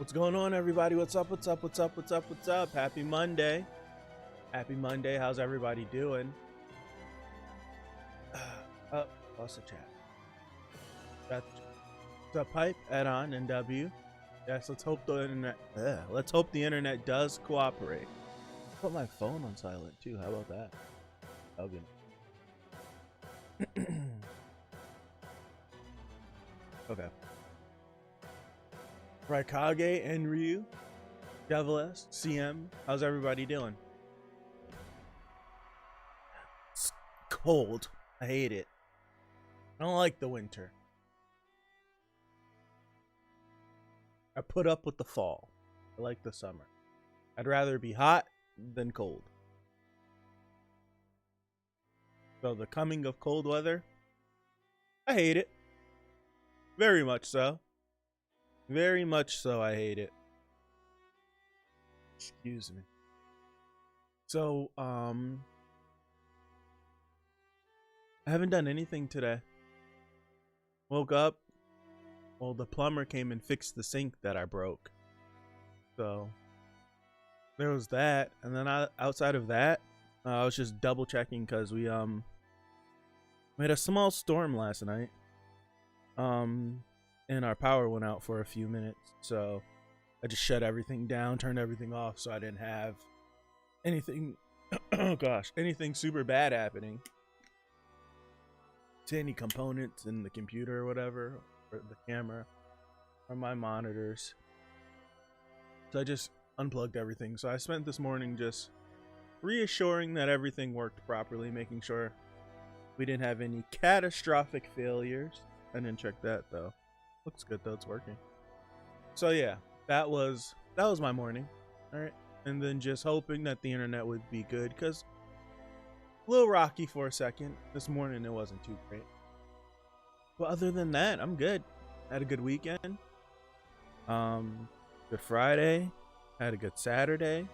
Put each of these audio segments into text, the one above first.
What's going on, everybody? What's up? What's up? What's up? What's up? What's up? Happy Monday. Happy Monday. How's everybody doing? Oh, lost the chat. That's the pipe, Ed on and W. Yes, let's hope the internet. Let's hope the internet does cooperate. Put my phone on silent too. How about that? Okay. Okay. Raikage and Ryu, Devil S, CM, how's everybody doing? It's cold. I hate it. I don't like the winter. I put up with the fall. I like the summer. I'd rather be hot than cold. So the coming of cold weather, I hate it. Very much so. Very much so, I hate it. Excuse me. So, I haven't done anything today. Woke up. Well, the plumber came and fixed the sink that I broke. So, there was that. And then outside of that, I was just double checking because we had a small storm last night. And our power went out for a few minutes, so I just shut everything down, turned everything off, so I didn't have anything oh gosh, anything super bad happening to any components in the computer or whatever, or the camera or my monitors. So I just unplugged everything. So I spent this morning just reassuring that everything worked properly, making sure we didn't have any catastrophic failures. I didn't check that though. Looks good though, it's working. So yeah, that was my morning. All right, and then just hoping that the internet would be good, because a little rocky for a second this morning. It wasn't too great, but other than that, I'm good. Had a good weekend. Good Friday. Had a good Saturday.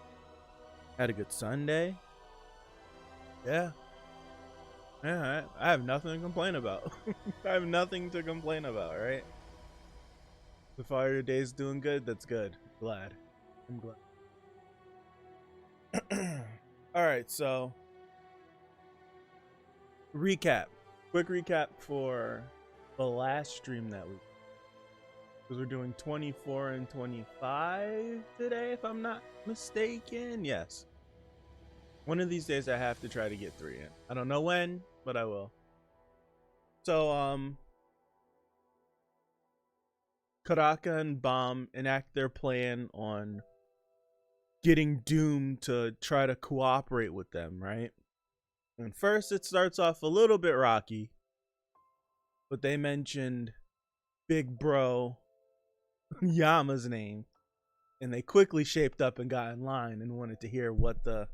Had a good Sunday. Yeah, I have nothing to complain about. I have nothing to complain about, right? The fire day's doing good. That's good. I'm glad. All right, so recap. Quick recap for the last stream that week. Because we're doing 24 and 25 today, if I'm not mistaken. Yes. One of these days I have to try to get 3 in. I don't know when, but I will. So, Karaka and Bomb enact their plan on getting Doom to try to cooperate with them, right? And first it starts off a little bit rocky, but they mentioned Big Bro Yama's name, and they quickly shaped up and got in line and wanted to hear what the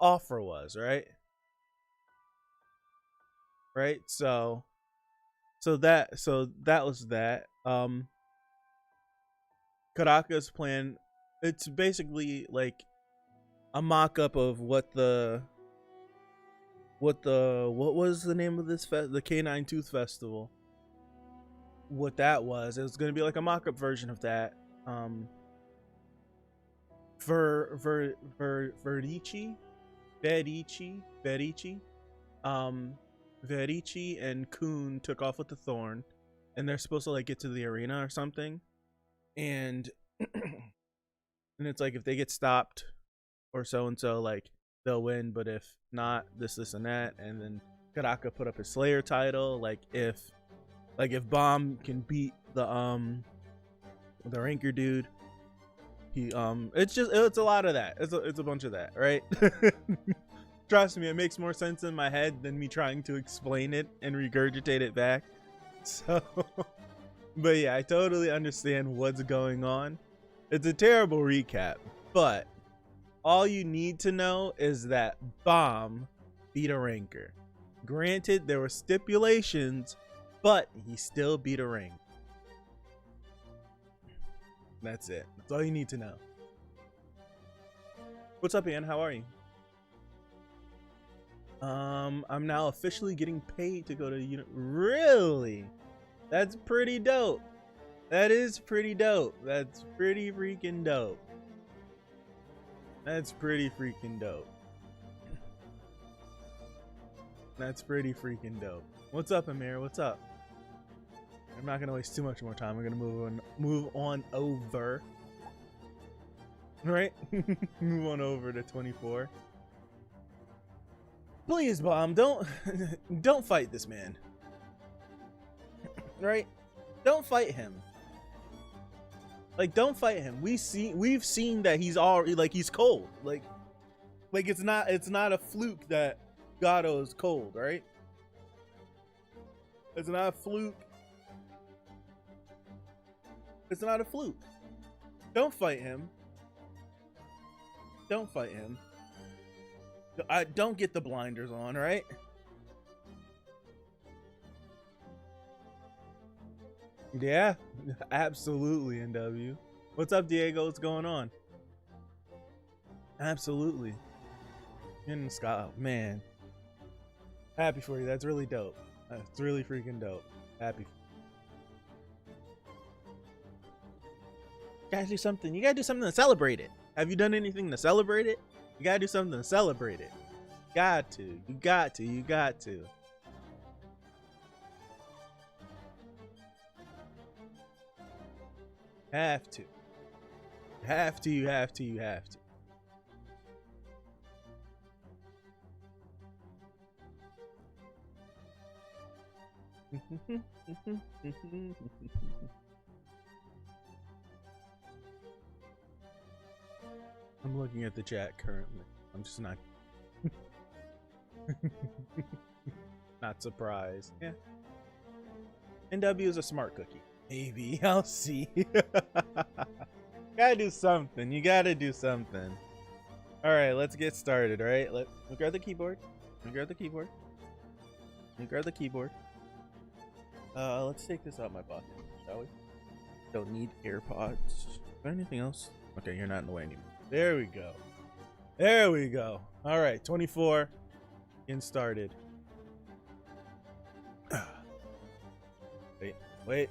offer was, right? Right, so that was that. Karaka's plan, it's basically like a mock-up of what was the name of this the Canine Tooth Festival, what that was. It was going to be like a mock-up version of that. Verici and Kun took off with the Thorn, and they're supposed to like get to the arena or something, and and it's like if they get stopped or so and so, like they'll win, but if not, this and that. And then Karaka put up his Slayer title, like if Bomb can beat the ranker dude, he it's a lot of that. It's a bunch of that, right? Trust me, it makes more sense in my head than me trying to explain it and regurgitate it back. So, but yeah, I totally understand what's going on. It's a terrible recap, but all you need to know is that Bomb beat a ranker. Granted, there were stipulations, but he still beat a rank. That's it. That's all you need to know. What's up, Ian? How are you? I'm now officially getting paid to go to really? That's pretty dope. That is pretty dope. That's pretty freaking dope. That's pretty freaking dope. That's pretty freaking dope. What's up, Amir? What's up? I'm not gonna waste too much more time. We're gonna move on over. Right? Move on over to 24. Please, Bomb, don't fight this man. Right? Don't fight him. Like, don't fight him. We've seen that he's already, like, he's cold. Like it's not a fluke that Gado is cold, right? It's not a fluke. It's not a fluke. Don't fight him. Don't fight him. I don't get the blinders on, right? Yeah, absolutely, NW. What's up, Diego? What's going on? Absolutely. In Scott, man. Happy for you. That's really dope. That's really freaking dope. Happy. You gotta do something. You gotta do something to celebrate it. Have you done anything to celebrate it? You gotta do something to celebrate it. Got to. You got to. You got to. Have to. Have to. You have to. You have to. I'm looking at the chat currently. I'm just not not surprised. Yeah. NW is a smart cookie. Maybe. I'll see. Gotta do something. You gotta do something. Alright, let's get started, alright? Let me grab the keyboard. Let me grab the keyboard. Let me grab the keyboard. Let's take this out my pocket, shall we? Don't need AirPods. Is there anything else? Okay, you're not in the way anymore. There we go. There we go. All right, 24. Getting started. Wait.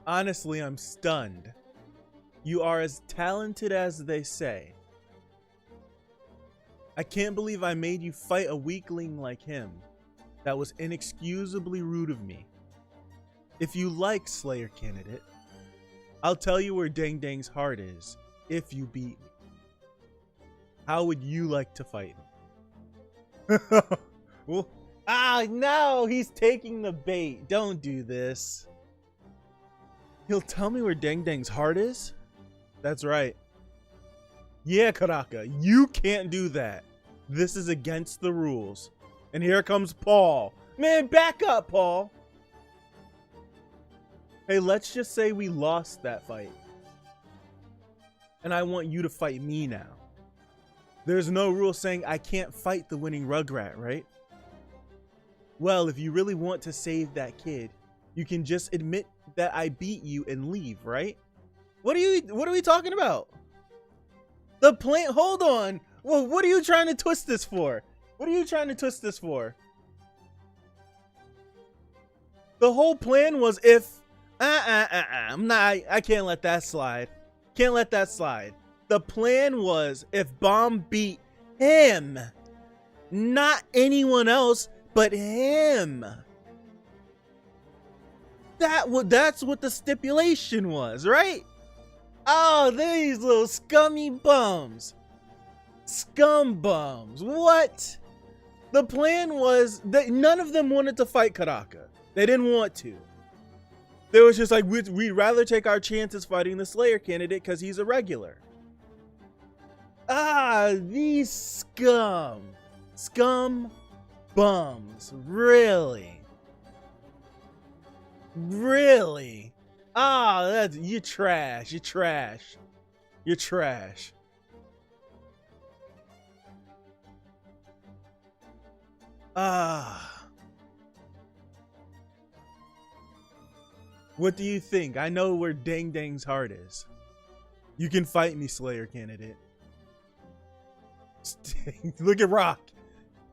Honestly, I'm stunned. You are as talented as they say. I can't believe I made you fight a weakling like him. That was inexcusably rude of me. If you like Slayer Candidate, I'll tell you where Dang Dang's heart is if you beat me. How would you like to fight me? Well, no, he's taking the bait. Don't do this. He'll tell me where Dang Dang's heart is? That's right. Yeah, Karaka, you can't do that. This is against the rules. And here comes Paul. Man, back up, Paul. Hey, let's just say we lost that fight. And I want you to fight me now. There's no rule saying I can't fight the winning Rugrat, right? Well, if you really want to save that kid, you can just admit that I beat you and leave, right? What are we talking about? The plan, hold on. Well, what are you trying to twist this for? What are you trying to twist this for? The whole plan was if I can't let that slide. Can't let that slide. The plan was if Bomb beat him, not anyone else but him. That's what the stipulation was, right? Oh, these little scummy bums. Scum bums. What? The plan was that none of them wanted to fight Karaka. They didn't want to. They was just like, we'd rather take our chances fighting the Slayer Candidate because he's a regular. These scum bums. Really? You're trash. You're trash. What do you think? I know where Dang Dang's heart is. You can fight me, Slayer Candidate. Look at Rock.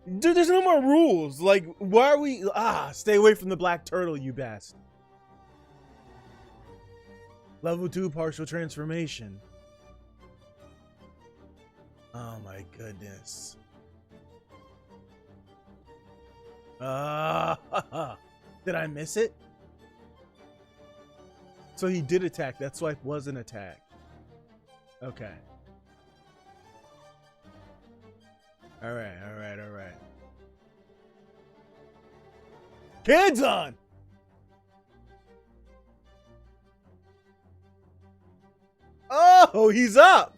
Dude, there's no more rules. Like, why are we... stay away from the black turtle, you bastard. Level 2 partial transformation. Oh my goodness. Did I miss it? So he did attack. That swipe was an attack. Okay. Alright. Kids on! Oh, he's up!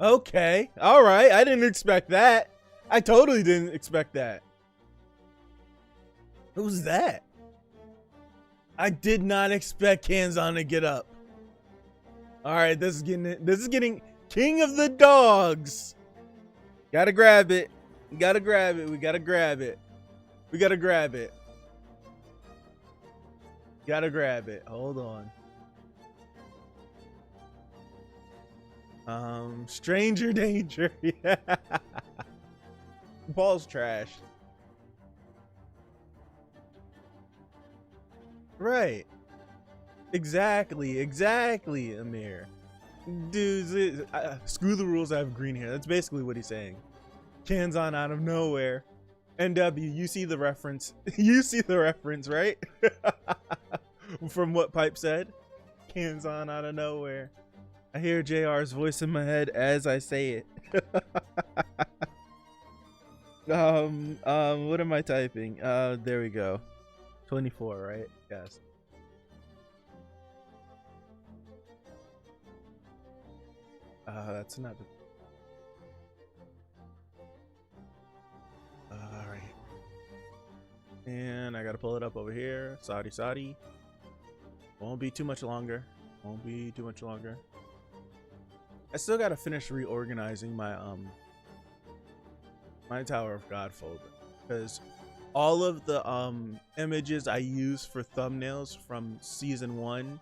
Okay. Alright. I didn't expect that. I totally didn't expect that. Who's that? I did not expect Kanzan to get up. Alright, this is getting King of the Dogs. Gotta grab it. We gotta grab it. Gotta grab it. Hold on. Stranger danger. Yeah. Paul's trash. Right. Exactly, Amir. Dude, screw the rules, I have green hair. That's basically what he's saying. Kanzan out of nowhere. NW, you see the reference. You see the reference, right? From what Pipe said. Kanzan out of nowhere. I hear JR's voice in my head as I say it. What am I typing? There we go. 24, right? Yes. That's not. Alright. And I gotta pull it up over here. Saudi. Won't be too much longer. I still gotta finish reorganizing my my Tower of God folder, because all of the images I use for thumbnails from season 1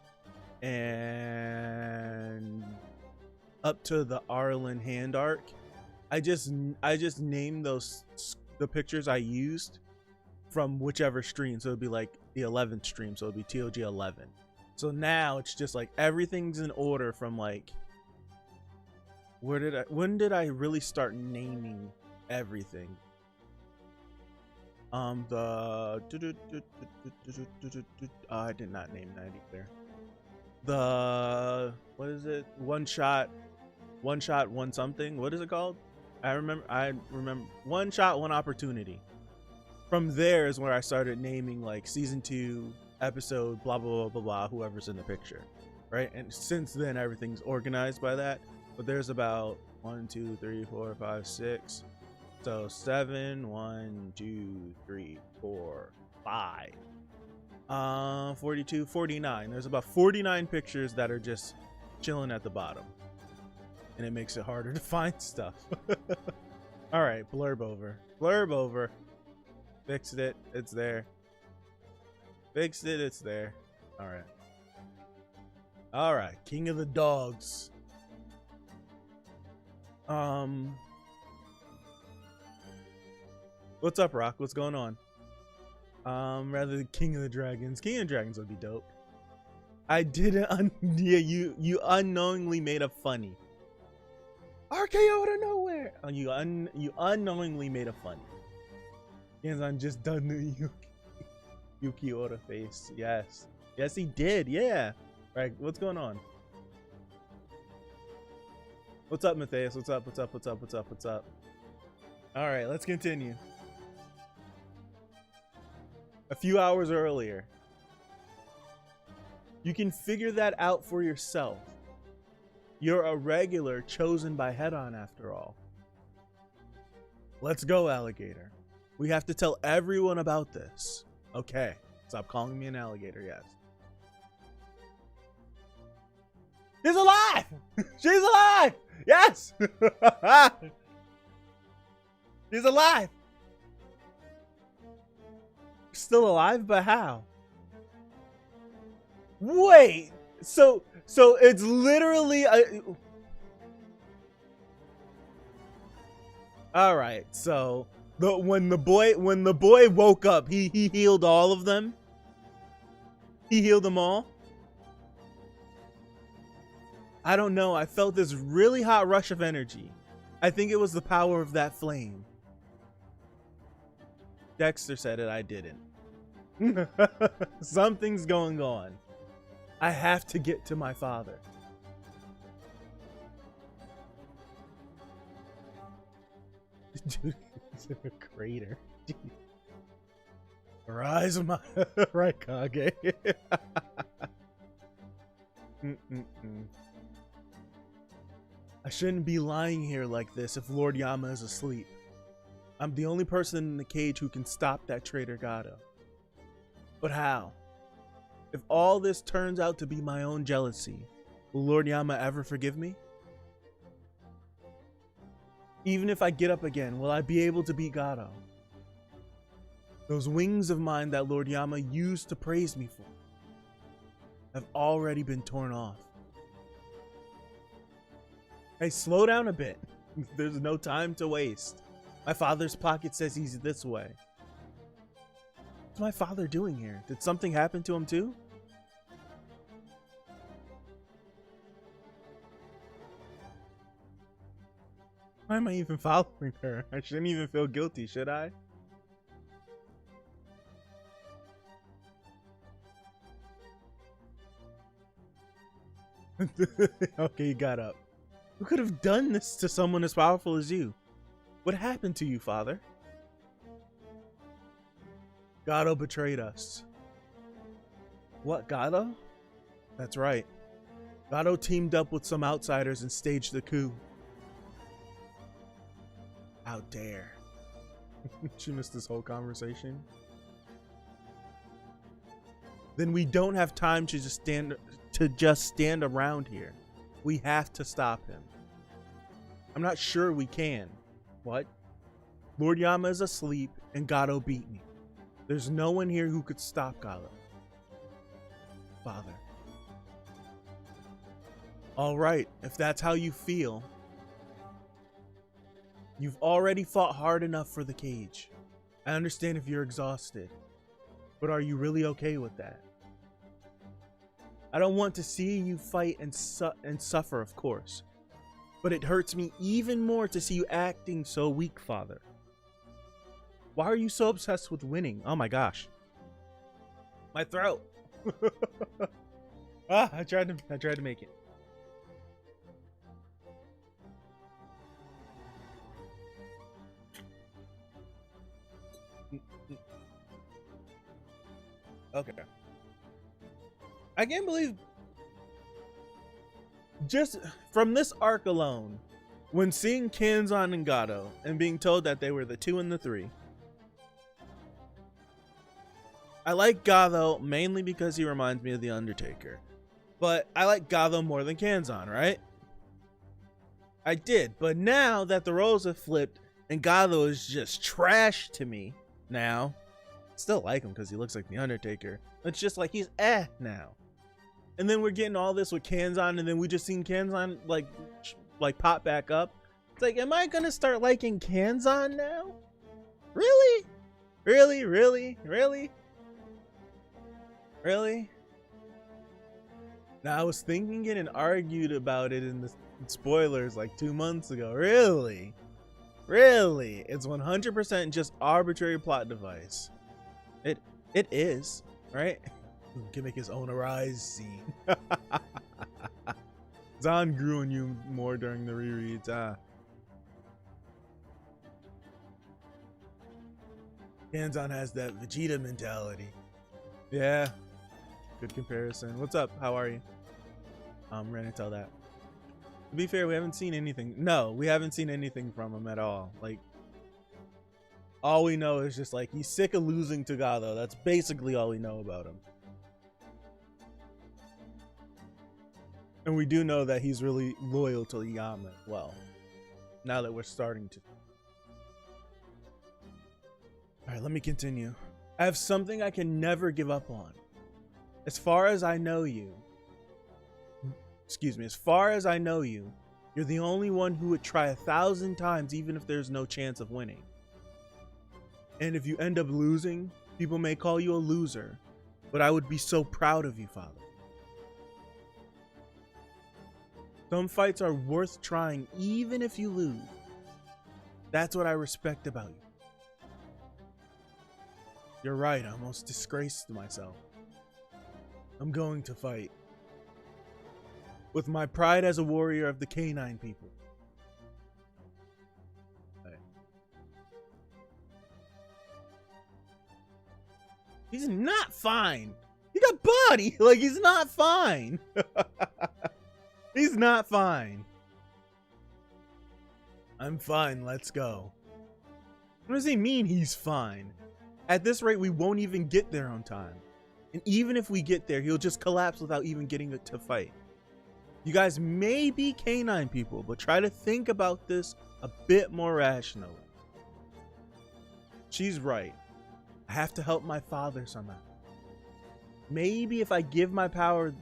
and up to the Arlen hand arc, I just named those the pictures I used from whichever stream. So it'd be like the 11th stream, so it'd be TOG 11. So now it's just like everything's in order from like when did I really start naming everything? I did not name that either. The what is it? One shot, one something. What is it called? I remember one shot, one opportunity. From there is where I started naming like season 2 episode blah blah blah blah blah, whoever's in the picture, right? And since then everything's organized by that. But there's about 1 2 3 4 5 6. So 7 1 2 3 4 5. 42 49. There's about 49 pictures that are just chilling at the bottom, and it makes it harder to find stuff. All right, blurb over. Fixed it. It's there. Fixed it. It's there. All right. King of the Dogs. What's up, Rock? What's going on? Rather than King of the Dragons. King of the Dragons would be dope. I didn't. Yeah, you unknowingly made a funny. RKO out of nowhere. Oh, you unknowingly made a funny. Kanzan just done the Yuki Ora face. Yes, he did. Yeah. Right. What's going on? What's up, Matthias? What's up? All right, let's continue. A few hours earlier. You can figure that out for yourself. You're a regular chosen by Head-On after all. Let's go, alligator. We have to tell everyone about this. Okay. Stop calling me an alligator, yes. She's alive! She's alive! Yes! She's alive! Still alive, but how? Wait, so it's literally All right, so when the boy woke up, he healed all of them. He healed them all. I don't know. I felt this really hot rush of energy. I think it was the power of that flame. Dexter said it. I didn't. Something's going on. I have to get to my father. Dude, it's in a crater. Jeez. Rise of my right, Kage. I shouldn't be lying here like this if Lord Yama is asleep. I'm the only person in the cage who can stop that traitor Gado. But how? If all this turns out to be my own jealousy, will Lord Yama ever forgive me? Even if I get up again, will I be able to beat Gado? Those wings of mine that Lord Yama used to praise me for have already been torn off. Hey, slow down a bit. There's no time to waste. My father's pocket says he's this way. What's my father doing here? Did something happen to him too? Why am I even following her? I shouldn't even feel guilty, should I? Okay, you got up. Who could have done this to someone as powerful as you? What happened to you, father? Gado betrayed us. What, Gado? That's right. Gado teamed up with some outsiders and staged the coup. How dare. She missed this whole conversation. Then we don't have time to just stand around here. We have to stop him. I'm not sure we can. What? Lord Yama is asleep and Gado beat me. There's no one here who could stop Gado. Father. All right, if that's how you feel. You've already fought hard enough for the cage. I understand if you're exhausted, but are you really okay with that? I don't want to see you fight and suffer, of course, but it hurts me even more to see you acting so weak, father. Why are you so obsessed with winning? Oh my gosh. My throat. I tried to make it. Okay. I can't believe just from this arc alone, when seeing Kanzan and Gado and being told that they were the 2 and the 3. I like Gado mainly because he reminds me of the Undertaker. But I like Gado more than Kanzan, right? I did, but now that the roles have flipped and Gado is just trash to me now. Still like him because he looks like the Undertaker. It's just like he's now. And then we're getting all this with Kanzan, and then we just seen Kanzan like pop back up. It's like, am I gonna start liking Kanzan now? Really? Really? Really? Really? Really? Now I was thinking it and argued about it in the spoilers like 2 months ago. Really? Really? It's 100% just arbitrary plot device. It is, right? He can make his own arise scene. Zahn grew on you more during the rereads. Kanzan has that Vegeta mentality. Yeah, good comparison. What's up? How are you? Ran to tell that. To be fair, we haven't seen anything. No, we haven't seen anything from him at all. Like, all we know is just like he's sick of losing to Gado. That's basically all we know about him. And we do know that he's really loyal to Yama. Well, now that we're starting to. All right, let me continue. I have something I can never give up on. As far as I know you, You're the only one who would try 1,000 times even if there's no chance of winning. And if you end up losing, people may call you a loser, but I would be so proud of you, Father. Some fights are worth trying even if you lose. That's what I respect about you. You're right, I almost disgraced myself. I'm going to fight. With my pride as a warrior of the canine people. Right. He's not fine. He got body. Like, he's not fine. He's not fine. I'm fine, let's go. What does he mean he's fine? At this rate, we won't even get there on time. And even if we get there, he'll just collapse without even getting to fight. You guys may be canine people, but try to think about this a bit more rationally. She's right. I have to help my father somehow. Maybe if I give my power,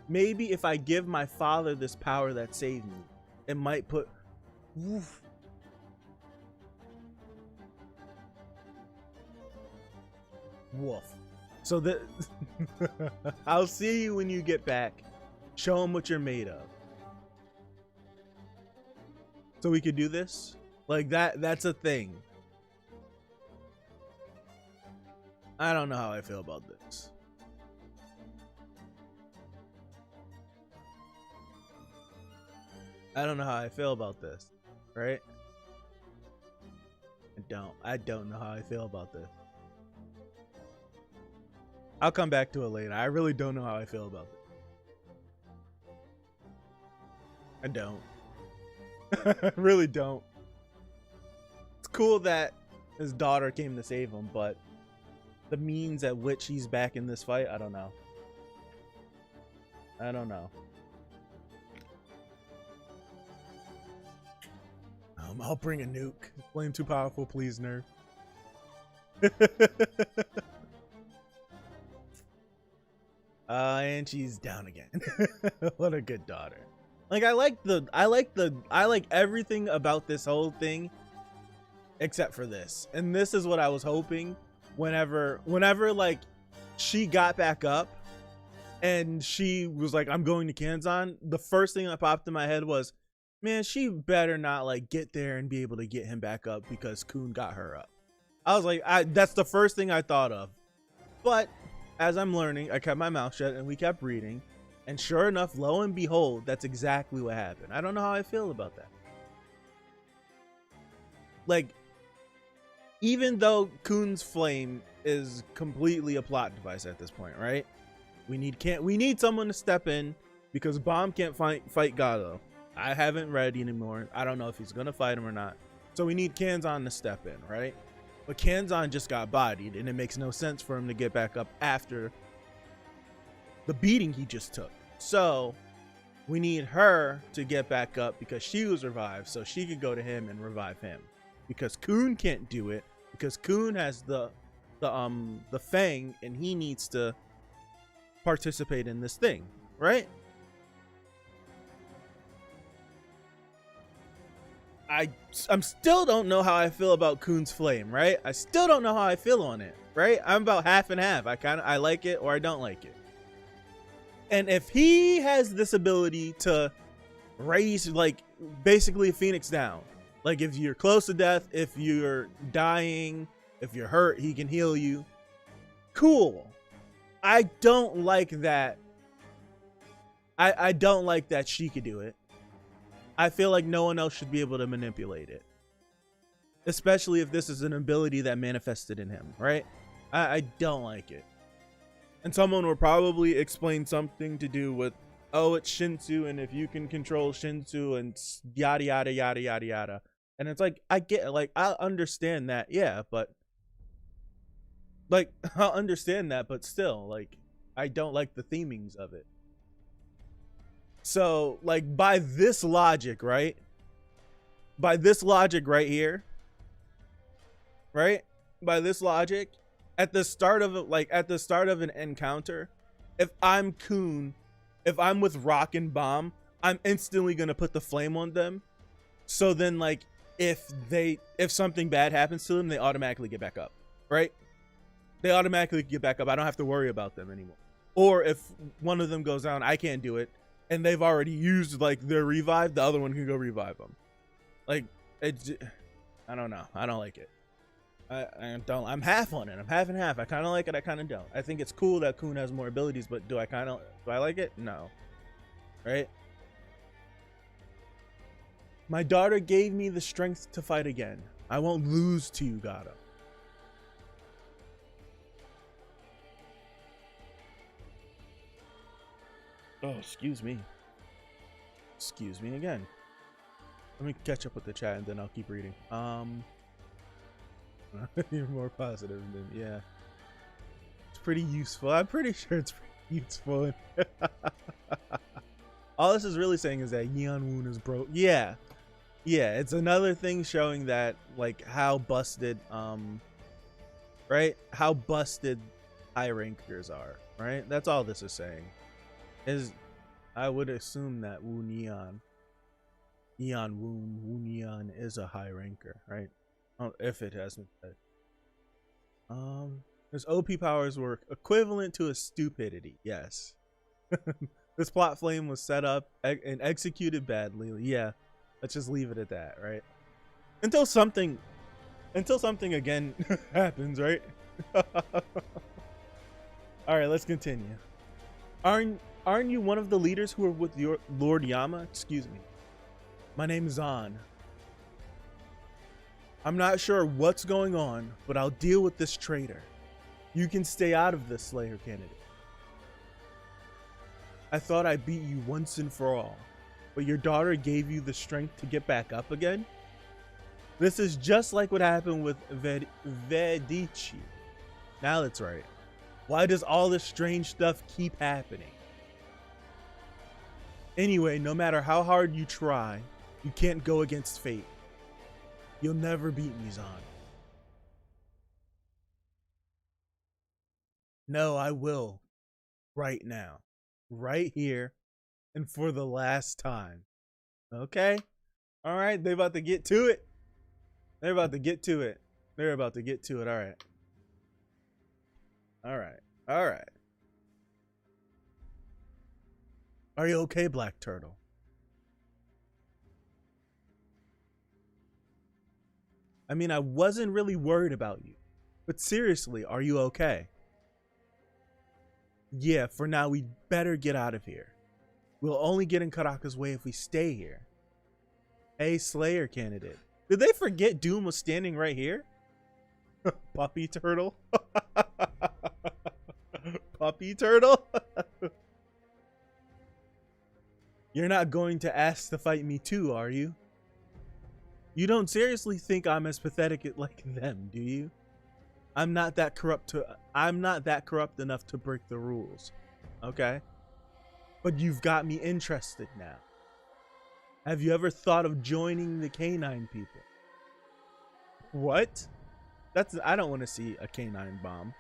maybe if I give my father this power that saved me, it might put. Oof. Woof. So that I'll see you when you get back. Show him what you're made of. So we could do this? Like that's a thing. I don't know how I feel about this. I don't know how I feel about this, right? I don't know how I feel about this. I'll come back to it later. I really don't know how I feel about it. I don't. I really don't. It's cool that his daughter came to save him, but the means at which he's back in this fight, I don't know. I don't know. I'll bring a nuke. Flame too powerful, please, nerf. And she's down again. What a good daughter. Like I like everything about this whole thing except for this. And this is what I was hoping whenever like she got back up and she was like, I'm going to Kanzan, the first thing that popped in my head was, man, she better not like get there and be able to get him back up because Kun got her up. I was like, that's the first thing I thought of. But as I'm learning, I kept my mouth shut and we kept reading. And sure enough, lo and behold, that's exactly what happened. I don't know how I feel about that. Like, even though Kun's flame is completely a plot device at this point, right? We need someone to step in because Bomb can't fight Gado. I haven't read anymore. I don't know if he's gonna fight him or not. So we need Kanzan to step in, right? But Kanzan just got bodied, and it makes no sense for him to get back up after the beating he just took. So we need her to get back up because she was revived, so she could go to him and revive him. Because Kun can't do it because Kun has the Fang, and he needs to participate in this thing, right? I'm still don't know how I feel about Kun's flame, right? I still don't know how I feel on it, right? I'm about half and half. I like it or I don't like it. And if he has this ability to raise, like, basically a phoenix down, like if you're close to death, if you're dying, if you're hurt, he can heal you. Cool. I don't like that. I don't like that she could do it. I feel like no one else should be able to manipulate it. Especially if this is an ability that manifested in him, right? I don't like it. And someone will probably explain something to do with, oh, it's Shinsu, and if you can control Shinsu and yada, yada, yada, yada, yada. And it's like, I get it. Like, I understand that. Yeah, but like, I'll understand that, but still, like, I don't like the themings of it. So, like, by this logic, right? By this logic right here, right? By this logic, at the start of an encounter, if I'm Kun, if I'm with Rock and Bomb, I'm instantly gonna put the flame on them. So then, like, if something bad happens to them, they automatically get back up, right? They automatically get back up. I don't have to worry about them anymore. Or if one of them goes down, I can't do it, and they've already used like their revive, the other one can go revive them. Like, I don't know. I don't like it. I don't. I'm half on it. I'm half and half. I kind of like it. I kind of don't. I think it's cool that Kun has more abilities, but do I like it? No. Right? My daughter gave me the strength to fight again. I won't lose to you, Gado. Oh, excuse me. Excuse me again. Let me catch up with the chat and then I'll keep reading. You're more positive than, yeah. It's pretty useful. I'm pretty sure it's pretty useful. All this is really saying is that Yeon Woon is broke. Yeah. Yeah, it's another thing showing that, like, how busted, right? How busted high rankers are, right? That's all this is saying. I would assume that Woon Yeon is a high ranker, right? Oh, if it hasn't said. His OP powers were equivalent to a stupidity. Yes. This plot flame was set up and executed badly. Yeah. Let's just leave it at that, right? Until something again happens, right? All right, let's continue. Aren't you one of the leaders who are with your Lord Yama? Excuse me. My name is An. I'm not sure what's going on, but I'll deal with this traitor. You can stay out of this, Slayer candidate. I thought I beat you once and for all, but your daughter gave you the strength to get back up again? This is just like what happened with Vedici. Now that's right. Why does all this strange stuff keep happening? Anyway, no matter how hard you try, you can't go against fate. You'll never beat me, Zan. No, I will. Right now. Right here. And for the last time. Okay? Alright, they're about to get to it. They're about to get to it. They're about to get to it. Alright. Alright. Alright. Are you okay, Black Turtle? I mean, I wasn't really worried about you. But seriously, are you okay? Yeah, for now, we'd better get out of here. We'll only get in Karaka's way if we stay here. Hey, Slayer candidate. Did they forget Doom was standing right here? Puppy turtle? Puppy turtle? You're not going to ask to fight me too, are you? You don't seriously think I'm as pathetic like them, do you? I'm not that corrupt enough to break the rules. Okay? But you've got me interested now. Have you ever thought of joining the canine people? What? I don't want to see a canine bomb.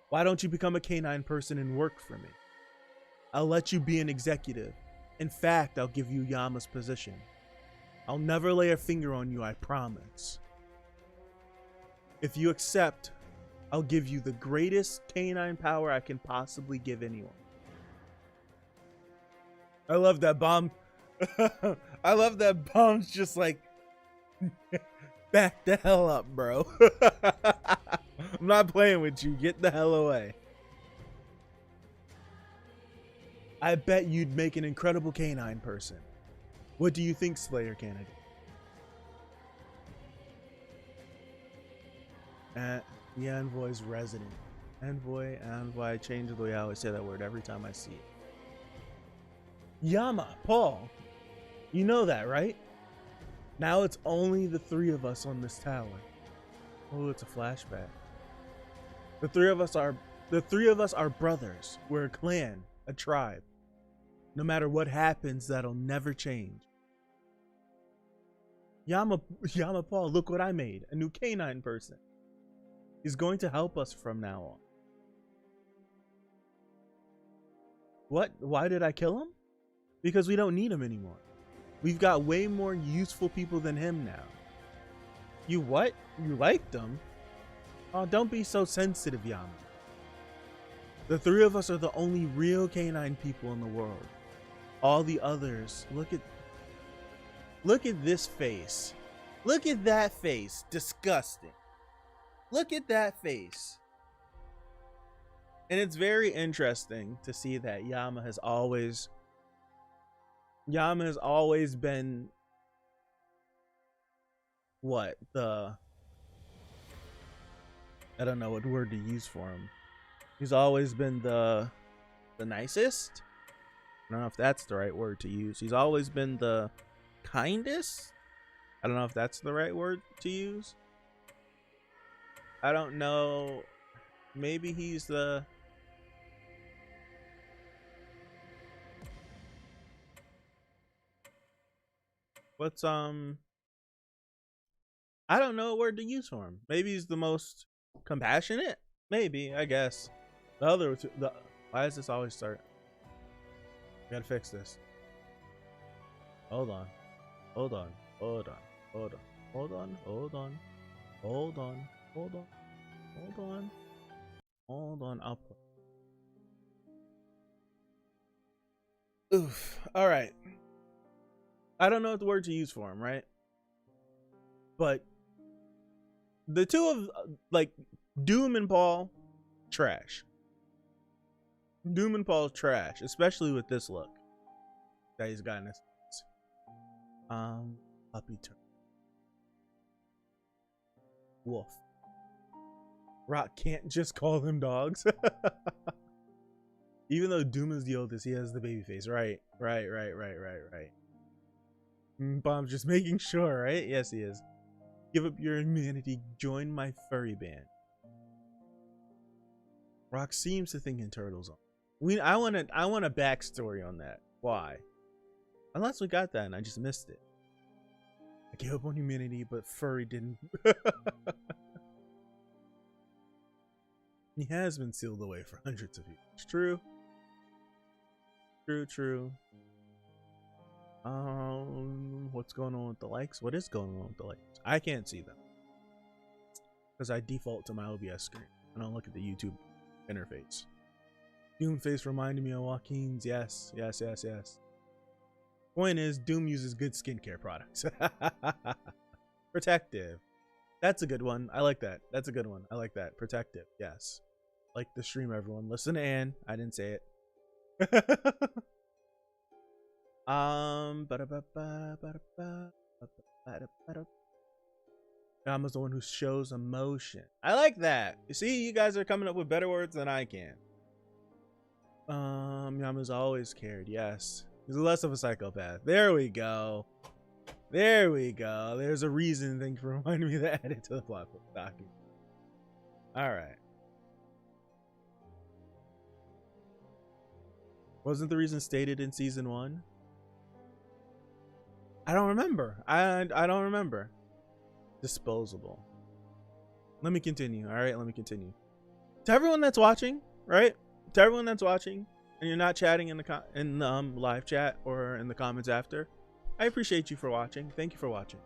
Why don't you become a canine person and work for me? I'll let you be an executive. In fact, I'll give you Yama's position. I'll never lay a finger on you, I promise. If you accept, I'll give you the greatest canine power I can possibly give anyone. I love that bomb. I love that bomb's just like, back the hell up, bro. I'm not playing with you. Get the hell away. I bet you'd make an incredible canine person. What do you think, Slayer candidate? The envoy's resident. Envoy. I change the way I always say that word every time I see it. Yama, Paul. You know that, right? Now it's only the three of us on this tower. Oh, it's a flashback. The three of us are brothers. We're a clan, a tribe. No matter what happens, that'll never change. Yama Paul, look what I made. A new canine person. He's going to help us from now on. What? Why did I kill him? because we don't need him anymore. We've got way more useful people than him now. You what? You liked him? Oh, don't be so sensitive, Yama. The three of us are the only real canine people in the world. All the others, look at this face. Look at that face. Disgusting. Look at that face. And it's very interesting to see that Yama has always been what? I don't know what word to use for him. He's always been the nicest. I don't know if that's the right word to use. He's always been the kindest. I don't know if that's the right word to use. I don't know. Maybe he's the... What's I don't know what word to use for him. Maybe he's the most compassionate. Maybe, I guess. The other two, why does this always start? We gotta fix this. Hold on. Hold on. Hold on. Hold on. Hold on. Hold on. Hold on. Hold on. Hold on. Hold on. I'll put. Oof. All right. I don't know what the word to use for him, right? But the two of like Doom and Paul, trash. Doom and Paul trash, especially with this look that he's got in his face. Puppy turn. Wolf. Rock can't just call them dogs. Even though Doom is the oldest, he has the baby face. Right. Bomb's just making sure, right? Yes, he is. Give up your humanity. Join my furry band. Rock seems to think in turtles. I want a backstory on that. Why? Unless we got that and I just missed it. I gave up on humanity, but furry didn't. He has been sealed away for hundreds of years. True. True. What's going on with the likes? What is going on with the likes? I can't see them because I default to my OBS screen. I don't look at the YouTube interface. Doom face reminded me of Joaquin's. Yes. Point is, Doom uses good skincare products. Protective. That's a good one. I like that. That's a good one. I like that. Protective. Yes. Like the stream, everyone. Listen to Anne. I didn't say it. Yama's the one who shows emotion. I like that. You see, you guys are coming up with better words than I can. Yama's always cared. Yes. He's less of a psychopath. There we go. There's a reason. Thank you for reminding me to add it to the plot document. Alright. Wasn't the reason stated in season 1? I don't remember. I don't remember. Disposable. Let me continue. Alright, let me continue. To everyone that's watching, right? To everyone that's watching, and you're not chatting in the live chat or in the comments after, I appreciate you for watching. Thank you for watching.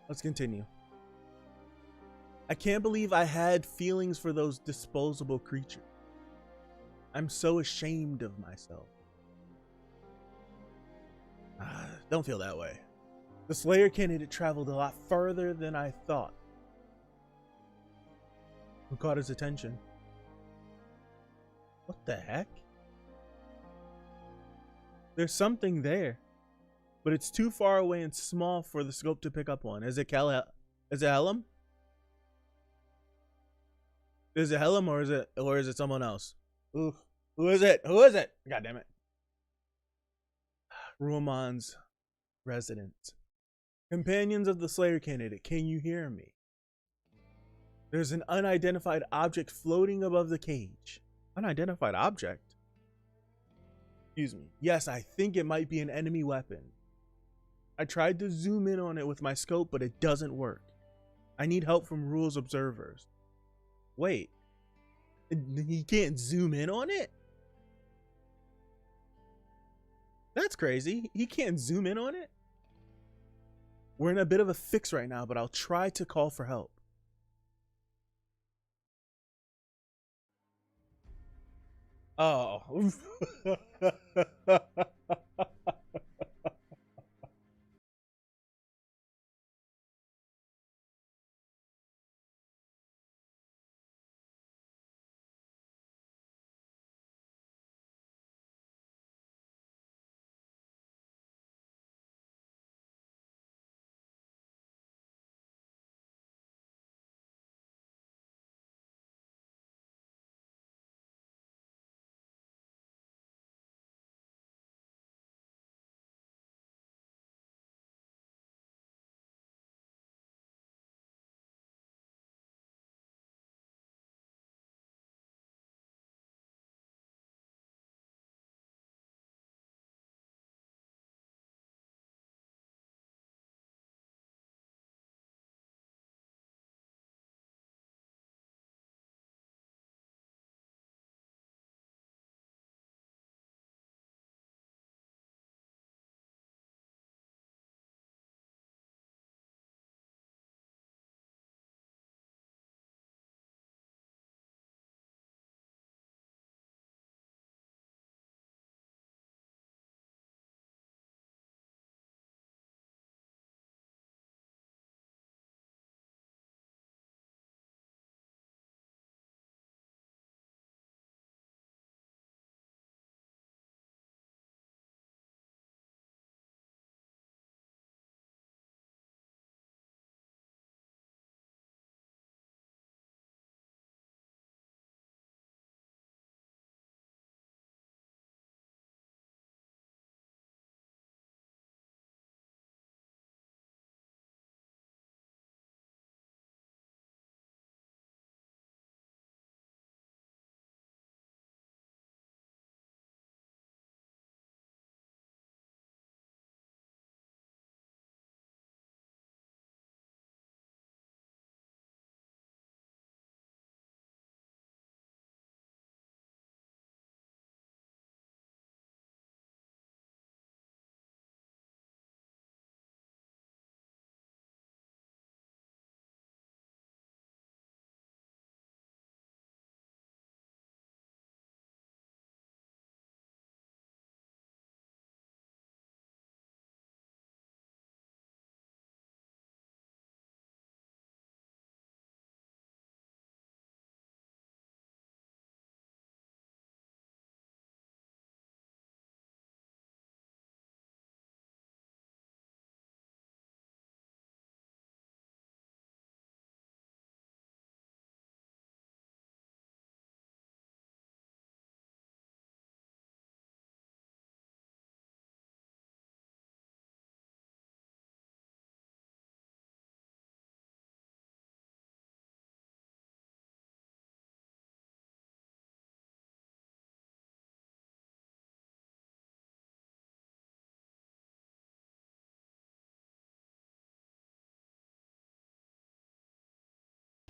Let's continue. I can't believe I had feelings for those disposable creatures. I'm so ashamed of myself. Don't feel that way. The Slayer candidate traveled a lot further than I thought. Who caught his attention? What the heck? There's something there, but it's too far away and small for the scope to pick up on. Is it Helm? Is it Helm or is it someone else? Ooh, who is it? God damn it. Ruamon's residence. Companions of the Slayer candidate, can you hear me? There's an unidentified object floating above the cage. Unidentified object? Excuse me. Yes, I think it might be an enemy weapon. I tried to zoom in on it with my scope, but it doesn't work. I need help from rules observers. Wait. He can't zoom in on it? That's crazy. He can't zoom in on it? We're in a bit of a fix right now, but I'll try to call for help. Oh.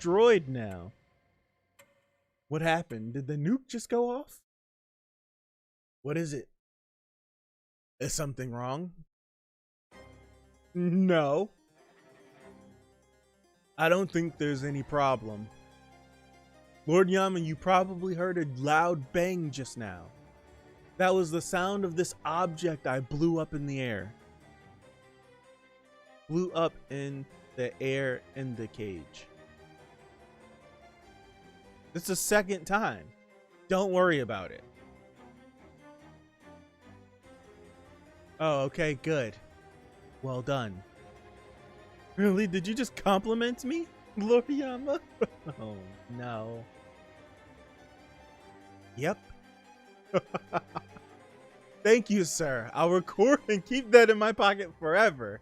Droid now. What happened? Did the nuke just go off? What is it? Is something wrong? No. I don't think there's any problem. Lord Yama, you probably heard a loud bang just now. That was the sound of this object I blew up in the air. Blew up in the air in the cage. It's the second time. Don't worry about it. Oh, okay, good. Well done. Really? Did you just compliment me, Lord Yama? Oh, no. Yep. Thank you, sir. I'll record and keep that in my pocket forever.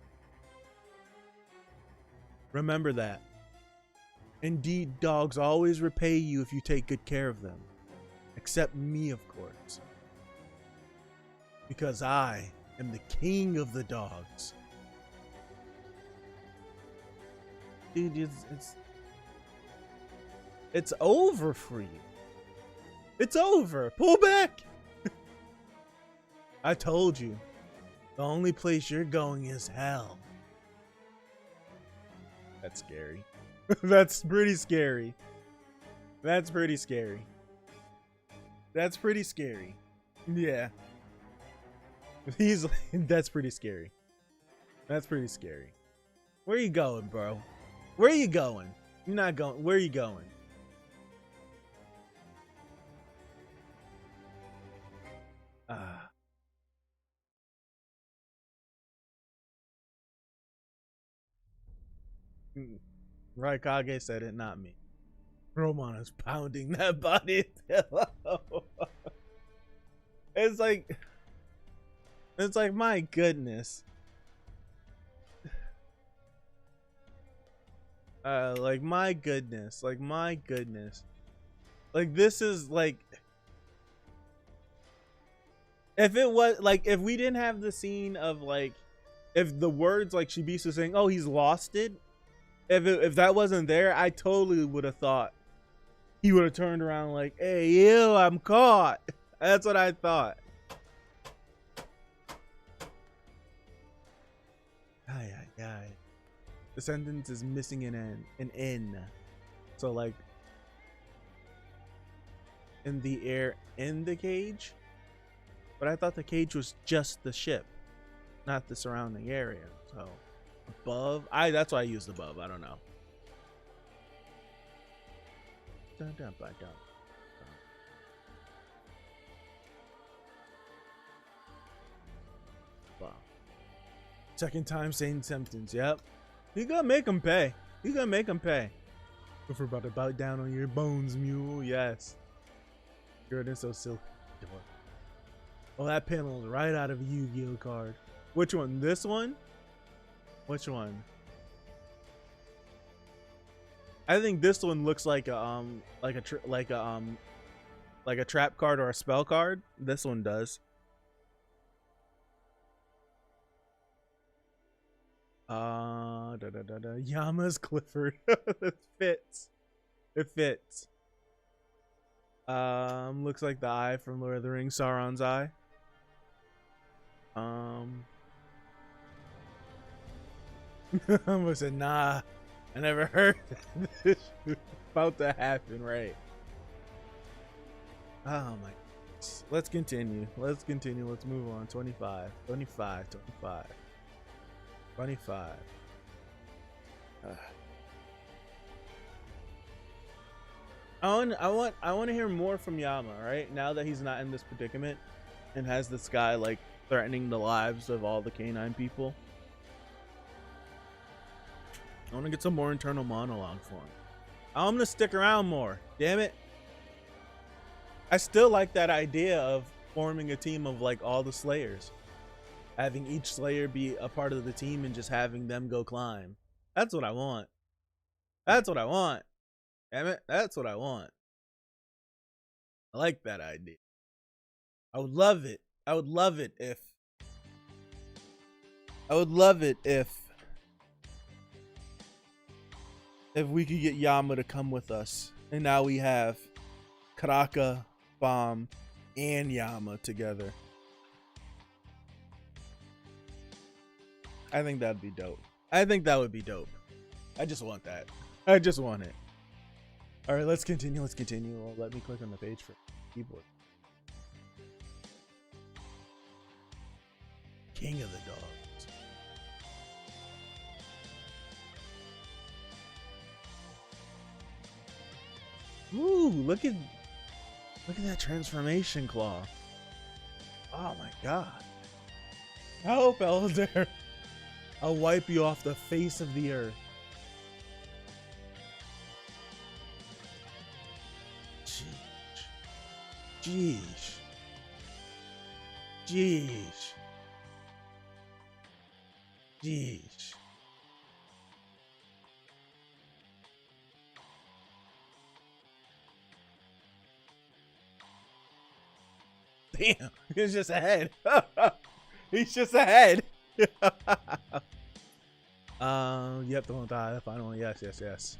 Remember that. Indeed, dogs always repay you if you take good care of them. Except me, of course. Because I am the king of the dogs. Dude, it's over for you. It's over. Pull back. I told you. The only place you're going is hell. That's scary. That's pretty scary. That's pretty scary. That's pretty scary. Yeah. That's pretty scary. That's pretty scary. Where you going, bro? Where you going? You're not going. Where you going? Right, Kage said it, not me. Roman is pounding that body. It's like, my goodness. Like my goodness. Like this is like, if it was like, if we didn't have the scene of like, if the words like Shibisu saying, "Oh, he's lost it," if that wasn't there, I totally would have thought he would have turned around like, "Hey, you, I'm caught." That's what I thought. The sentence is missing an N. So like, in the air, in the cage. But I thought the cage was just the ship, not the surrounding area. So above, that's why I used above. I don't know. Dun, dun, dun, dun. Wow. Second time saying sentence. Yep. You gotta make him pay. You gotta make him pay. If we're about to bow down on your bones, mule. Yes. You're so silly. Oh, that panel is right out of a Yu-Gi-Oh card. Which one? This one? Which one? I think this one looks like a trap card or a spell card. This one does. Yama's Clifford. It fits. It fits. Looks like the eye from Lord of the Rings, Sauron's eye. I almost said, nah, I never heard this about to happen, right? Oh my goodness. Let's continue. Let's move on. 25. I want to hear more from Yama, right? Now that he's not in this predicament and has this guy like threatening the lives of all the canine people. I want to get some more internal monologue for him. I'm gonna stick around more. Damn it. I still like that idea of forming a team of like all the Slayers. Having each Slayer be a part of the team and just having them go climb. That's what I want. That's what I want. Damn it. That's what I want. I like that idea. I would love it. I would love it if we could get Yama to come with us. And now we have Karaka, Bomb, and Yama together. I think that'd be dope. I think that would be dope. I just want that. I just want it. All right, let's continue. Well, let me click on the page for keyboard. King of the Dogs. Ooh, look at that transformation claw. Oh my god. Help, Elder. I'll wipe you off the face of the earth. Jeez. Damn, he's just ahead. He's just ahead. Yep, the one die. The final one. Yes.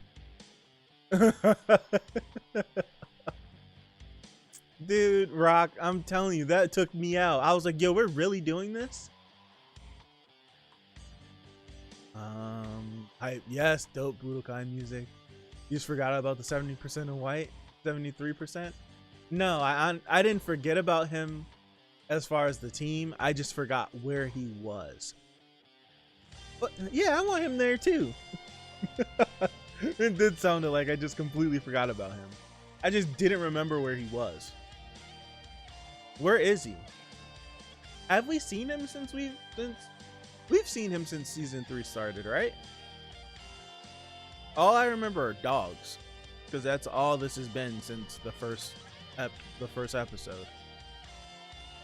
Dude, Rock, I'm telling you, that took me out. I was like, yo, we're really doing this? Yes, dope Budokai music. You just forgot about the 70% of white, 73%. No, I didn't forget about him as far as the team. I just forgot where he was. But yeah, I want him there too. It did sound like I just completely forgot about him. I just didn't remember where he was. Where is he? Have we seen him since we've seen him since season 3 started, right? All I remember are dogs, because that's all this has been since the first episode.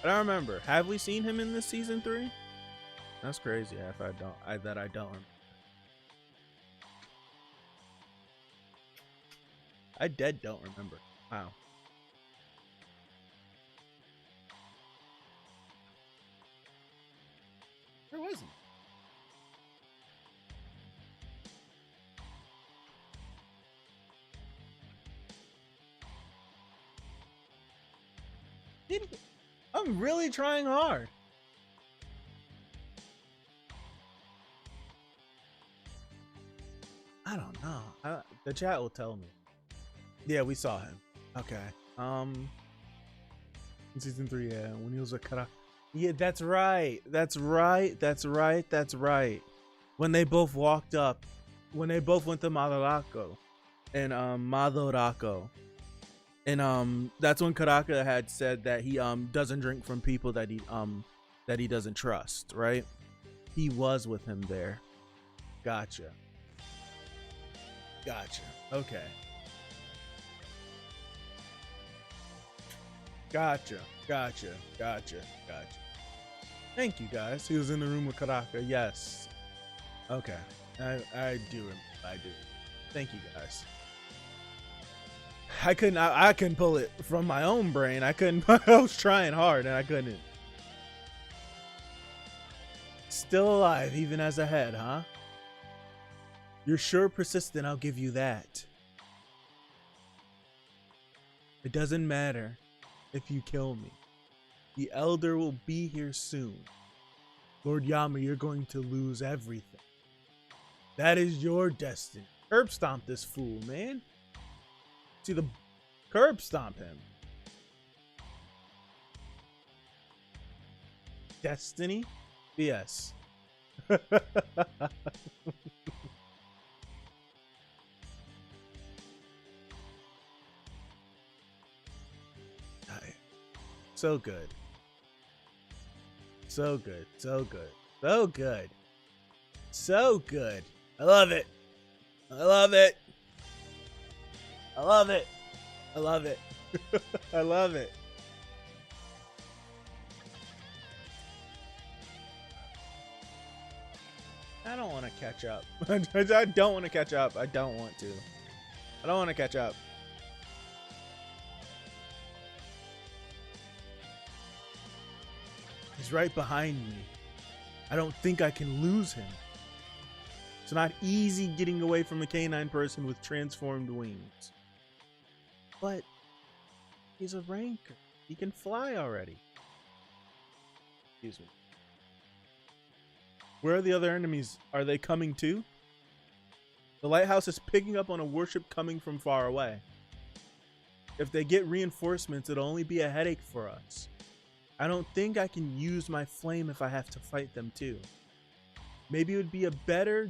I don't remember. Have we seen him in this season 3? That's crazy. If I don't, I don't remember. I don't remember. Wow. Where was he? I'm really trying hard. I don't know. The chat will tell me. Yeah, we saw him. Okay. In season 3, yeah, when he was a kara. Yeah, that's right. That's right. That's right. That's right. When they both walked up, when they both went to Madorako and Madorako. And that's when Karaka had said that he doesn't drink from people that he doesn't trust, right? He was with him there. Gotcha. Okay. Gotcha. Thank you, guys. He was in the room with Karaka. Yes. Okay. I do. Thank you, guys. I couldn't pull it from my own brain. I was trying hard and I couldn't. Still alive, even as a head, huh? You're sure persistent, I'll give you that. It doesn't matter if you kill me. The Elder will be here soon. Lord Yama, you're going to lose everything. That is your destiny. Curb stomp this fool, man. See the curb stomp him. Destiny? Yes. So good. So good. So good. So good. So good. I love it. I love it. I love it. I love it. I love it. I don't want to catch up. I don't want to catch up. I don't want to. I don't want to catch up. He's right behind me. I don't think I can lose him. It's not easy getting away from a canine person with transformed wings. But he's a ranker. He can fly already. Excuse me. Where are the other enemies? Are they coming too? The lighthouse is picking up on a warship coming from far away. If they get reinforcements, it'll only be a headache for us. I don't think I can use my flame if I have to fight them too. Maybe it would be better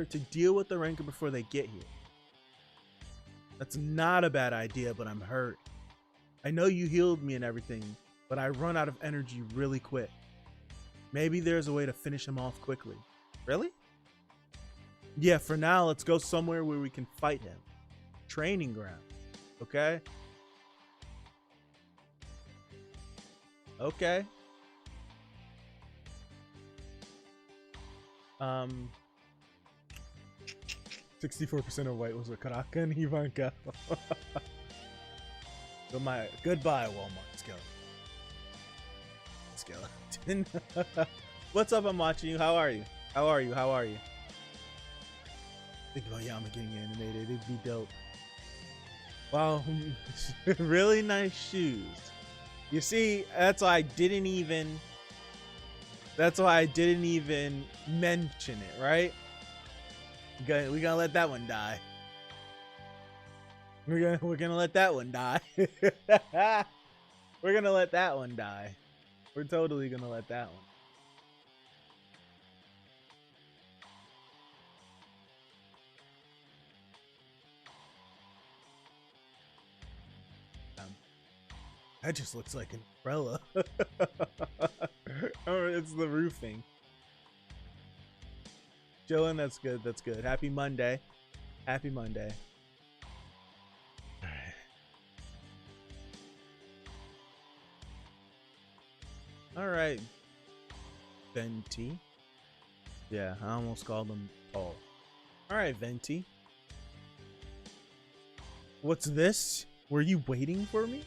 to deal with the ranker before they get here. That's not a bad idea, but I'm hurt. I know you healed me and everything, but I run out of energy really quick. Maybe there's a way to finish him off quickly. Really? Yeah, for now, let's go somewhere where we can fight him. Training ground. Okay? Okay. 64% of white was with Karaka and Ivanka. Goodbye, Walmart skeleton. What's up? I'm watching you. How are you? Think about Yama getting animated. It'd be dope. Wow. Really nice shoes. You see, that's why I didn't even That's why I didn't even mention it, right? We're gonna let that one die. We're gonna let that one die. We're gonna let that one die. We're totally gonna let that one. That just looks like an umbrella. Oh, it's the roofing. Jillian, that's good. That's good. Happy Monday. Happy Monday. All right. Venti. Yeah, I almost called him Paul. All right, Venti. What's this? Were you waiting for me?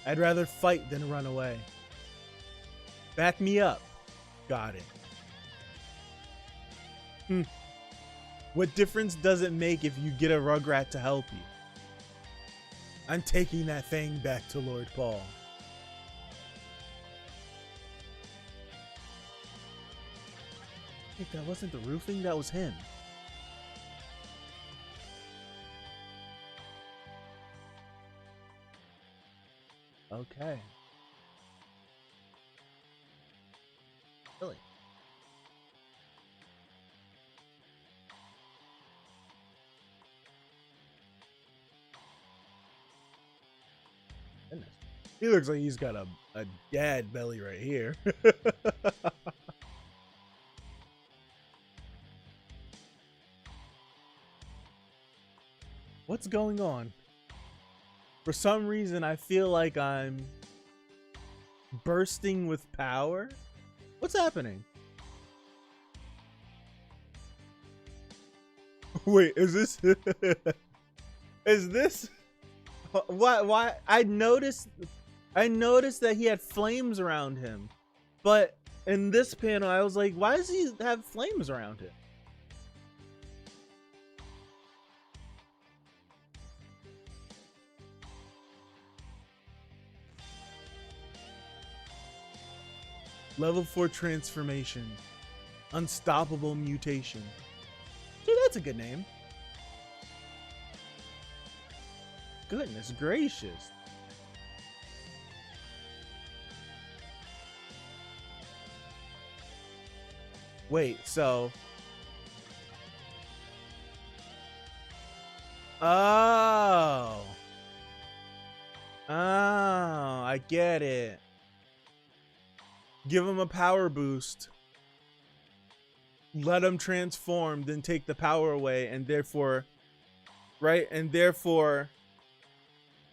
I'd rather fight than run away. Back me up. Got it. What difference does it make if you get a Rugrat to help you? I'm taking that thing back to Lord Paul. Wait, that wasn't the roofing, that was him. Okay. Really? Goodness. He looks like he's got a dad belly right here. What's going on? For some reason, I feel like I'm bursting with power. What's happening? Wait, is this? Is this? Why? I noticed that he had flames around him, but in this panel, I was like, why does he have flames around him? Level 4 transformation. Unstoppable mutation. Dude, that's a good name. Goodness gracious. Wait, so... Oh. Oh, I get it. Give him a power boost. Let him transform, then take the power away, and therefore, right? And therefore,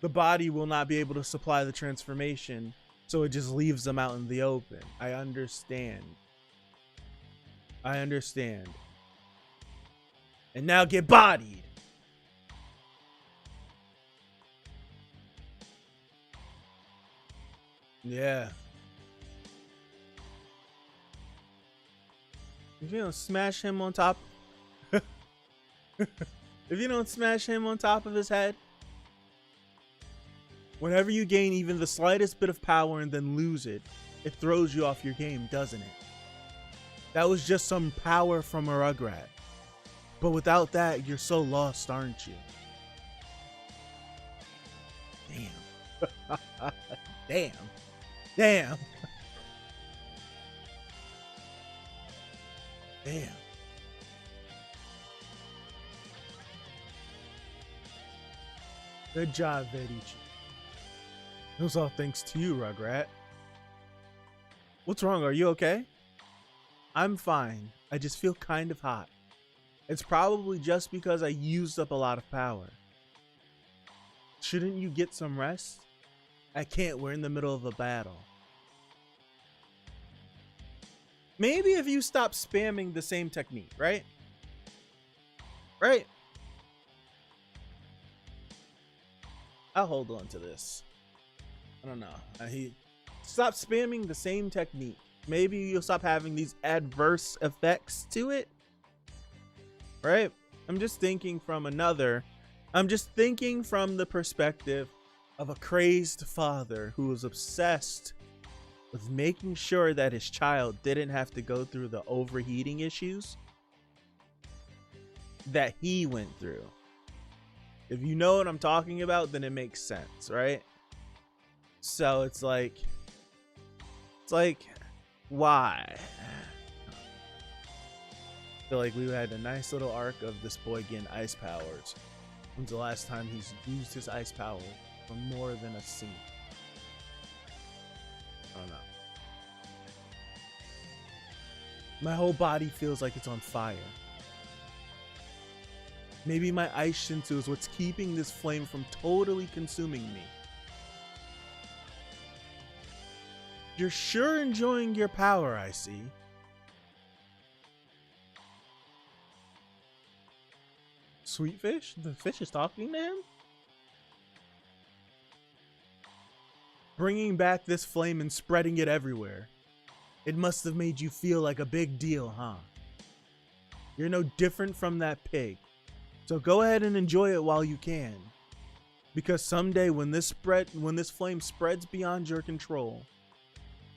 the body will not be able to supply the transformation, so it just leaves them out in the open. I understand. I understand. And now get bodied. Yeah. If you don't smash him on top, if you don't smash him on top of his head, whenever you gain even the slightest bit of power and then lose it, it throws you off your game, doesn't it? That was just some power from a Rugrat. But without that, you're so lost, aren't you? Damn. Damn. Damn. Damn. Good job, Vedici. It was all thanks to you, Rugrat. What's wrong? Are you okay? I'm fine. I just feel kind of hot. It's probably just because I used up a lot of power. Shouldn't you get some rest? I can't. We're in the middle of a battle. Maybe if you stop spamming the same technique, right? Right? I'll hold on to this. I don't know. He stop spamming the same technique. Maybe you'll stop having these adverse effects to it. Right? I'm just thinking from the perspective of a crazed father who was obsessed was making sure that his child didn't have to go through the overheating issues that he went through. If you know what I'm talking about, then it makes sense, right? So it's like, why? I feel like we had a nice little arc of this boy getting ice powers. When's the last time he's used his ice power for more than a scene? I don't know. My whole body feels like it's on fire. Maybe my ice shinsu is what's keeping this flame from totally consuming me. You're sure enjoying your power, I see. Sweet fish? The fish is talking to him? Bringing back this flame and spreading it everywhere. It must have made you feel like a big deal, huh? You're no different from that pig. So go ahead and enjoy it while you can. Because someday when this flame spreads beyond your control,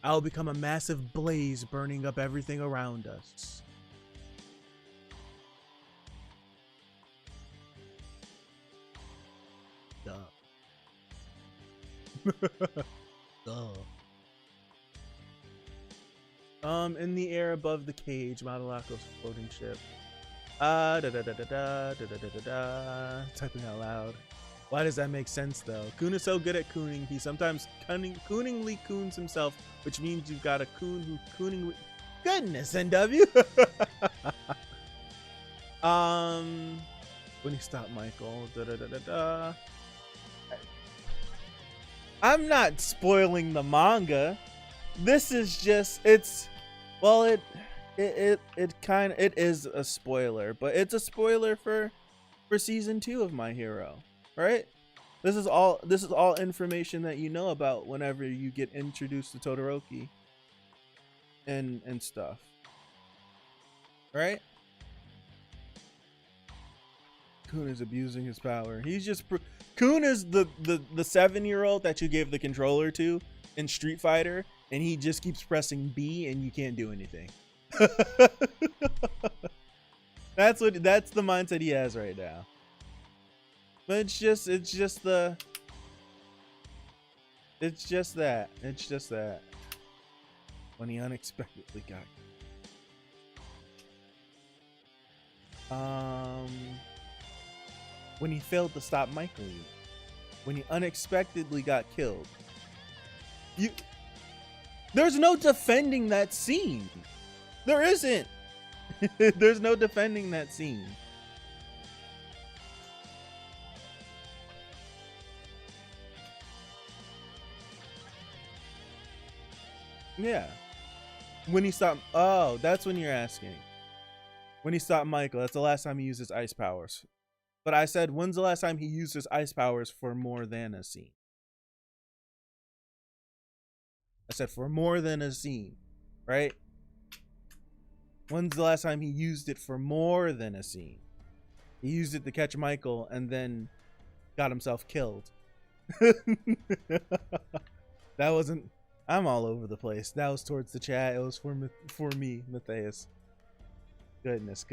I'll become a massive blaze burning up everything around us. Duh. Duh. In the air above the cage, Madalako's floating ship. Typing out loud. Why does that make sense though? Coon is so good at cooning, he sometimes cooningly coons himself, which means you've got a coon who cooningly. Goodness, NW! When he stopped Michael. I'm not spoiling the manga. This is just, it is a spoiler, but it's a spoiler for season 2 of My Hero, right? This is all information that you know about whenever you get introduced to Todoroki and stuff, right? Kun is abusing his power. He's just Kun is the 7-year-old that you gave the controller to in Street Fighter, and he just keeps pressing B and you can't do anything. That's the mindset he has right now. But it's just that. When he unexpectedly got when he failed to stop Michael, when he unexpectedly got killed. There's no defending that scene. There isn't. There's no defending that scene. Yeah. When he stopped. Oh, that's when you're asking. When he stopped Michael, that's the last time he used his ice powers. But I said, when's the last time he used his ice powers for more than a scene? I said for more than a scene, right? When's the last time he used it for more than a scene? He used it to catch Michael and then got himself killed. That wasn't. I'm all over the place. That was towards the chat. It was for me, Matthias. Goodness.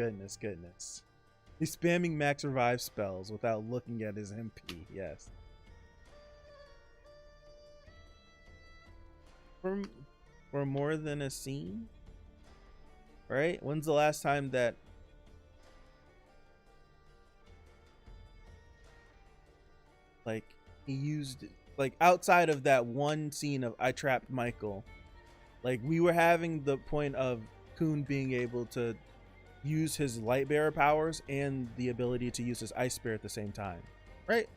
He's spamming max revive spells without looking at his MP. Yes. For more than a scene? Right? When's the last time that like he used like outside of that one scene of I trapped Michael, like we were having the point of Kun being able to use his light bearer powers and the ability to use his ice spear at the same time, right?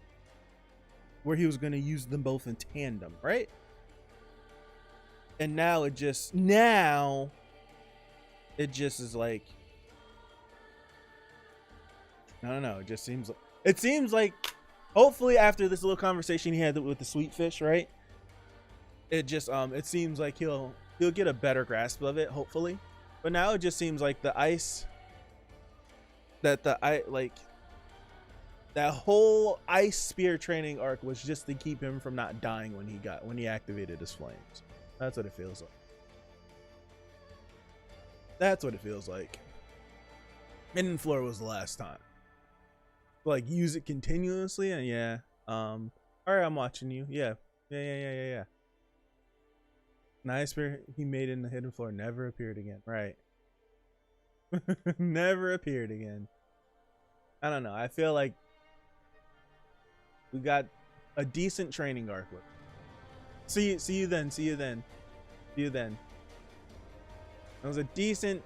Where he was going to use them both in tandem, right? And now it just is like, I don't know, it seems like hopefully after this little conversation he had with the sweet fish, right? It seems like he'll get a better grasp of it, hopefully. But now it just seems like that whole ice spear training arc was just to keep him from not dying when he activated his flames. That's what it feels like. That's what it feels like. Hidden floor was the last time. Like, use it continuously, and yeah. All right, I'm watching you. Yeah. Nice spirit he made in the hidden floor never appeared again. Right. Never appeared again. I don't know. I feel like we got a decent training arc with. See you then. That was a decent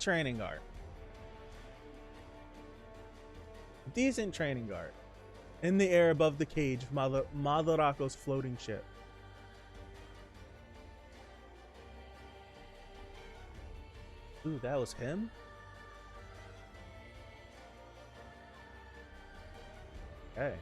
training arc. Decent training arc. In the air above the cage of Madarako's floating ship. Ooh, that was him? Okay.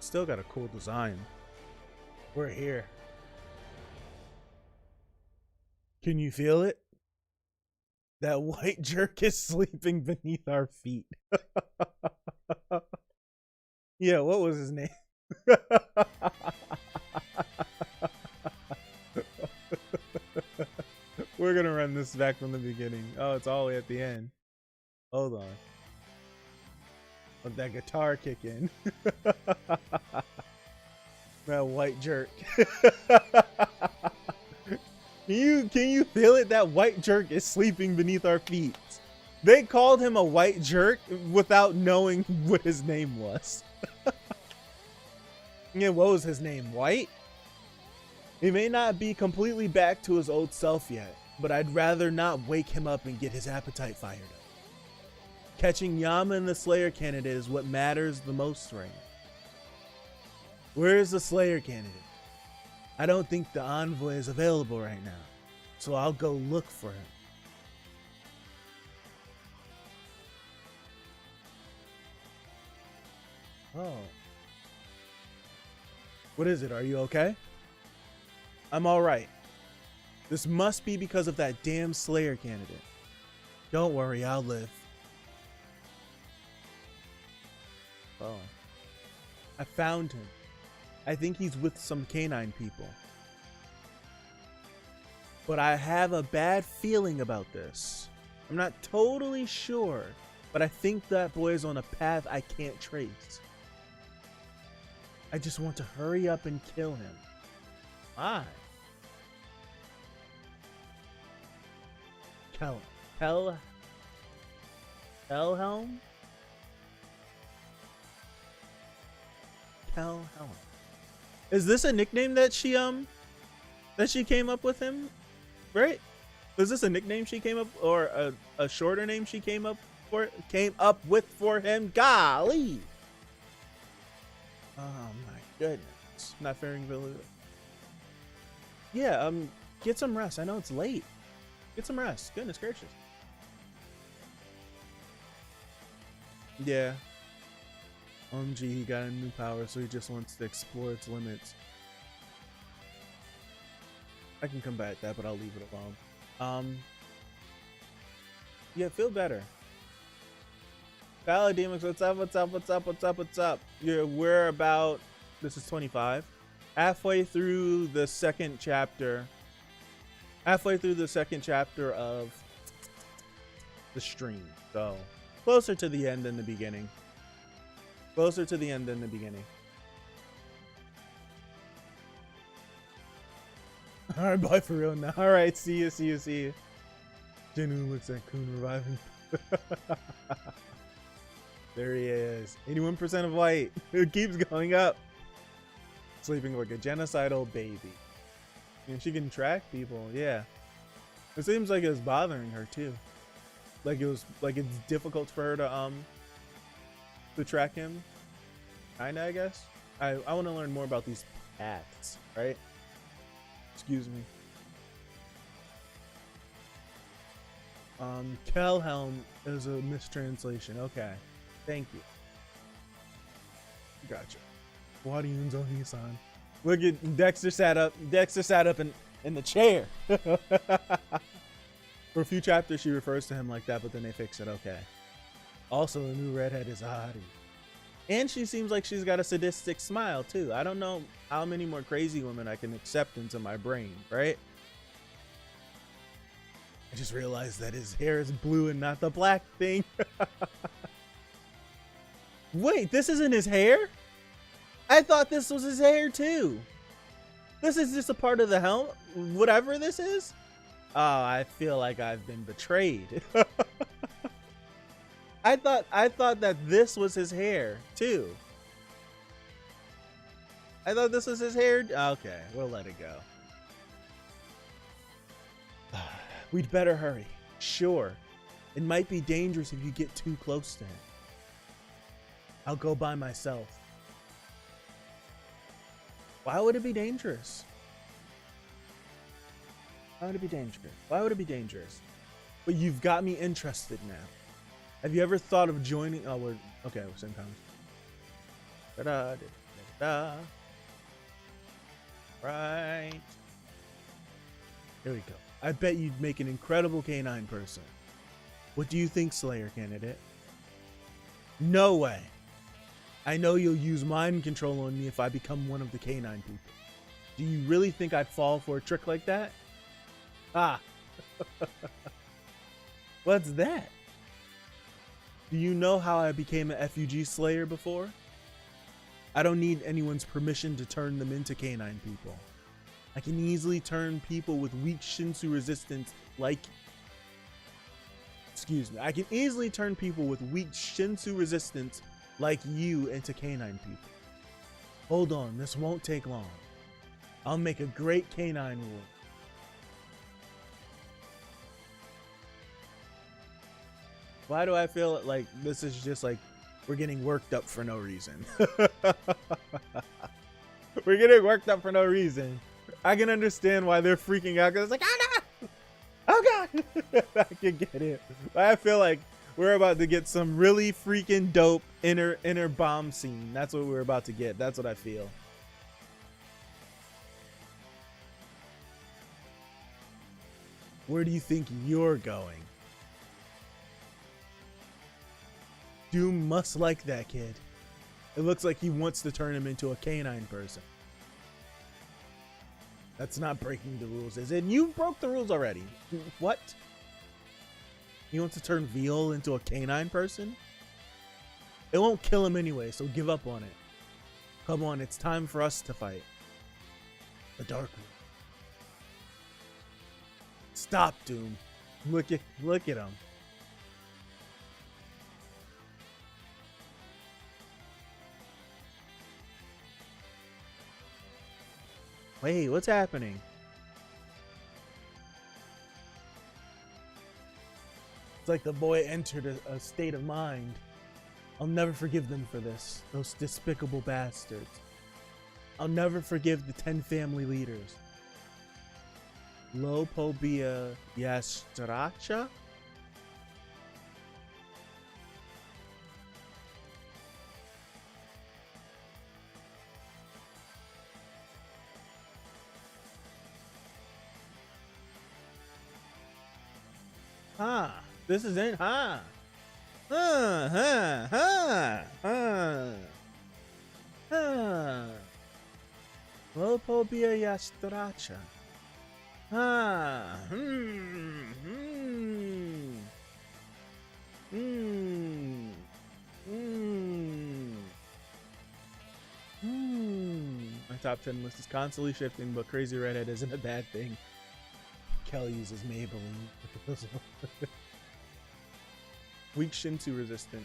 Still got a cool design. We're here. Can you feel it? That white jerk is sleeping beneath our feet. Yeah, what was his name? We're gonna run this back from the beginning. Oh, it's all the way at the end. Hold on. Let that guitar kick in. That white jerk. Can you feel it? That white jerk is sleeping beneath our feet. They called him a white jerk without knowing what his name was. Yeah, what was his name? White? He may not be completely back to his old self yet, but I'd rather not wake him up and get his appetite fired up. Catching Yama and the Slayer candidate is what matters the most right now. Where is the Slayer candidate? I don't think the envoy is available right now, so I'll go look for him. Oh. What is it? Are you okay? I'm alright. This must be because of that damn Slayer candidate. Don't worry, I'll live. Oh. I found him. I think he's with some canine people. But I have a bad feeling about this. I'm not totally sure, but I think that boy is on a path I can't trace. I just want to hurry up and kill him. Why? Kelhelm? Kelhelm. Is this a nickname that she came up with him? Right? Is this a nickname she came up, or a shorter name she came up with for him? Golly. Oh my goodness. Not faring really. Yeah, get some rest. I know it's late. Get some rest. Goodness gracious. Yeah. Gee, he got a new power, so he just wants to explore its limits. I can combat that, but I'll leave it alone. Yeah, feel better. Palademics, what's up? Yeah, we're about, this is 25. Halfway through the second chapter. Halfway through the second chapter of the stream. So, closer to the end than the beginning. Closer to the end than the beginning. Alright, bye for real now. Alright, see you. Jinu looks at Kun reviving. There he is. 81% of white. It keeps going up. Sleeping like a genocidal baby. And she can track people, yeah. It seems like it's bothering her too. Like it's difficult for her to track him. Kinda, I guess. I want to learn more about these paths, right? Excuse me. Kelhelm is a mistranslation. Okay. Thank you. Gotcha. Wadiun's on Nissan. Look at Dexter sat up. And in the chair. For a few chapters, she refers to him like that, but then they fix it. Okay. Also, the new redhead is Ahari. And she seems like she's got a sadistic smile, too. I don't know how many more crazy women I can accept into my brain, right? I just realized that his hair is blue and not the black thing. Wait, this isn't his hair? I thought this was his hair, too. This is just a part of the helmet, whatever this is. Oh, I feel like I've been betrayed. I thought that this was his hair too. I thought this was his hair. Okay, we'll let it go. We'd better hurry. Sure. It might be dangerous if you get too close to him. I'll go by myself. Why would it be dangerous? Why would it be dangerous? Why would it be dangerous? But you've got me interested now. Have you ever thought of joining? Oh, we're okay. We're same time. Da-da, da-da. Right. Here we go. I bet you'd make an incredible canine person. What do you think, Slayer candidate? No way. I know you'll use mind control on me if I become one of the canine people. Do you really think I'd fall for a trick like that? Ah. What's that? Do you know how I became a FUG Slayer before? I don't need anyone's permission to turn them into canine people. I can easily turn people with weak Shinsu resistance like... Excuse me. I can easily turn people with weak Shinsu resistance like you into canine people. Hold on, this won't take long. I'll make a great canine wolf. Why do I feel like this is just like we're getting worked up for no reason? We're getting worked up for no reason. I can understand why they're freaking out because it's like, oh no! Oh god! I can get it. But I feel like we're about to get some really freaking dope inner bomb scene. That's what we're about to get. That's what I feel. Where do you think you're going? Doom must like that kid. It looks like he wants to turn him into a canine person. That's not breaking the rules, is it? You broke the rules already. What? He wants to turn Veal into a canine person? It won't kill him anyway, so give up on it. Come on, it's time for us to fight. The Dark Room. Stop, Doom. Look at him. Wait, what's happening? It's like the boy entered a state of mind. I'll never forgive them for this. Those despicable bastards. I'll never forgive the 10 family leaders. Lopobia Yastracha? Huh. This is it, huh? Lopobia Yastracha. My top 10 list is constantly shifting, but Crazy Redhead isn't a bad thing. Kelly uses Maybelline. Weak Shinsu resistant.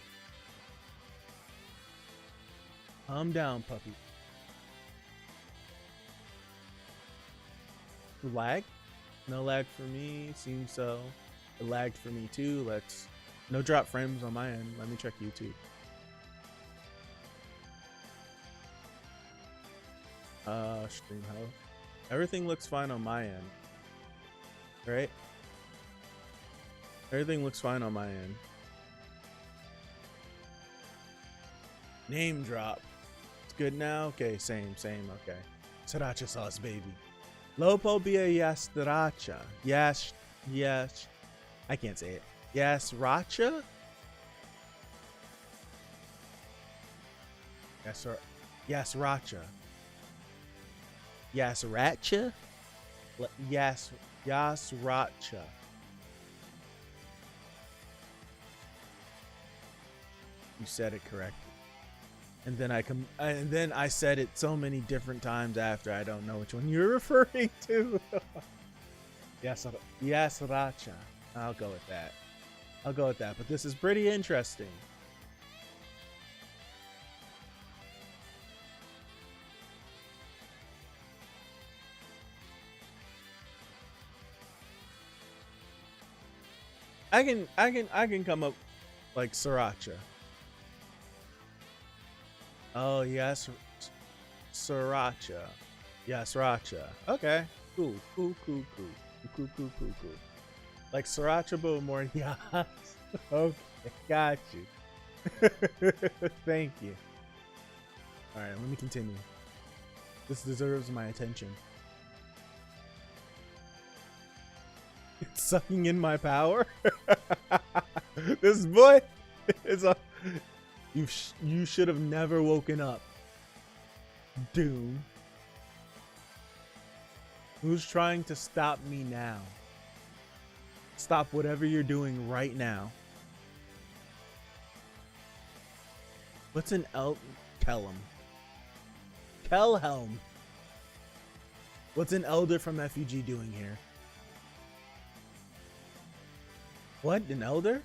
Calm down, puppy. Lag? No lag for me. Seems so. It lagged for me too. No drop frames on my end. Let me check YouTube. Stream health. Everything looks fine on my end. Right? Everything looks fine on my end. Name drop. It's good now? Okay, same, okay. Sriracha sauce, baby. Lopo bia yastracha. Yes. I can't say it. Yasracha? Yasracha. Yasracha? Yasracha. You said it correct. And then I said it so many different times after. I don't know which one you're referring to. Yasracha. I'll go with that. But this is pretty interesting. I can come up like sriracha. Oh yes, sriracha. Yeah, sriracha. Okay, cool. Like sriracha, but more yes. Okay, got you. Thank you. All right, let me continue. This deserves my attention. It's sucking in my power. This boy is a. You should have never woken up. Doom. Who's trying to stop me now? Stop whatever you're doing right now. What's an Kelhelm? What's an elder from FUG doing here? What? An elder?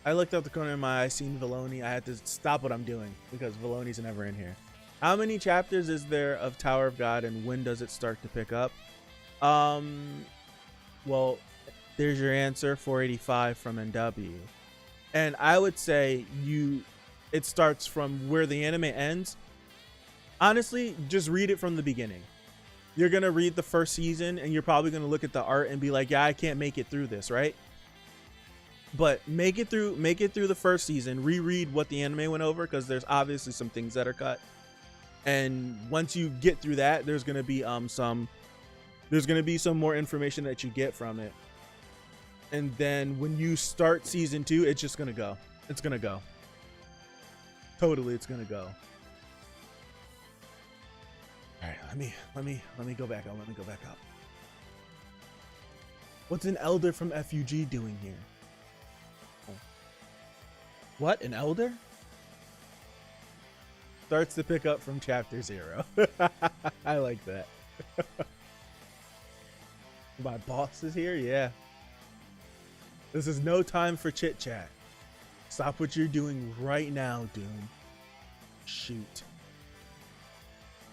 I looked out the corner of my eye, seen Veloni. I had to stop what I'm doing because Veloni's never in here. How many chapters is there of Tower of God, and when does it start to pick up? Well, there's your answer, 485 from NW. And I would say it starts from where the anime ends. Honestly, just read it from the beginning. You're going to read the first season and you're probably going to look at the art and be like, yeah, I can't make it through this, right? But make it through the first season, reread what the anime went over, because there's obviously some things that are cut. And once you get through that, there's going to be some more information that you get from it. And then when you start season 2, it's just going to go. It's going to go. Totally, it's going to go. All right, let me go back up. What's an elder from FUG doing here? What? An elder? Starts to pick up from chapter 0. I like that. My boss is here? Yeah. This is no time for chit chat. Stop what you're doing right now, Doom. Shoot.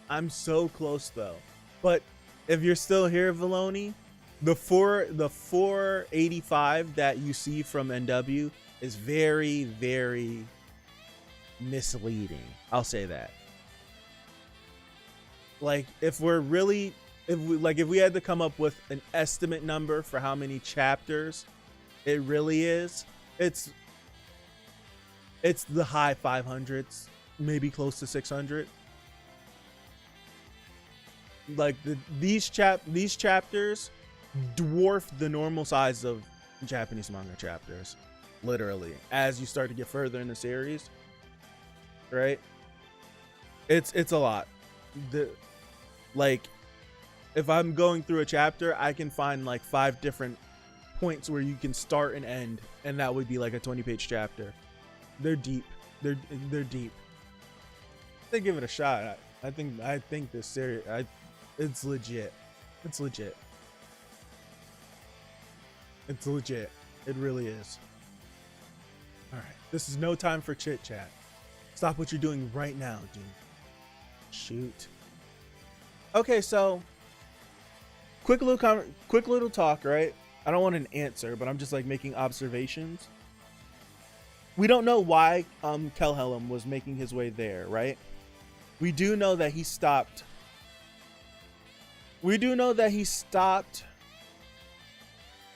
I'm so close though. But if you're still here, Veloni, the 485 that you see from NW is very, very misleading. I'll say that. Like, if we had to come up with an estimate number for how many chapters it really is, it's the high 500s, maybe close to 600. Like these chapters dwarf the normal size of Japanese manga chapters, literally, as you start to get further in the series, right? It's a lot. Like, if I'm going through a chapter, I can find like 5 different points where you can start and end, and that would be like a 20-page chapter. They're deep. They're deep. They give it a shot. I think this series, it's legit. It's legit. It really is. All right. This is no time for chit chat. Stop what you're doing right now, dude. Shoot. Okay, so quick little talk, right? I don't want an answer, but I'm just like making observations. We don't know why Kelhelm was making his way there, right? We do know that he stopped.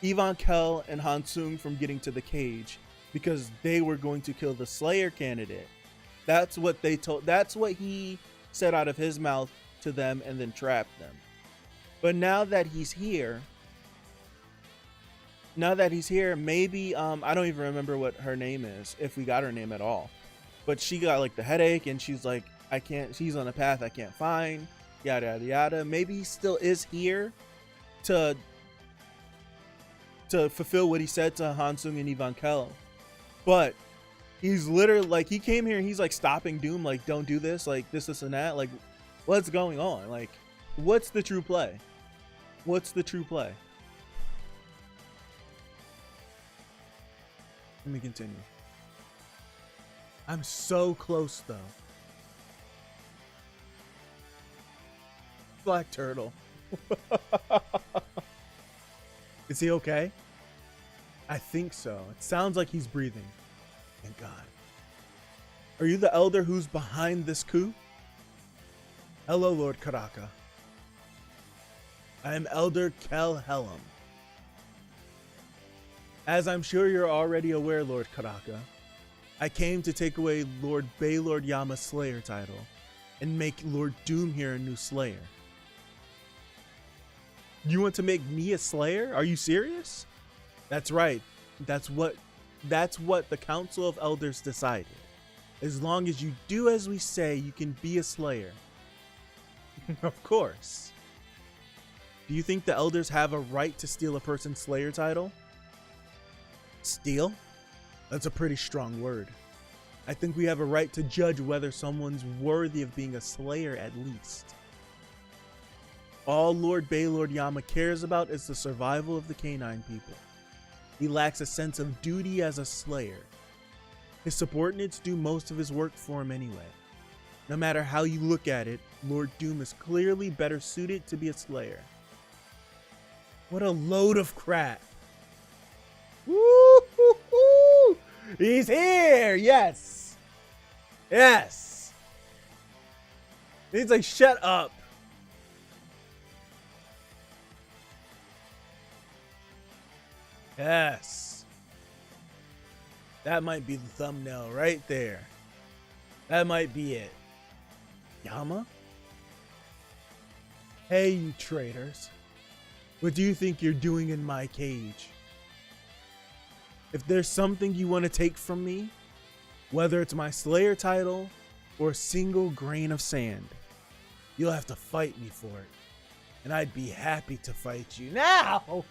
Ivan Kell and Hansung from getting to the cage because they were going to kill the Slayer candidate. That's what he said out of his mouth to them and then trapped them. But now that he's here, maybe I don't even remember what her name is, if we got her name at all. But she got like the headache and she's like, she's on a path I can't find, yada yada yada. Maybe he still is here to fulfill what he said to Hansung and Ivan Kell. But he's literally like, he came here and he's like stopping Doom, like, don't do this, like this and that. Like, what's going on? Like, what's the true play? What's the true play? Let me continue. I'm so close though. Black Turtle. Is he okay? I think so. It sounds like he's breathing. Thank God. Are you the elder who's behind this coup? Hello, Lord Karaka. I am Elder Kel Helm. As I'm sure you're already aware, Lord Karaka, I came to take away Lord Baylord Yama's Slayer title and make Lord Doom here a new Slayer. You want to make me a Slayer? Are you serious? That's right. That's what the Council of Elders decided. As long as you do as we say, you can be a Slayer. Of course. Do you think the Elders have a right to steal a person's Slayer title? Steal? That's a pretty strong word. I think we have a right to judge whether someone's worthy of being a Slayer at least. All Lord Baylord Yama cares about is the survival of the canine people. He lacks a sense of duty as a Slayer. His subordinates do most of his work for him anyway. No matter how you look at it, Lord Doom is clearly better suited to be a Slayer. What a load of crap. Woo-hoo-hoo! He's here! Yes! Yes! He's like, shut up. Yes. That might be the thumbnail right there. That might be it. Yama? Hey, you traitors. What do you think you're doing in my cage? If there's something you want to take from me, whether it's my Slayer title or a single grain of sand, you'll have to fight me for it. And I'd be happy to fight you now.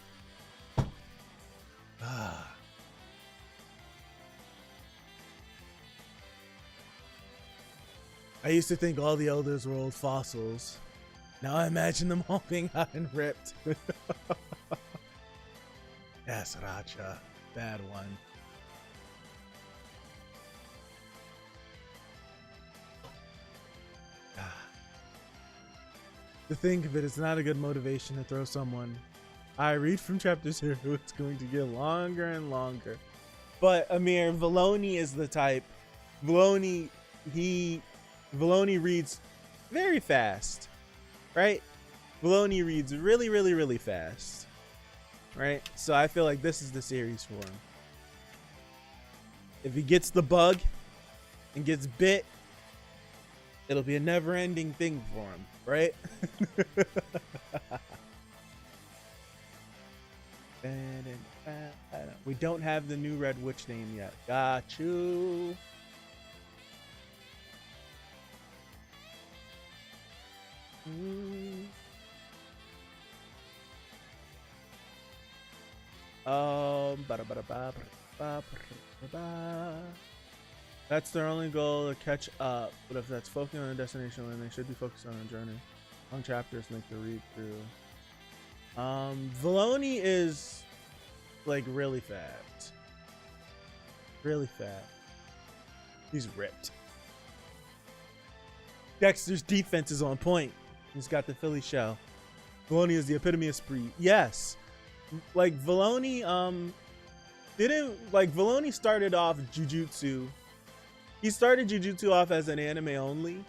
I used to think all the elders were old fossils. Now I imagine them all being hot and ripped. Yes, Racha. Bad one. To think of it, it's not a good motivation to throw someone. I read from chapter 0, it's going to get longer and longer. But Amir, Valoni is the type. Valoni reads very fast, right? Valoni reads really, really, really fast, right? So I feel like this is the series for him. If he gets the bug and gets bit, it'll be a never-ending thing for him, right? We don't have the new Red Witch name yet. Got you. That's their only goal, to catch up. But if that's focusing on a destination, then they should be focused on a journey. Long chapters make the read through. Valoni is like really fat. Really fat. He's ripped. Dexter's defense is on point. He's got the Philly shell. Valoni is the epitome of speed. Yes. Like Valoni, Valoni started off Jujutsu. He started Jujutsu off as an anime only.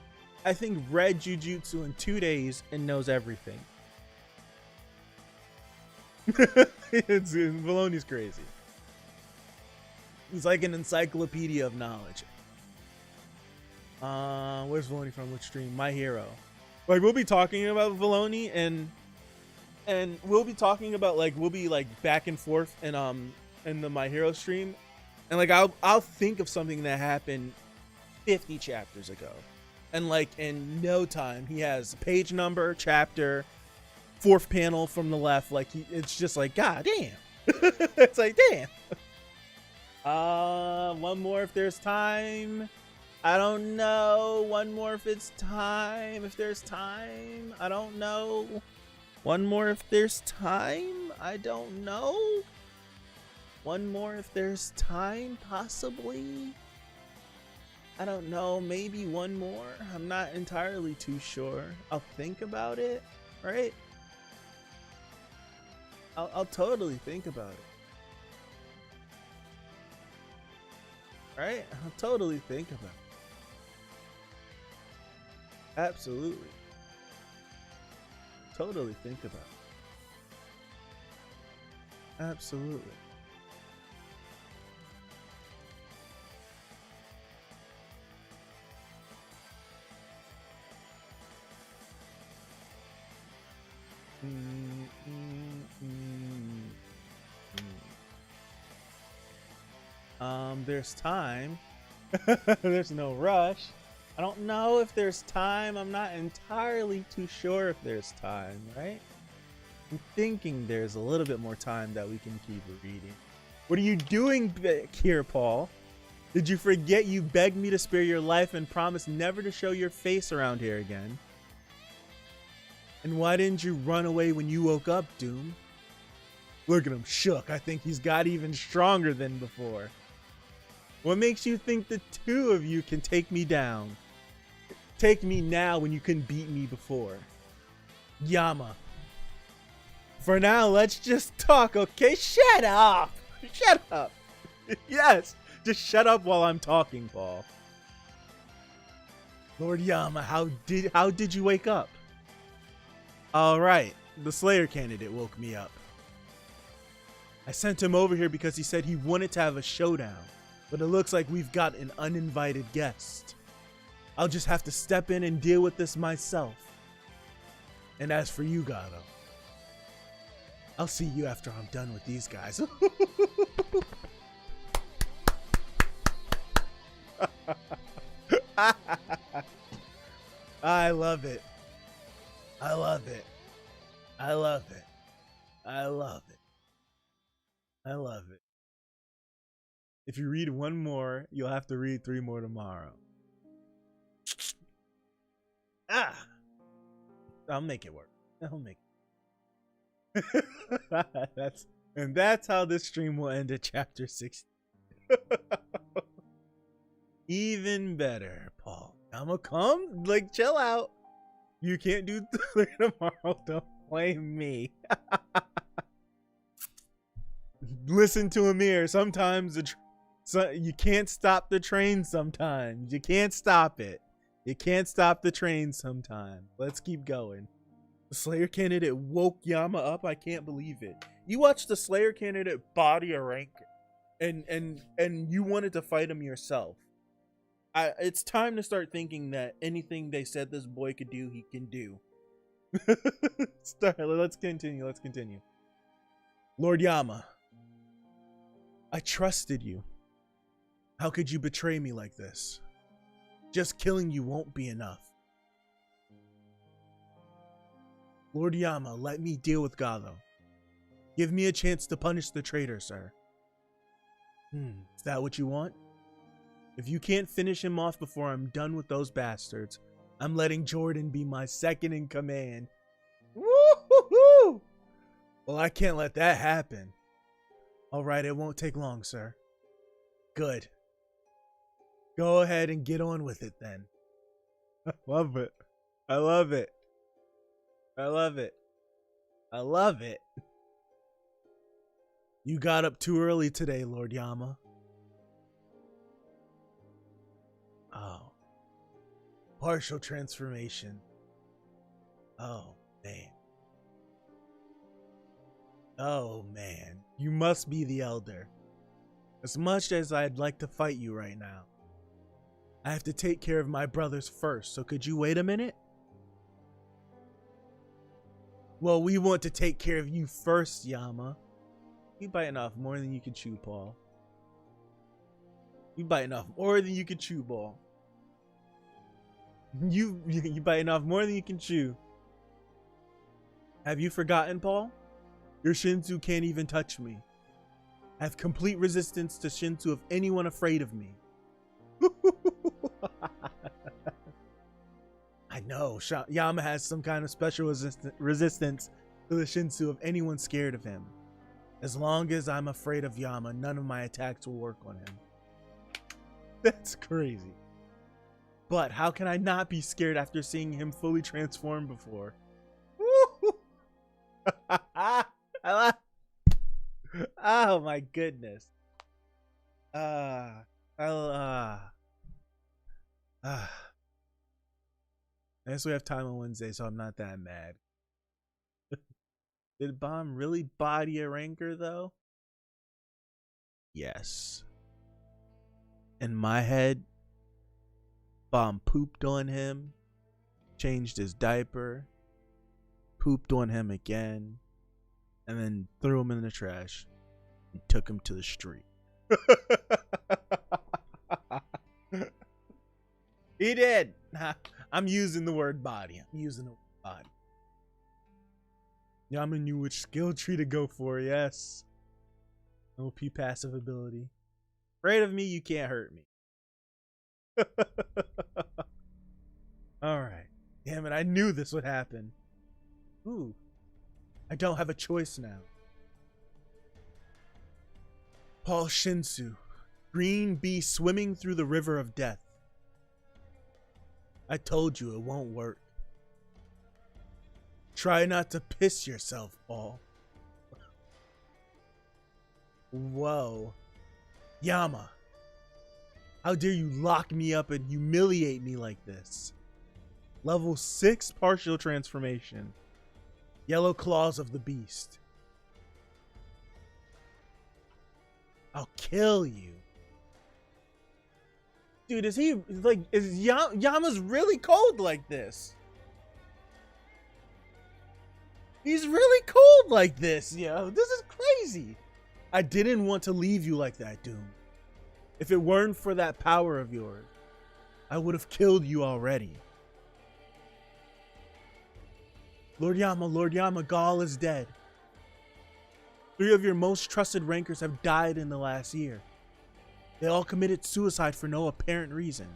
I think read Jujutsu in 2 days and knows everything. Valoni's crazy. He's like an encyclopedia of knowledge. Where's Valoni from? Which stream? My Hero. Like, we'll be talking about Filoni, and we'll be talking about, like, we'll be like back and forth in the My Hero stream, and like I'll think of something that happened 50 chapters ago, and like in no time he has page number, chapter, fourth panel from the left. Like, it's just like, god damn. It's like, damn. One more if there's time. I don't know. One more if it's time. If there's time, I don't know. One more if there's time. I don't know. One more if there's time, possibly. I don't know. Maybe one more. I'm not entirely too sure. I'll think about it, right? I'll totally think about it. Right? I'll totally think about it. Absolutely. Totally think about it. Absolutely. There's time. There's no rush. I don't know if there's time. I'm not entirely too sure if there's time, right? I'm thinking there's a little bit more time that we can keep reading. What are you doing back here, Paul? Did you forget you begged me to spare your life and promised never to show your face around here again? And why didn't you run away when you woke up, Doom? Look at him, shook. I think he's got even stronger than before. What makes you think the two of you can take me down? Take me now when you couldn't beat me before. Yama. For now, let's just talk, okay? Shut up! Shut up! Yes, just shut up while I'm talking, Paul. Lord Yama, how did you wake up? Alright, the Slayer candidate woke me up. I sent him over here because he said he wanted to have a showdown, but it looks like we've got an uninvited guest. I'll just have to step in and deal with this myself. And as for you, Gado, I'll see you after I'm done with these guys. I love it. I love it. I love it. I love it. I love it. If you read one more, you'll have to read 3 more tomorrow. I'll make it work. I'll make it. That's how this stream will end at chapter 60. Even better, Paul. I'ma come, like, chill out. You can't do 3 tomorrow. Don't blame me. Listen to Amir. Sometimes you can't stop the train sometimes. You can't stop it. You can't stop the train sometimes. Let's keep going. The Slayer candidate woke Yama up. I can't believe it. You watched the Slayer candidate body a ranker, and you wanted to fight him yourself. It's time to start thinking that anything they said this boy could do, he can do. Let's continue. Lord Yama, I trusted you. How could you betray me like this? Just killing you won't be enough. Lord Yama, let me deal with Gado. Give me a chance to punish the traitor, sir. Is that what you want? If you can't finish him off before I'm done with those bastards, I'm letting Jordan be my second in command. Woo-hoo-hoo! Well, I can't let that happen. Alright, it won't take long, sir. Good. Go ahead and get on with it then. I love it. I love it. I love it. I love it. You got up too early today, Lord Yama. Oh. Partial transformation. Oh, man. Oh, man. You must be the elder. As much as I'd like to fight you right now, I have to take care of my brothers first, so could you wait a minute? Well, we want to take care of you first, Yama. You biting off more than you can chew, Paul. You biting off more than you can chew, Paul. You biting off more than you can chew. Have you forgotten, Paul? Your Shinsu can't even touch me. I have complete resistance to Shinsu of anyone afraid of me. I know, Yama has some kind of special resistance to the Shinsu of anyone scared of him. As long as I'm afraid of Yama, none of my attacks will work on him. That's crazy. But how can I not be scared after seeing him fully transform before? Oh my goodness. I guess we have time on Wednesday, so I'm not that mad. Did Bomb really body a ranker though? Yes. In my head, Bomb pooped on him, changed his diaper, pooped on him again, and then threw him in the trash and took him to the street. He did. I'm using the word body. I'm using the word body. Yama knew which skill tree to go for, yes. OP passive ability. Afraid of me, you can't hurt me. Alright. Damn it, I knew this would happen. Ooh. I don't have a choice now. Paul Shinsu. Green bee swimming through the river of death. I told you it won't work. Try not to piss yourself, Paul. Whoa. Yama. How dare you lock me up and humiliate me like this? Level 6 partial transformation. Yellow claws of the beast. I'll kill you. Dude, is he like, Yama's really cold like this? He's really cold like this, yo. This is crazy. I didn't want to leave you like that, Doom. If it weren't for that power of yours, I would have killed you already. Lord Yama, Gaul is dead. 3 of your most trusted rankers have died in the last year. They all committed suicide for no apparent reason.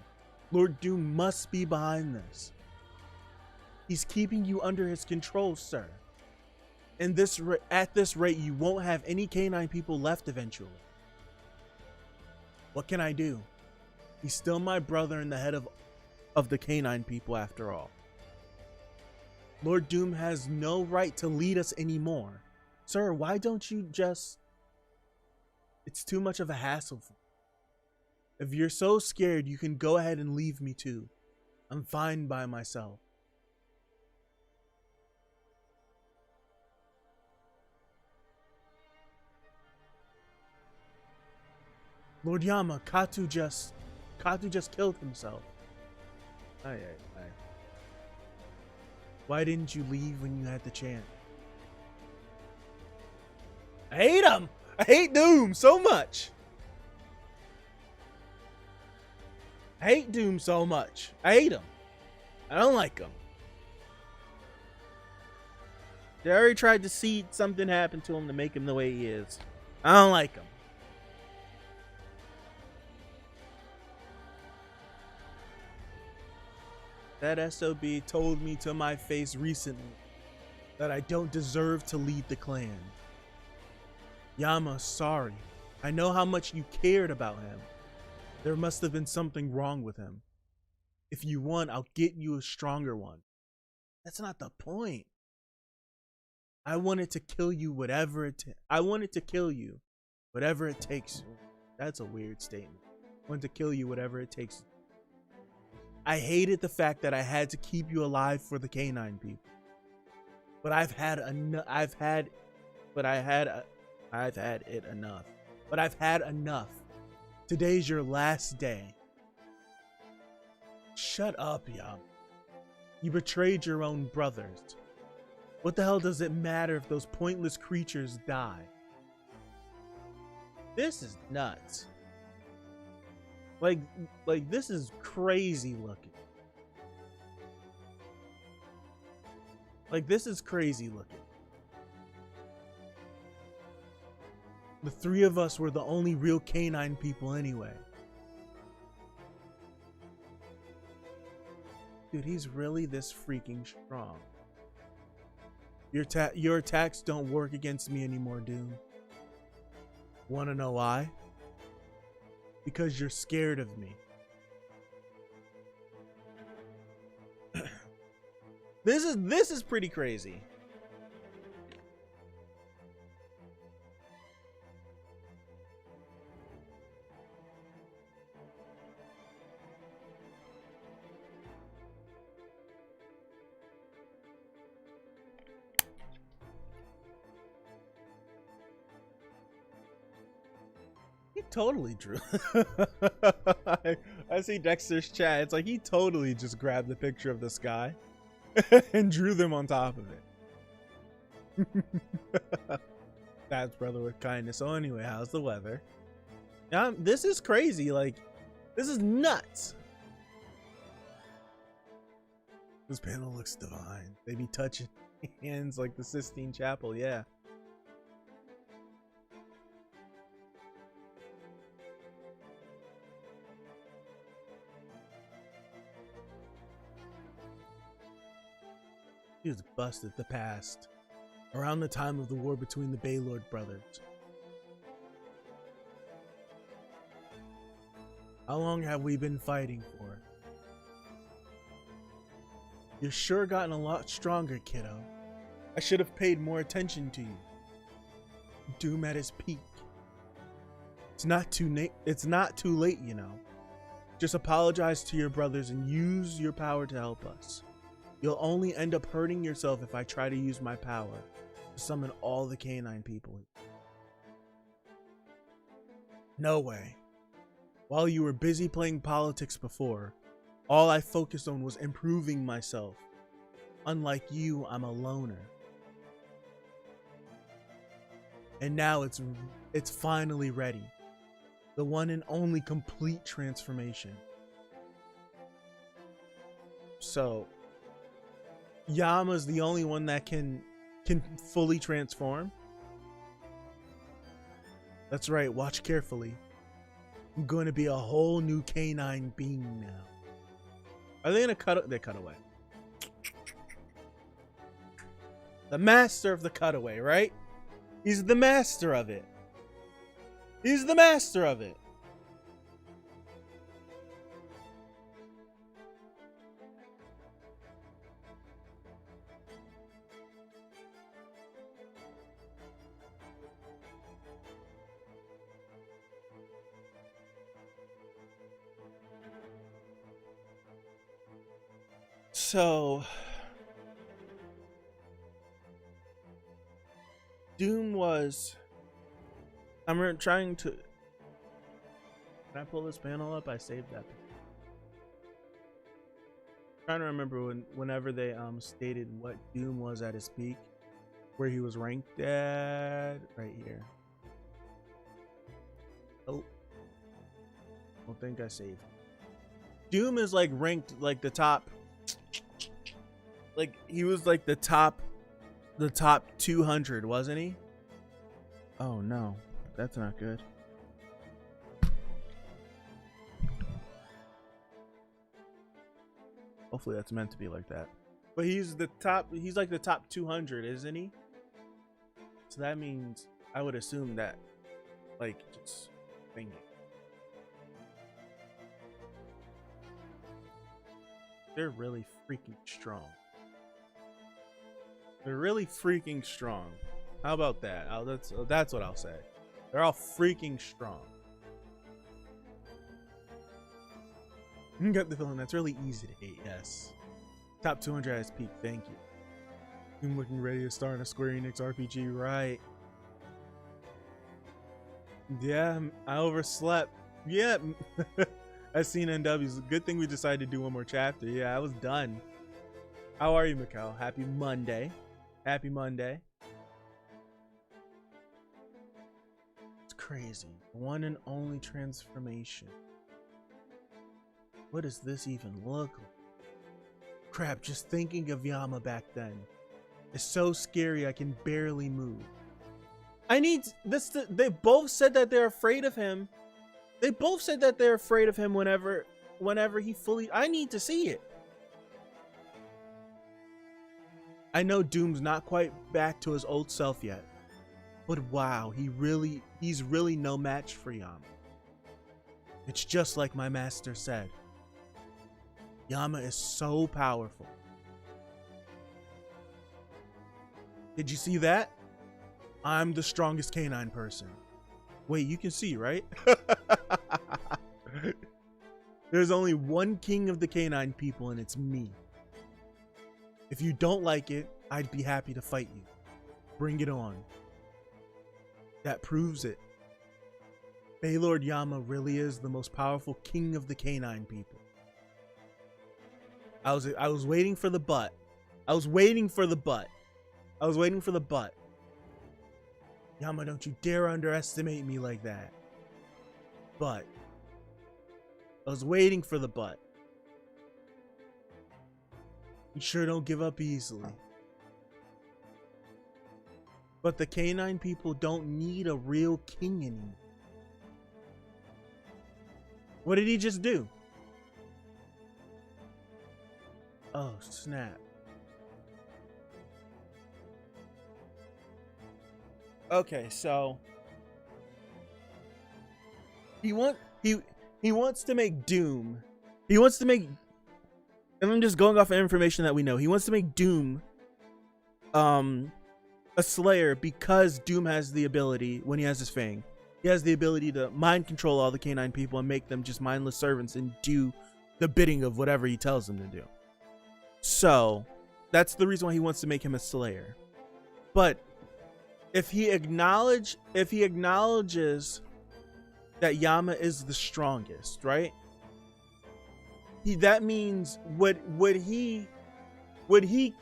Lord Doom must be behind this. He's keeping you under his control, sir. And at this rate, you won't have any canine people left eventually. What can I do? He's still my brother and the head of the canine people after all. Lord Doom has no right to lead us anymore. Sir, why don't you just... It's too much of a hassle for me. If you're so scared, you can go ahead and leave me too. I'm fine by myself. Lord Yama, Katu just killed himself. Aye. Why didn't you leave when you had the chance? I hate him! I hate Doom so much! I hate Doom so much. I hate him. I don't like him. They already tried to see something happen to him to make him the way he is. I don't like him. That SOB told me to my face recently that I don't deserve to lead the clan. Yama, sorry. I know how much you cared about him. There must have been something wrong with him. If you want, I'll get you a stronger one. That's not the point. I wanted to kill you whatever it takes. That's a weird statement. I wanted to kill you whatever it takes. I hated the fact that I had to keep you alive for the canine people. But I've had enough. Today's your last day. Shut up, Yama. You betrayed your own brothers. What the hell does it matter if those pointless creatures die? This is nuts. Like this is crazy looking. Like, this is crazy looking. The three of us were the only real canine people anyway. Dude, he's really this freaking strong. Your attacks don't work against me anymore, Doom. Wanna know why? Because you're scared of me. This is pretty crazy. He totally drew. I see Dexter's chat. It's like he totally just grabbed the picture of the sky and drew them on top of it. That's brother with kindness. So anyway, how's the weather? This is crazy. Like, this is nuts. This panel looks divine. They be touching hands like the Sistine Chapel. Yeah. He was busted the past, around the time of the war between the Baylord brothers. How long have we been fighting for? You've sure gotten a lot stronger, kiddo. I should have paid more attention to you. Doom at his peak. It's not too late, you know. Just apologize to your brothers and use your power to help us. You'll only end up hurting yourself if I try to use my power to summon all the canine people. No way. While you were busy playing politics before, all I focused on was improving myself. Unlike you, I'm a loner. And now it's finally ready. The one and only complete transformation. So Yama's the only one that can fully transform. That's right, watch carefully. I'm going to be a whole new canine being now. Are they gonna cut? They cut away. The master of the cutaway, right? He's the master of it. He's the master of it. So Doom was, I'm trying to, can I pull this panel up? I saved that. I'm trying to remember whenever they stated what Doom was at his peak, where he was ranked at, right here. Oh, I don't think I saved. Doom is like ranked like the top, like he was like the top 200, wasn't he? Oh no, that's not good. Hopefully that's meant to be like that. But he's like the top 200, isn't he? So that means I would assume that, like, just thinking. They're really freaking strong. They're really freaking strong. How about that? That's what I'll say. They're all freaking strong. You got the feeling that's really easy to hate. Yes. Top 200 at its peak. Thank you. I'm looking ready to start a Square Enix RPG, right? Yeah, I overslept. Yeah. As seen NW's. Good thing we decided to do one more chapter. Yeah, I was done. How are you, Mikkel? Happy Monday. Happy Monday. It's crazy. One and only transformation. What does this even look like? Crap, just thinking of Yama back then. It's so scary I can barely move. I need this they both said that they're afraid of him. They both said that they're afraid of him whenever he fully... I need to see it. I know Doom's not quite back to his old self yet. But wow, he's really no match for Yama. It's just like my master said. Yama is so powerful. Did you see that? I'm the strongest canine person. Wait, you can see, right? There's only one king of the canine people, and it's me. If you don't like it, I'd be happy to fight you. Bring it on. That proves it. Baylord Yama really is the most powerful king of the canine people. I was waiting for the butt. I was waiting for the butt. Yama, don't you dare underestimate me like that. But I was waiting for the butt. You sure don't give up easily. But the canine people don't need a real king anymore. What did he just do? Oh, snap. Okay, so he wants to make Doom. He wants to make, and I'm just going off of information that we know. He wants to make Doom a slayer because Doom has the ability, when he has his fang, he has the ability to mind control all the canine people and make them just mindless servants and do the bidding of whatever he tells them to do. So that's the reason why he wants to make him a slayer. But if he acknowledges that Yama is the strongest, right? That means would he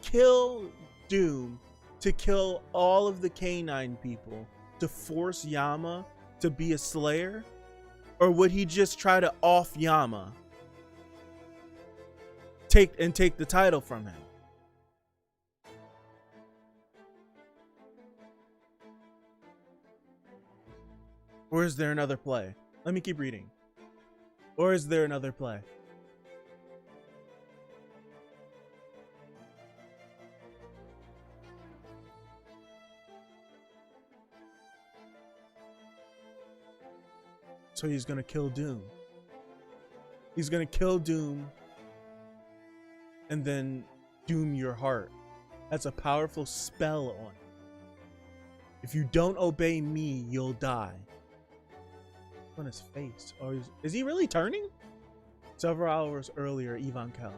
kill Doom to kill all of the canine people to force Yama to be a slayer? Or would he just try to off Yama? Take the title from him? Or is there another play? Let me keep reading. Or is there another play? So he's gonna kill Doom. He's gonna kill Doom and then doom your heart. That's a powerful spell on it. If you don't obey me, you'll die. On his face. Or is he really turning? Several hours earlier, Ivan Kel.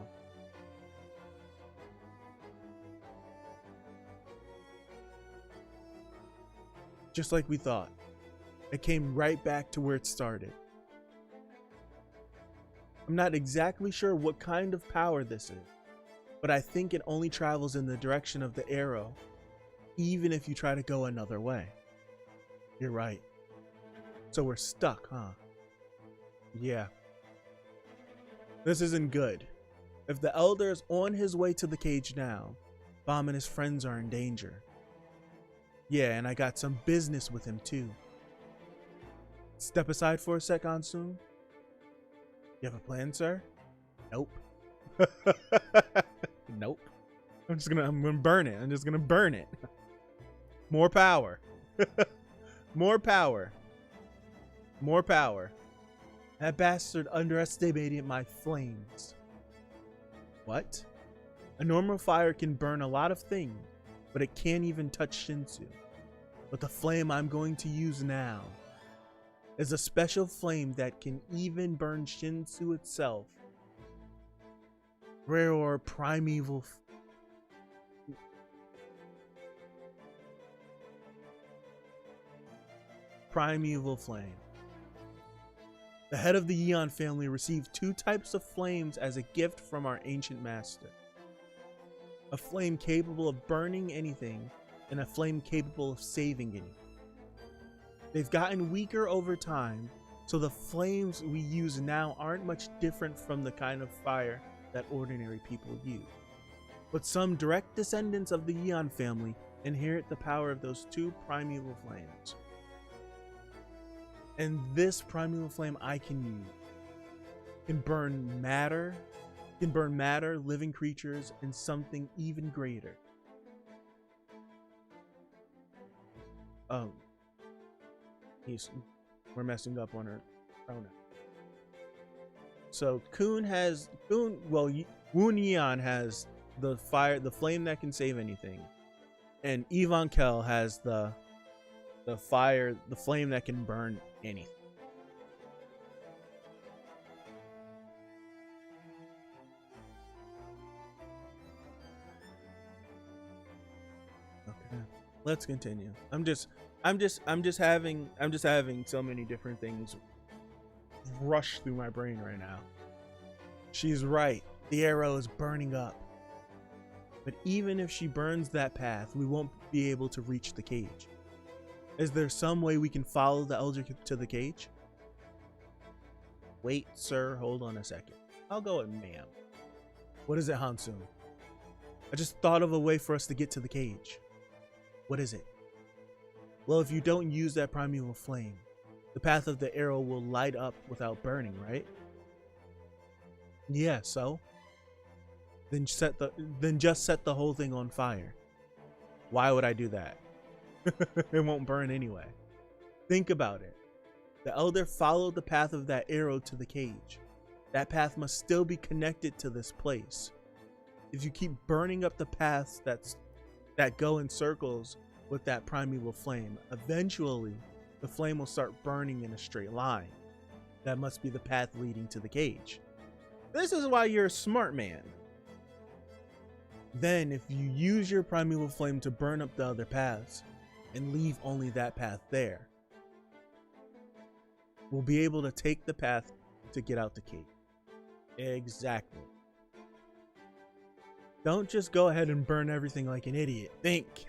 Just like we thought. It came right back to where it started. I'm not exactly sure what kind of power this is, but I think it only travels in the direction of the arrow, even if you try to go another way. You're right. So we're stuck, huh? Yeah. This isn't good. If the Elder is on his way to the cage now, Bomb and his friends are in danger. Yeah, and I got some business with him too. Step aside for a sec, Ansun. You have a plan, sir? Nope. Nope. I'm gonna burn it. I'm just gonna burn it. More power. More power. More power. That bastard underestimated my flames. What? A normal fire can burn a lot of things, but it can't even touch Shinsu. But the flame I'm going to use now is a special flame that can even burn Shinsu itself. Rare or primeval flame. The head of the Yeon family received 2 types of flames as a gift from our ancient master. A flame capable of burning anything, and a flame capable of saving anything. They've gotten weaker over time, so the flames we use now aren't much different from the kind of fire that ordinary people use. But some direct descendants of the Eon family inherit the power of those two primeval flames. And this primeval flame I can use can burn matter, living creatures, and something even greater. We're messing up on her pronoun. So Woon Yeon has the flame that can save anything, and Yvonne Kell has the flame that can burn anything. Okay, let's continue. I'm just having so many different things rush through my brain right now. She's right. The arrow is burning up. But even if she burns that path, we won't be able to reach the cage. Is there some way we can follow the elder to the cage? Wait, sir, hold on a second. I'll go with ma'am. What is it, Hansun? I just thought of a way for us to get to the cage. What is it? Well, if you don't use that primeval flame, the path of the arrow will light up without burning, right? Yeah, so? Then just set the whole thing on fire. Why would I do that? It won't burn anyway. Think about it. The elder followed the path of that arrow to the cage. That path must still be connected to this place. If you keep burning up the paths that go in circles with that primeval flame, eventually the flame will start burning in a straight line. That must be the path leading to the cage. This is why you're a smart man. Then, if you use your primeval flame to burn up the other paths and leave only that path there, we'll be able to take the path to get out the cave. Exactly. Don't just go ahead and burn everything like an idiot. Think.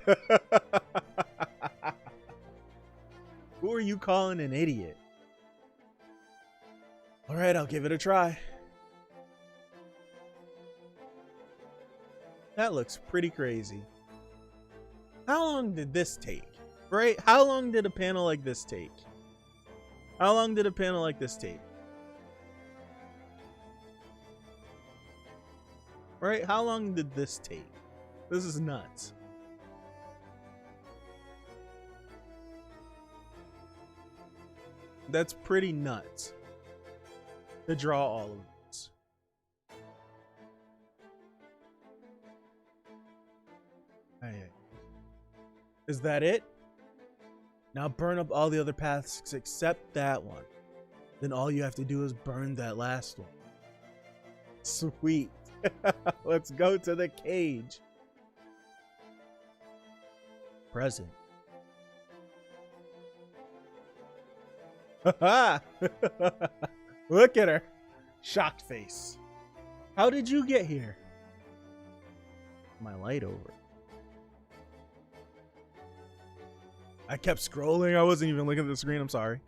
Who are you calling an idiot? All right, I'll give it a try. That looks pretty crazy. How long did this take? Right? How long did a panel like this take? How long did a panel like this take? Right? How long did this take? This is nuts. That's pretty nuts to draw all of this. Is that it? Now burn up all the other paths except that one. Then all you have to do is burn that last one. Sweet. Let's go to the cage. Present. Look at her. Shocked face. How did you get here? My light over. I kept scrolling. I wasn't even looking at the screen. I'm sorry.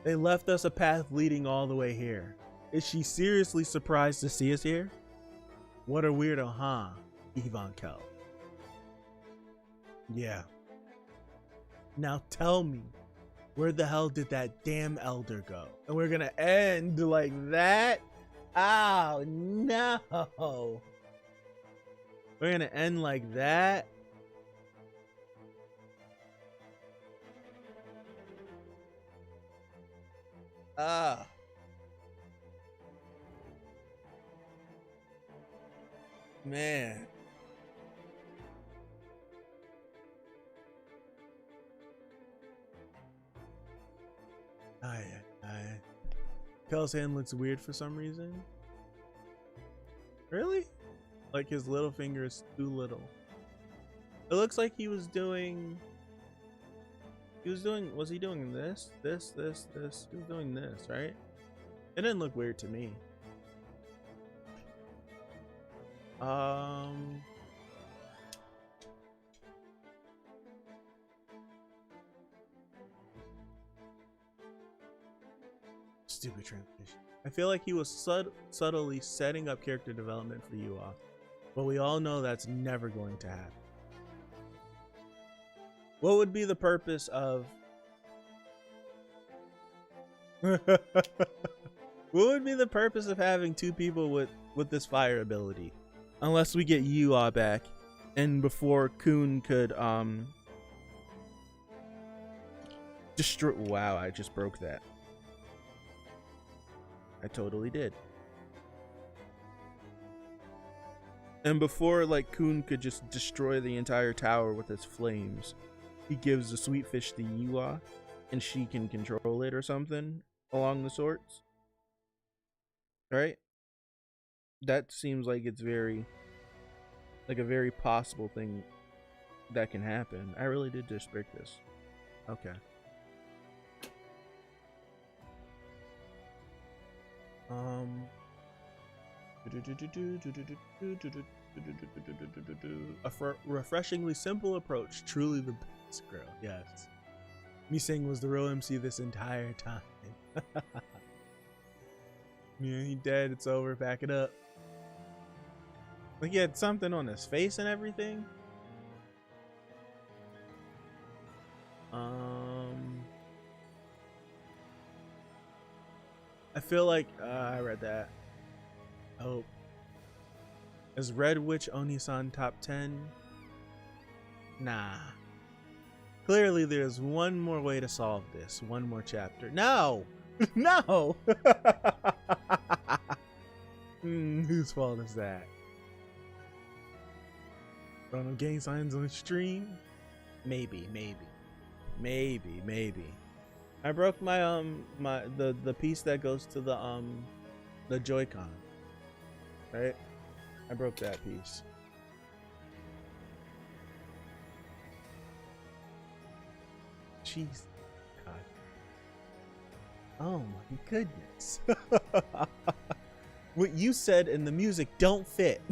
They left us a path leading all the way here. Is she seriously surprised to see us here? What a weirdo, huh? Yvonne Kell. Yeah. Now tell me, where the hell did that damn elder go? And we're gonna end like that? Oh, no. We're gonna end like that? Man. Kell's hand looks weird for some reason. Really? Like his little finger is too little. It looks like he was doing... was he doing this? This? He was doing this, right? It didn't look weird to me. Um, stupid translation. I feel like he was subtly setting up character development for Yua, but we all know that's never going to happen. What would be the purpose of what would be the purpose of having two people with this fire ability? Unless we get Yua back, and before Kun could destroy. Wow, I just broke that. I totally did. And before like Kun could just destroy the entire tower with its flames, he gives the sweet fish to Yua, and she can control it or something along the sorts. Right? That seems like it's very, like a very possible thing that can happen. I really did just break this. Okay. A refreshingly simple approach, truly the best girl. Yes. Mising was the real MC this entire time. Yeah, he dead. It's over. Back it up. Like he had something on his face and everything. I feel like I read that. Oh, is Red Witch Onisan top 10? Nah. Clearly, there's one more way to solve this. One more chapter. No, no. Whose fault is that? Don't know gang signs on the stream? Maybe. I broke my the piece that goes to the Joy-Con. Right? I broke that piece. Jeez. God. Oh my goodness. What you said and the music don't fit.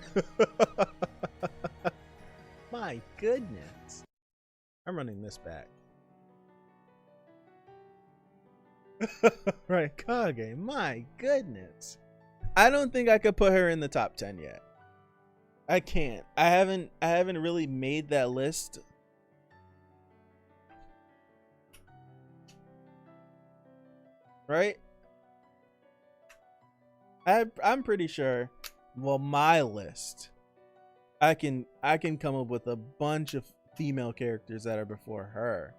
My goodness. I'm running this back. Right, Kage, my goodness. I don't think I could put her in the top 10 yet. I can't. I haven't really made that list. Right? I'm pretty sure, well, my list, I can come up with a bunch of female characters that are before her.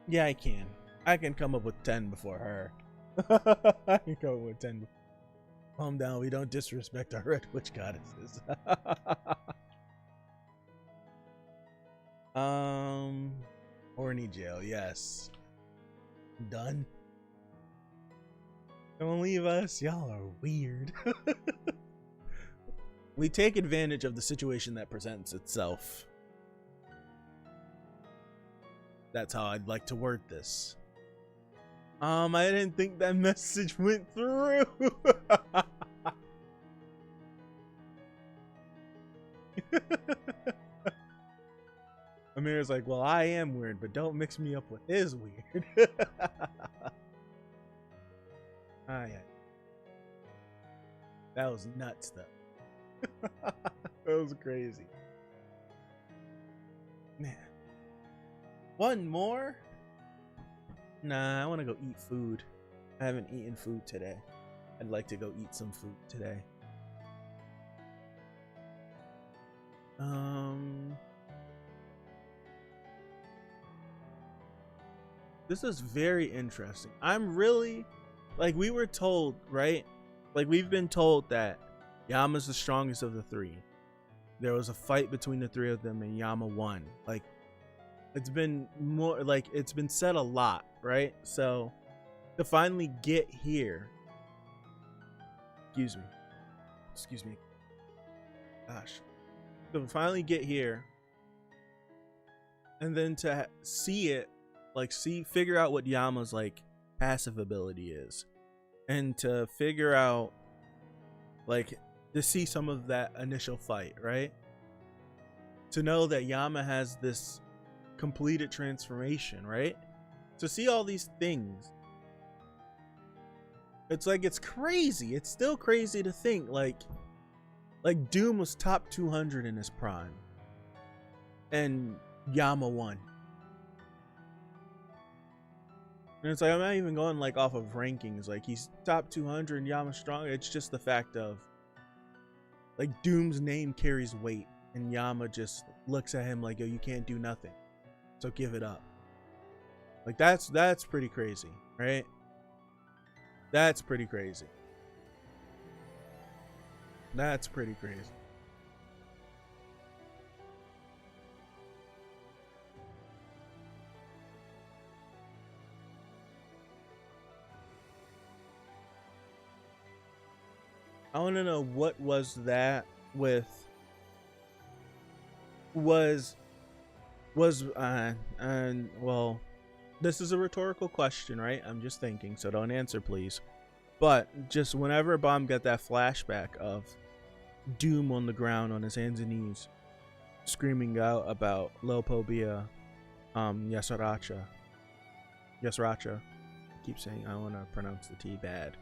Yeah, I can. I can come up with 10 before her. I can come up with 10. Calm down. We don't disrespect our Red Witch goddesses. Horny jail. Yes. Done. Don't leave us. Y'all are weird. We take advantage of the situation that presents itself. That's how I'd like to word this. I didn't think that message went through. Amir's like, well, I am weird, but don't mix me up with his weird. Ah, yeah. That was nuts, though. That was crazy. Man. One more? Nah, I want to go eat food. I haven't eaten food today. I'd like to go eat some food today. This is very interesting. I'm really, like, we were told, right? Like, we've been told that Yama's the strongest of the three. There was a fight between the three of them and Yama won. Like, it's been more, like, it's been said a lot, right? So to finally get here. Excuse me. Gosh. To finally get here. And then to see it, like figure out what Yama's like passive ability is. And to figure out, like, to see some of that initial fight, right? To know that Yama has this completed transformation, right? To see all these things. It's like, it's crazy. It's still crazy to think, like Doom was top 200 in his prime. And Yama won. And it's like, I'm not even going like off of rankings. Like, he's top 200 and Yama's strong. It's just the fact of, like, Doom's name carries weight. And Yama just looks at him like, yo, you can't do nothing. So give it up. Like, that's pretty crazy, right? That's pretty crazy. That's pretty crazy. I want to know what was that with and well, this is a rhetorical question, right? I'm just thinking, so don't answer, please. But just whenever Bomb got that flashback of Doom on the ground on his hands and knees, screaming out about Lopobia, Yasaracha. I keep saying, I want to pronounce the T bad.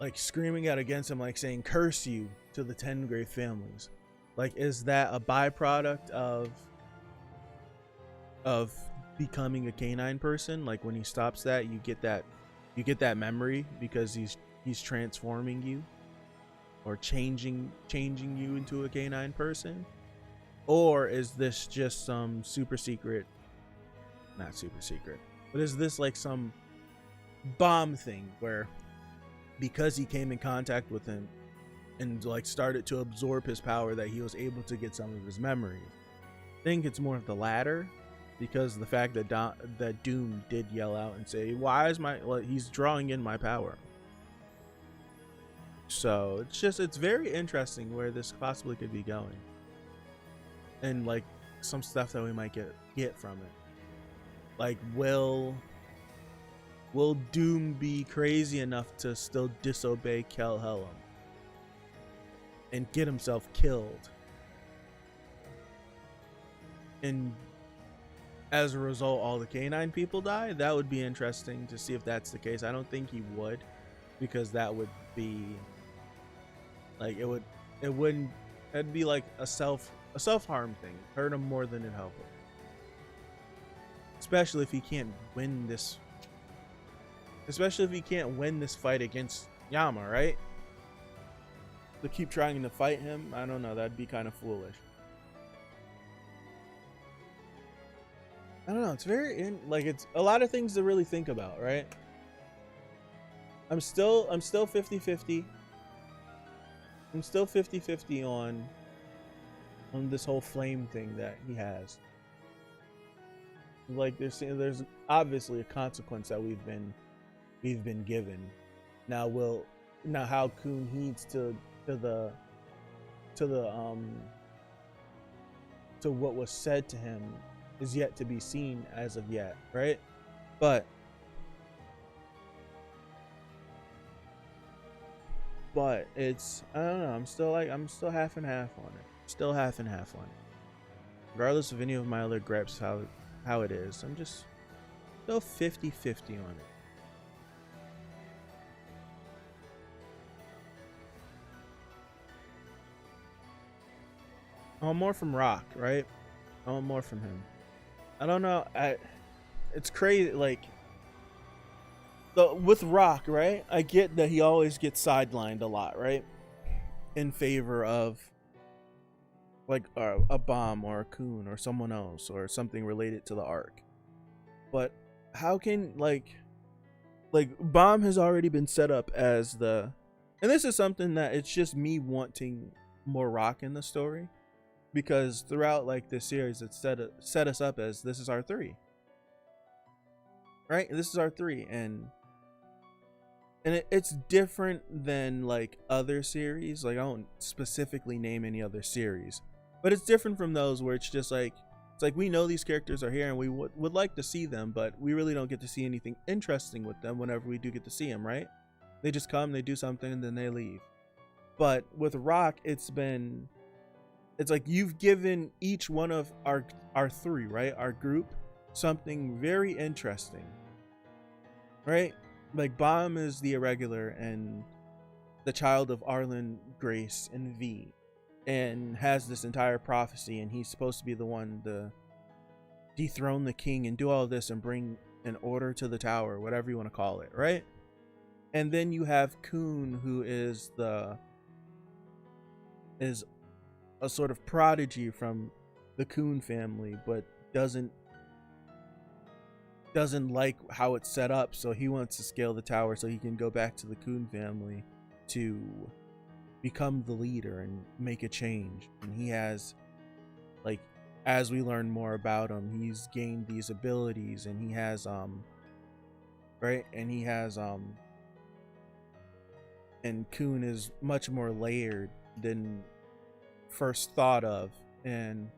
Like, screaming out against him, like saying, curse you to the 10 great families. Like, is that a byproduct of becoming a canine person? Like, when he stops that, you get that memory because he's transforming you or changing you into a canine person? Or is this just some super secret, not super secret, but is this like some Bomb thing where because he came in contact with him and like started to absorb his power that he was able to get some of his memories? I think it's more of the latter, because the fact that Doom did yell out and say, why is he's drawing in my power. So it's very interesting where this possibly could be going, and like some stuff that we might get from it. Like, will Doom be crazy enough to still disobey Kel Helm and get himself killed? And as a result, all the canine people die? That would be interesting to see if that's the case. I don't think he would, because that would be like, it'd be like a self-harm thing. Hurt him more than it help him. Especially if he can't win this fight against Yama, right? To keep trying to fight him, I don't know, that'd be kind of foolish. I don't know, it's it's a lot of things to really think about, right? I'm still 50-50. I'm still 50-50 on this whole flame thing that he has. Like, there's obviously a consequence that we've been given. Now how Kun heeds to what was said to him is yet to be seen as of yet, right? But it's, I don't know, I'm still half and half on it. Regardless of any of my other greps, how it is, I'm just still 50-50 on it. I want more from Rock, right? I want more from him. I don't know. It's crazy. Like, with Rock, right? I get that he always gets sidelined a lot, right? In favor of like a Bomb or a Kun or someone else or something related to the arc. But how can like Bomb has already been set up as and this is something that it's just me wanting more Rock in the story. Because throughout like this series, it's set us up as this is our 3, right? This is R3, and it's different than like other series. Like I won't specifically name any other series, but it's different from those where it's just like, it's like we know these characters are here and we would like to see them, but we really don't get to see anything interesting with them whenever we do get to see them, right? They just come, they do something, and then they leave. But with Rock, it's like you've given each one of our three, right, our group, something very interesting, right? Like Bomb is the irregular and the child of Arlen, Grace, and V, and has this entire prophecy, and he's supposed to be the one to dethrone the king and do all this and bring an order to the tower, whatever you want to call it, right? And then you have Kun, who is a sort of prodigy from the Kun family, but doesn't like how it's set up, so he wants to scale the tower so he can go back to the Kun family to become the leader and make a change. And he has, like, as we learn more about him, he's gained these abilities, and he has right, and he has and Kun is much more layered than first thought of, and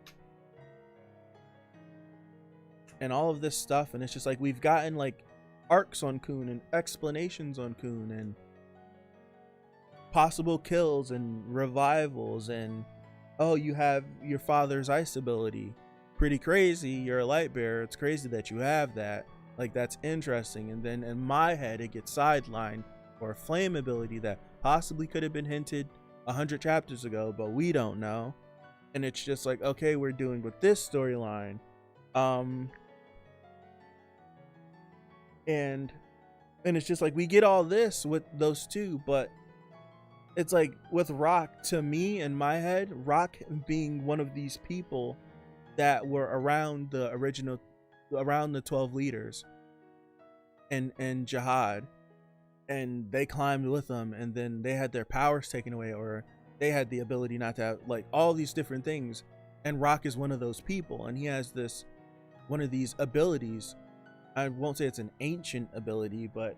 all of this stuff. And it's just like we've gotten like arcs on Kun and explanations on Kun and possible kills and revivals, and oh, you have your father's ice ability, pretty crazy, you're a light bearer, it's crazy that you have that, like that's interesting. And then in my head it gets sidelined for a flame ability that possibly could have been hinted 100 chapters ago, but we don't know. And it's just like, okay, we're doing with this storyline, and it's just like we get all this with those two, but it's like with Rock, to me in my head, Rock being one of these people that were around the 12 leaders and Jihad, and they climbed with them, and then they had their powers taken away, or they had the ability not to have, like, all these different things. And Rock is one of those people, and he has one of these abilities. I won't say it's an ancient ability, but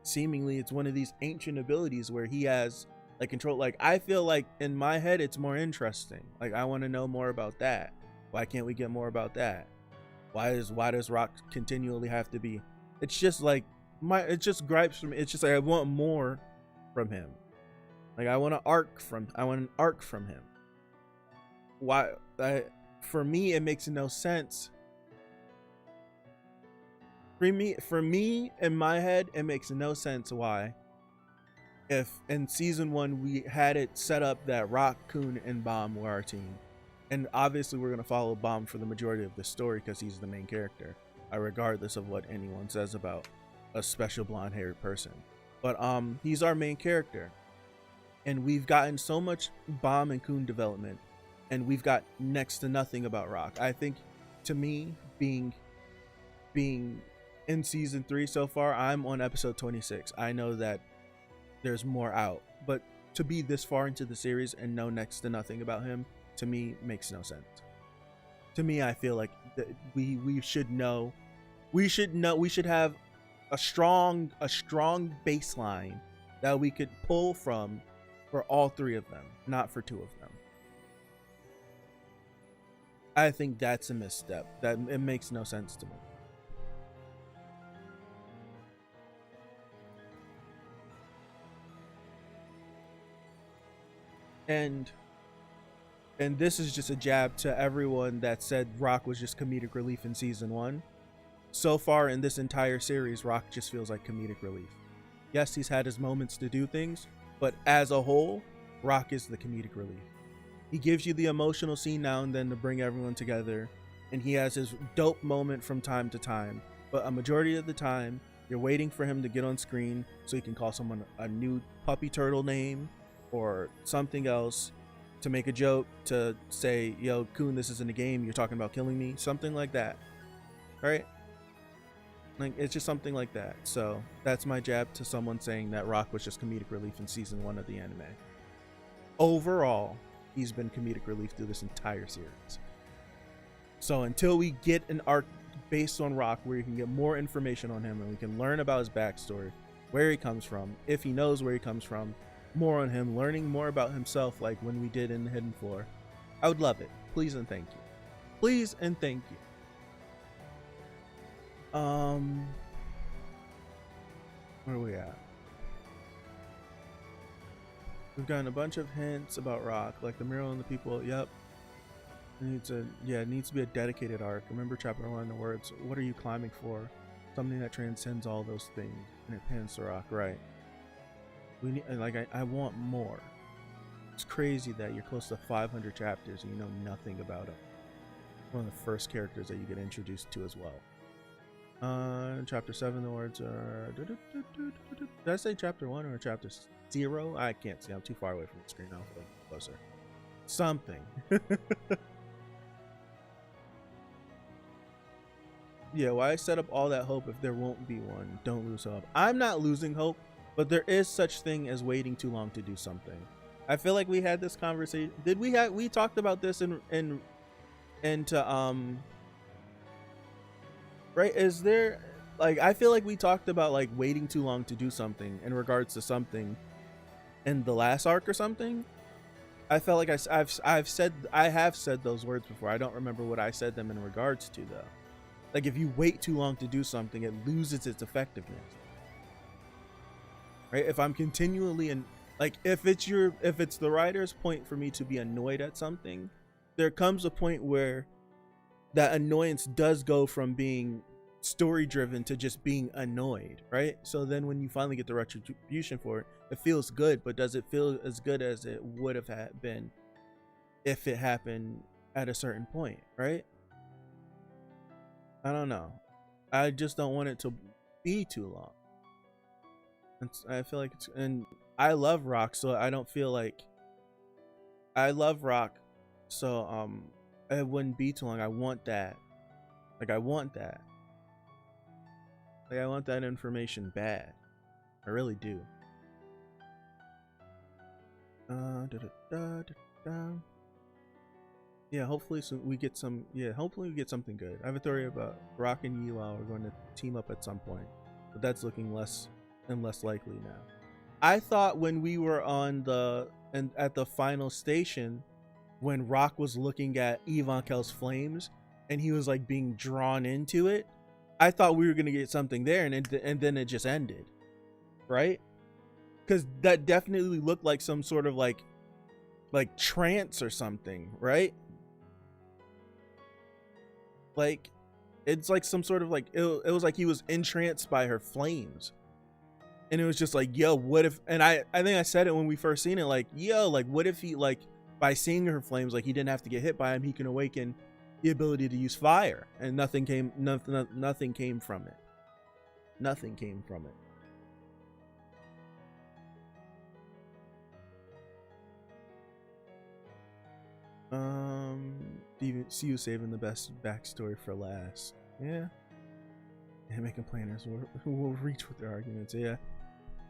seemingly it's one of these ancient abilities where he has like control. Like, I feel like in my head it's more interesting. Like, I want to know more about that. Why can't we get more about that? Why does Rock continually have to be? It's just like it just gripes from me. It's just like I want more from him. Like, I want an arc from him. Why? For me, it makes no sense. For me, in my head, it makes no sense why, if in season 1 we had it set up that Rock, Kun, and Bomb were our team, and obviously we're gonna follow Bomb for the majority of the story because he's the main character, regardless of what anyone says about a special blonde-haired person. But he's our main character, and we've gotten so much Bomb and Kun development, and we've got next to nothing about Rock. I think, to me, being in season 3 so far, I'm on episode 26. I know that there's more out, but to be this far into the series and know next to nothing about him, to me, makes no sense. To me, I feel like we should know. We should have a strong baseline that we could pull from for all 3 of them, not for 2 of them. I think that's a misstep. That it makes no sense to me. And this is just a jab to everyone that said Rock was just comedic relief in season 1. So far in this entire series, Rock just feels like comedic relief. Yes, he's had his moments to do things, but as a whole, Rock is the comedic relief. He gives you the emotional scene now and then to bring everyone together, and he has his dope moment from time to time, but a majority of the time, you're waiting for him to get on screen so he can call someone a new puppy turtle name, or something else, to make a joke, to say, yo, Kun, this isn't a game, you're talking about killing me, something like that, right? Like, it's just something like that. So that's my jab to someone saying that Rock was just comedic relief in season 1 of the anime. Overall, he's been comedic relief through this entire series. So until we get an arc based on Rock, where you can get more information on him and we can learn about his backstory, where he comes from, if he knows where he comes from, more on him, learning more about himself, like when we did in the Hidden Floor. I would love it. Please and thank you. Please and thank you. Where are we at? We've gotten a bunch of hints about Rock, like the mural and the people. Yep. It needs to be a dedicated arc. Remember chapter 1, the words, "What are you climbing for?" Something that transcends all those things, and it pans to Rock, right? We need, like, I want more. It's crazy that you're close to 500 chapters and you know nothing about him. One of the first characters that you get introduced to as well. Chapter 7, the words are... Did I say chapter 1 or chapter 0? I can't see. I'm too far away from the screen. I'll look closer. Something. Yeah, why set up all that hope if there won't be one? Don't lose hope. I'm not losing hope, but there is such thing as waiting too long to do something. I feel like we had this conversation. We talked about this right? Is there, like, I feel like we talked about like waiting too long to do something in regards to something in the last arc or something. I felt like I have said those words before. I don't remember what I said them in regards to though. Like, if you wait too long to do something, it loses its effectiveness, right? If I'm continually like, if it's the writer's point for me to be annoyed at something, there comes a point where that annoyance does go from being story driven to just being annoyed, right? So then when you finally get the retribution for it, it feels good, but does it feel as good as it would have been if it happened at a certain point, right? I don't know. I just don't want it to be too long. I feel like and I love Rock, so I don't feel like I love Rock, so it wouldn't be too long. I want that. Like, I want that. Like, I want that information bad. I really do. Yeah, hopefully we get some. Yeah, hopefully we get something good. I have a theory about Rock and Yilao are going to team up at some point, but that's looking less and less likely now. I thought when we were at the final station, when Rock was looking at Evankel's flames and he was like being drawn into it, I thought we were gonna get something there, and then it just ended, right? Because that definitely looked like some sort of like trance or something, right? Like, it's like some sort of like it was like he was entranced by her flames, and it was just like, yo, what if? And I think I said it when we first seen it, like, yo, like, what if he, like, by seeing her flames, like, he didn't have to get hit by him, he can awaken the ability to use fire, and nothing came from it. Nothing came from it. Even see you saving the best backstory for last. Yeah, making planners who will reach with their arguments. Yeah,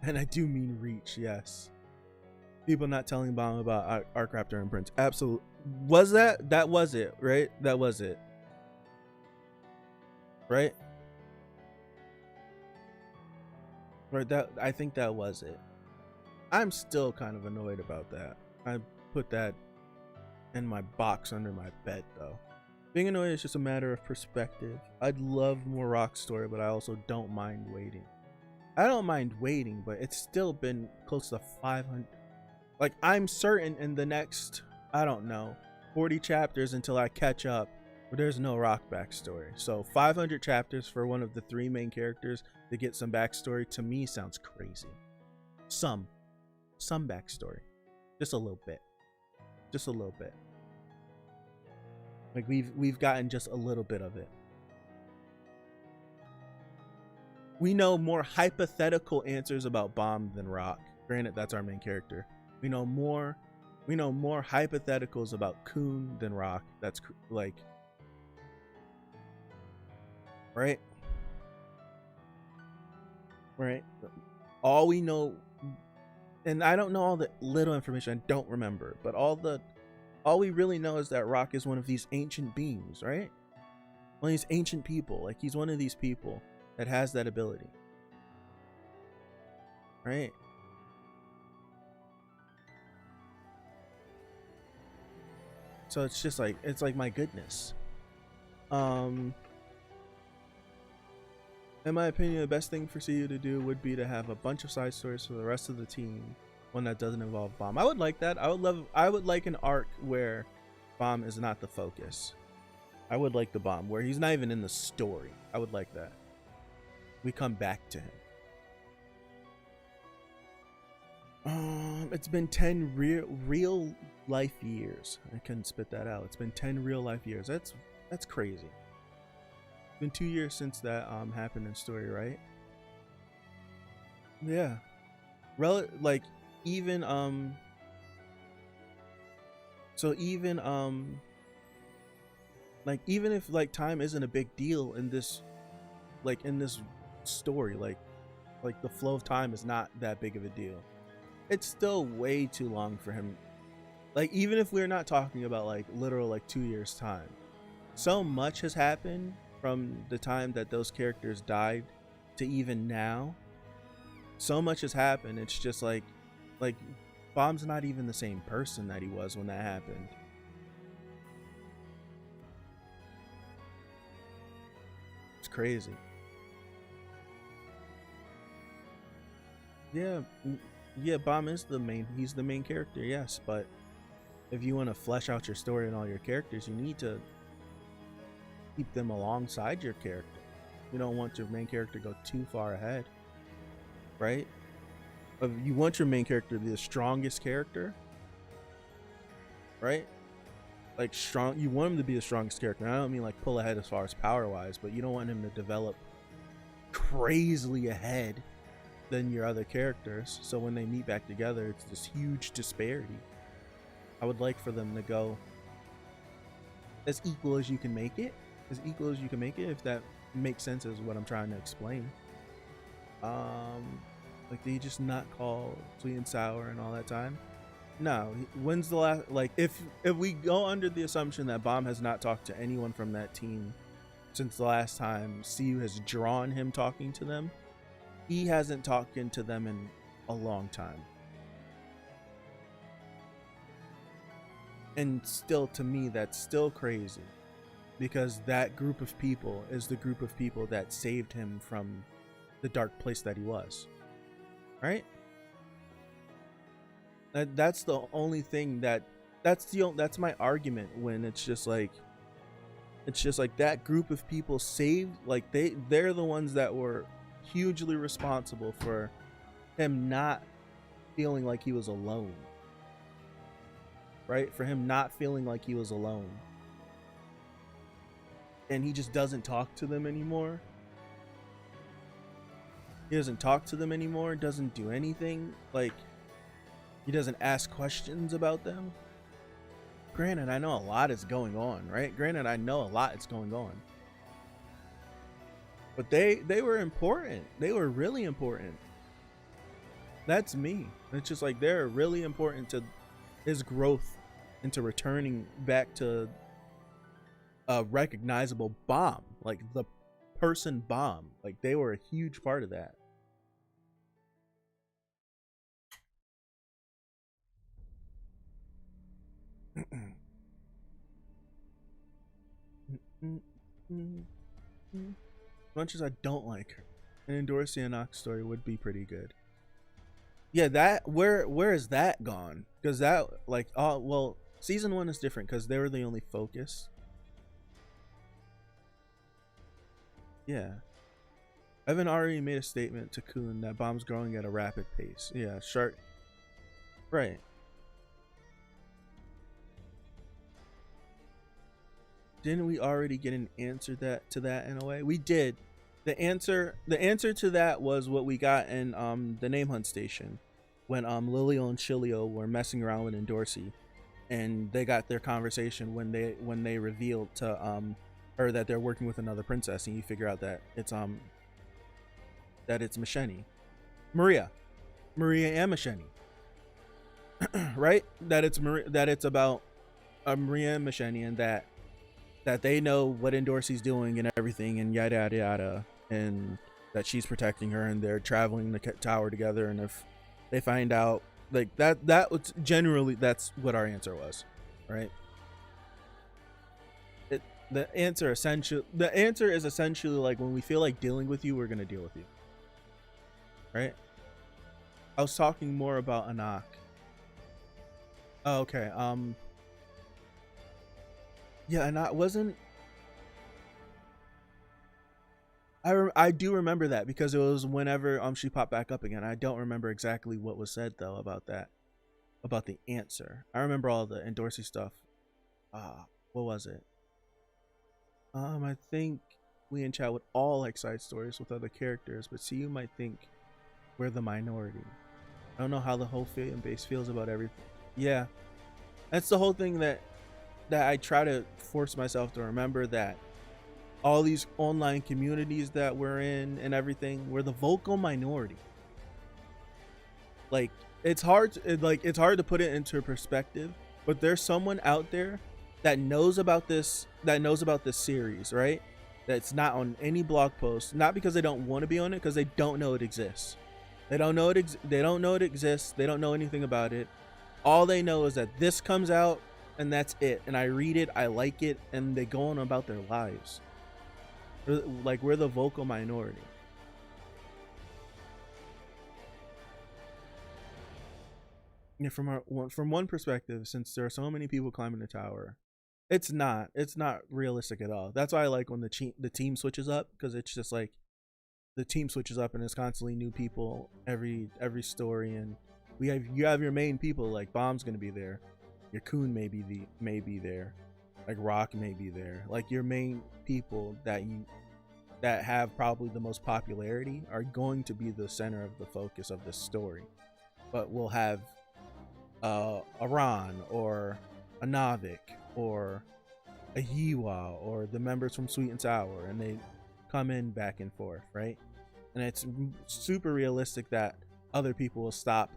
and I do mean reach. Yes, people not telling Bomb about Arc Raptor and Prince. Absolutely. Was that was it, right? That was it, right? That, I think that was it. I'm still kind of annoyed about that. I put that in my box under my bed though. Being annoyed is just a matter of perspective. I'd love more Rock story, but I also don't mind waiting. I don't mind waiting, but it's still been close to 500. Like, I'm certain in the next, I don't know, 40 chapters until I catch up, but there's no Rock backstory. So 500 chapters for one of the 3 main characters to get some backstory, to me, sounds crazy. Some backstory, just a little bit. Like, we've gotten just a little bit of it. We know more hypothetical answers about Bomb than Rock. Granted, that's our main character. We know more hypotheticals about Kun than Rock. That's like, right? All we know, and I don't know all the little information, I don't remember, but all we really know is that Rock is one of these ancient beings, right? One of these ancient people. Like, he's one of these people that has that ability. Right? So it's just like, it's like, my goodness. In my opinion, the best thing for CU to do would be to have a bunch of side stories for the rest of the team, one that doesn't involve Bomb. I would like that. I would like an arc where Bomb is not the focus. I would like the Bomb where he's not even in the story. I would like that. We come back to him. It's been 10 real life years. I couldn't spit that out. It's been 10 real life years. That's crazy. It's been 2 years since that happened in story, right? Yeah. Like, even so even like, even if like time isn't a big deal in this, like, in this story, like the flow of time is not that big of a deal. It's still way too long for him. Like, even if we're not talking about like literal like 2 years time, so much has happened from the time that those characters died to even now. So much has happened. It's just like Bomb's not even the same person that he was when that happened. It's crazy. Yeah, Bomb is he's the main character, yes, but if you want to flesh out your story and all your characters, you need to keep them alongside your character. You don't want your main character to go too far ahead, right? You want your main character to be the strongest character, right? Like, strong, you want him to be the strongest character. I don't mean like pull ahead as far as power wise, but you don't want him to develop crazily ahead than your other characters, so when they meet back together, it's this huge disparity. I would like for them to go as equal as you can make it, if that makes sense as what I'm trying to explain. Like, they just not call sweet and sour and all that time. No, when's the last, like, if we go under the assumption that Bomb has not talked to anyone from that team since the last time CU has drawn him talking to them, he hasn't talked to them in a long time. And still, to me, that's still crazy, because that group of people is the group of people that saved him from the dark place that he was, right? That's the only thing that's my argument, when it's just like that group of people saved, like they're the ones that were hugely responsible for him not feeling like he was alone, right? For him not feeling like he was alone. And he just doesn't talk to them anymore. He doesn't talk to them anymore, doesn't do anything. Like, he doesn't ask questions about them. Granted, I know a lot is going on, right? But they were important. They were really important. That's me. It's just like, they're really important to his growth into returning back to a recognizable Bomb, like the person Bomb. Like, they were a huge part of that. As much as I don't like her, an Endorsianox story would be pretty good. Yeah, that where is that gone? Because that, like, oh well, season 1 is different because they were the only focus. Yeah, Evan already made a statement to Kun that Bomb's growing at a rapid pace. Yeah, Shark. Right. Didn't we already get an answer to that in a way? We did. The answer to that was what we got in the Name Hunt station, when Lilio and Shilio were messing around with Endorsi, and they got their conversation when they revealed to her that they're working with another princess, and you figure out that it's Masheni, Maria and Masheni, right? That it's about Maria and Masheni, and that that they know what Endorsi's doing and everything, and yada yada yada, and that she's protecting her, and they're traveling the tower together. And if they find out like that was generally, that's what our answer was, right? The answer is essentially like, when we feel like dealing with you, we're gonna deal with you, right? I was talking more about Anak. Oh, okay. Yeah, Anak wasn't. I do remember that because it was whenever she popped back up again. I don't remember exactly what was said though about that, about the answer. I remember all the Endorsi stuff. What was it? I think we in chat would all like side stories with other characters, but see, you might think we're the minority. I don't know how the whole fan base feels about everything. Yeah, that's the whole thing that I try to force myself to remember, that all these online communities that we're in and everything, we're the vocal minority. Like, it's hard to put it into perspective, but there's someone out there that knows about this series, right? That's not on any blog post, not because they don't want to be on it, because they don't know it exists. They don't know it exists. They don't know anything about it. All they know is that this comes out and that's it. And I read it, I like it, and they go on about their lives. Like, we're the vocal minority. Yeah, from one perspective, since there are so many people climbing the tower, it's not realistic at all. That's why I like when the team switches up, because it's just like the team switches up and it's constantly new people every story, and you have your main people, like Bomb's gonna be there, your Coon may be there, like Rock may be there, like your main people that have probably the most popularity are going to be the center of the focus of this story. But we'll have a Ron or a Navik or a Yiwa or the members from Sweet and Sour, and they come in back and forth, right? And it's super realistic that other people will stop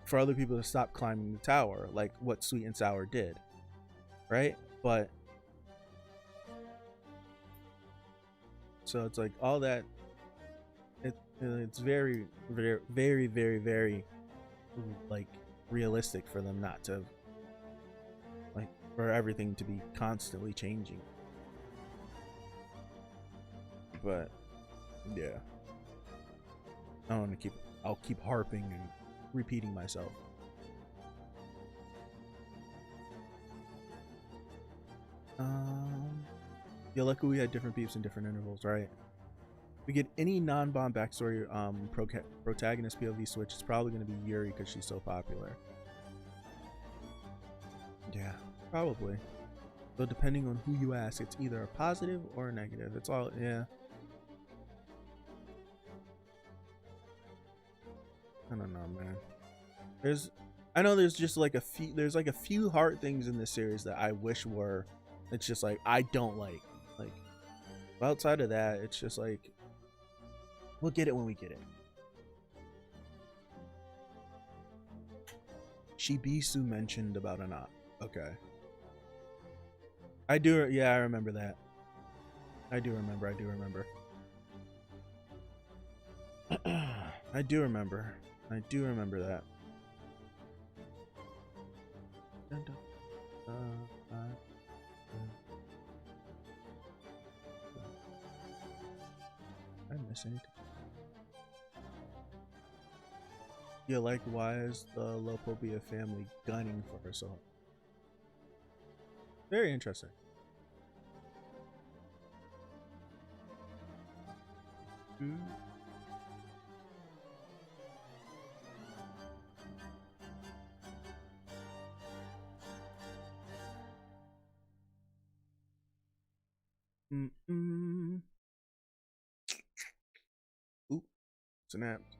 for other people to stop climbing the tower, like what Sweet and Sour did, right? But so it's like all that, it's very very very very very like realistic for them not to, like, for everything to be constantly changing. But yeah, I'll keep harping and repeating myself. Yeah, luckily we had different peeps in different intervals, right? We get any non-bomb backstory protagonist POV switch, it's probably going to be Yuri because she's so popular. Yeah, probably. So depending on who you ask, it's either a positive or a negative. It's all, yeah. I don't know, man. I know there's just like a few hard things in this series that I wish were, it's just like I don't like. Like, outside of that, it's just like, we'll get it when we get it. Shibisu mentioned about Anak. Okay. I do, yeah, I remember that. I do remember. I do remember. that. I miss anything. Yeah, like, why is the Lopobia family gunning for herself? Very interesting. Oop, snapped.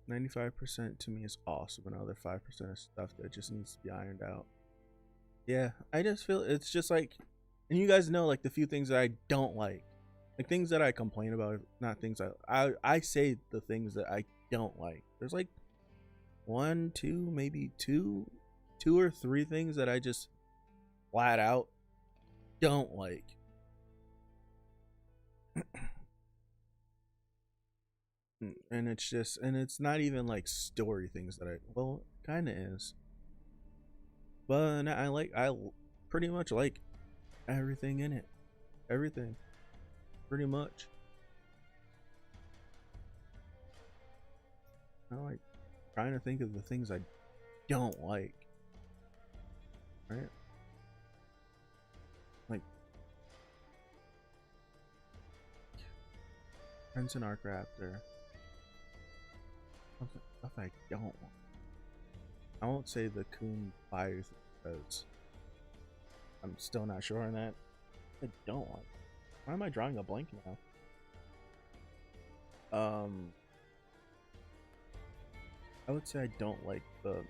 95% to me is awesome, another 5% is stuff that just needs to be ironed out. Yeah, I just feel it's just like, and you guys know, like, the few things that I don't like things that I complain about, not things I say the things that I don't like. There's like one, two, maybe two or three things that I just flat out don't like. And it's not even like story things that well, kind of is. But I pretty much like everything in it. Everything. Pretty much. I'm like trying to think of the things I don't like. Right? Like Prince and Arc Raptor. Stuff I don't want. I won't say the Coon Fires because I'm still not sure on that. I don't want. Why am I drawing a blank now? I would say I don't like the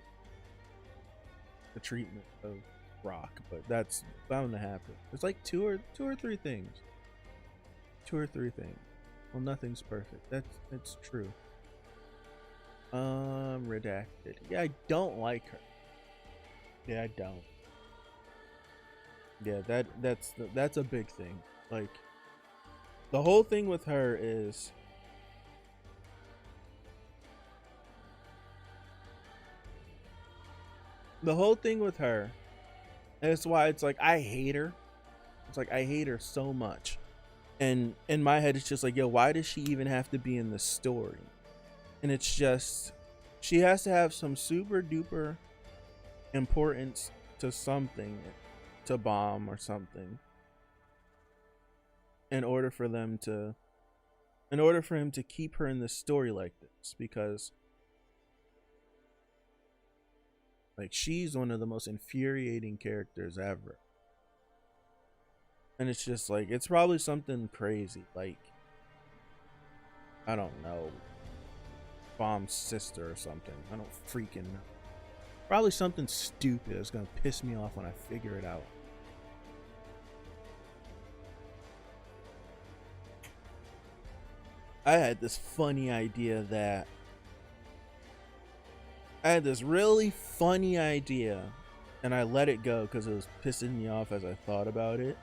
treatment of Rock, but that's bound to happen. It's like two or three things. Well, nothing's perfect. That's true. Redacted. Yeah, I don't like her. Yeah, I don't. Yeah, that's a big thing. Like, the whole thing with her is and it's why it's like I hate her. It's like I hate her so much. And in my head it's just like, yo, why does she even have to be in the story? And it's just, she has to have some super duper importance to something, to Bomb or something, in order for him to keep her in the story like this, because like she's one of the most infuriating characters ever. And it's just like, it's probably something crazy, like, I don't know, Bomb's sister or something. I don't freaking know. Probably something stupid that's gonna piss me off when I figure it out. I had this funny idea that I had this really funny idea, and I let it go because it was pissing me off as I thought about it.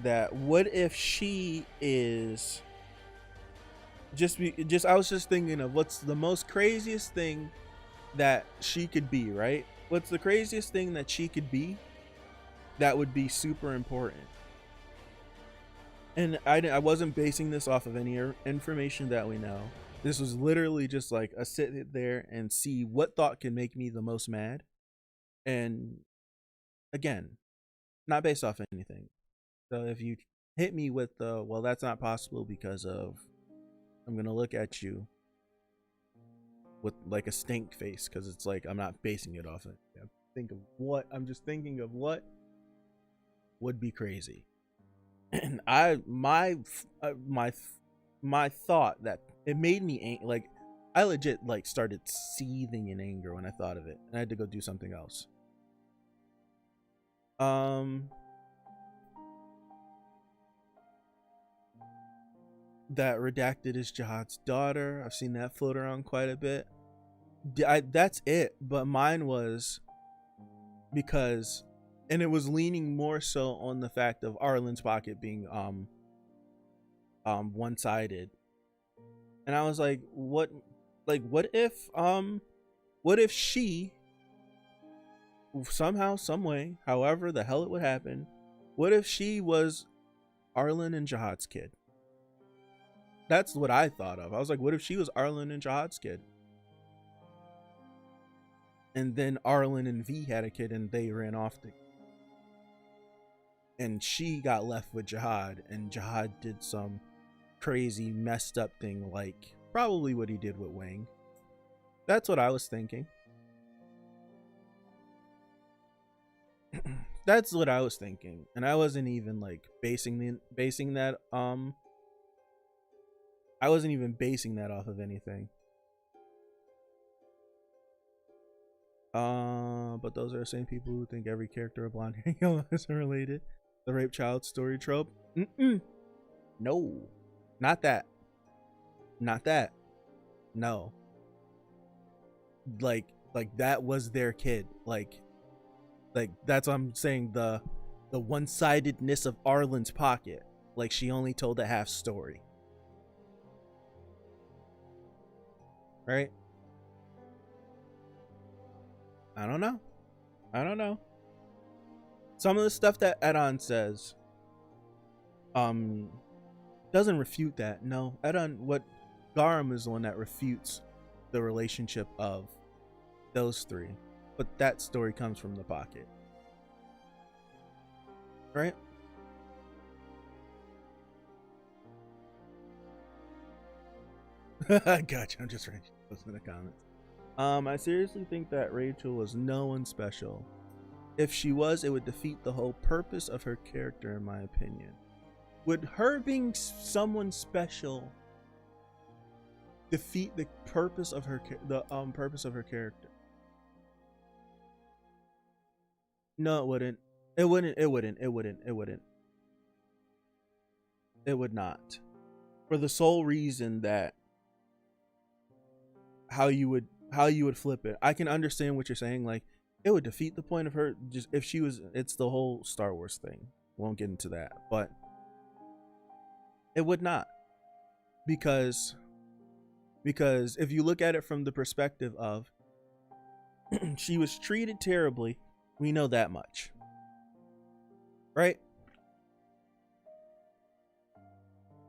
That what if she is I was just thinking of what's the most craziest thing that she could be, right? What's the craziest thing that she could be that would be super important? And I wasn't basing this off of any information that we know. This was literally just like a sit there and see what thought can make me the most mad. And again, not based off anything. So if you hit me with the, well, that's not possible because of, I'm going to look at you with like a stink face, because it's like, I'm not basing it off it. I'm just thinking of what would be crazy. And my thought that it made me like, I legit like started seething in anger when I thought of it, and I had to go do something else. That Redacted is Jihad's daughter. I've seen that float around quite a bit. That's it. But mine was because, and it was leaning more so on the fact of Arlen's pocket being one-sided. And I was like, what if she somehow, some way, however the hell it would happen, what if she was Arlen and Jihad's kid? That's what I thought of. I was like, what if she was Arlen and Jihad's kid? And then Arlen and V had a kid and they ran off and she got left with Jihad, and Jihad did some crazy messed up thing, like probably what he did with Wang. That's what I was thinking. That's what I was thinking. And I wasn't even like basing that I wasn't even basing that off of anything. But those are the same people who think every character of blonde hair yellow is related. The rape child story trope. No, not that. No. like that was their kid. Like that's what I'm saying, the one-sidedness of Arlen's pocket. Like, she only told a half story. Right? I don't know. Some of the stuff that Edon says doesn't refute that. No, Edon, what Garam is the one that refutes the relationship of those three. But that story comes from the pocket. Right? I gotcha. I'm just ready to post in the comments. I seriously think that Rachel was no one special. If she was, it would defeat the whole purpose of her character, in my opinion. Would her being someone special defeat the purpose of her purpose of her character? No, it wouldn't. It would not. For the sole reason that how you would flip it. I can understand what you're saying. Like, it would defeat the point of her just if she was. It's the whole Star Wars thing. Won't get into that, but it would not, because if you look at it from the perspective of she was treated terribly, we know that much, right?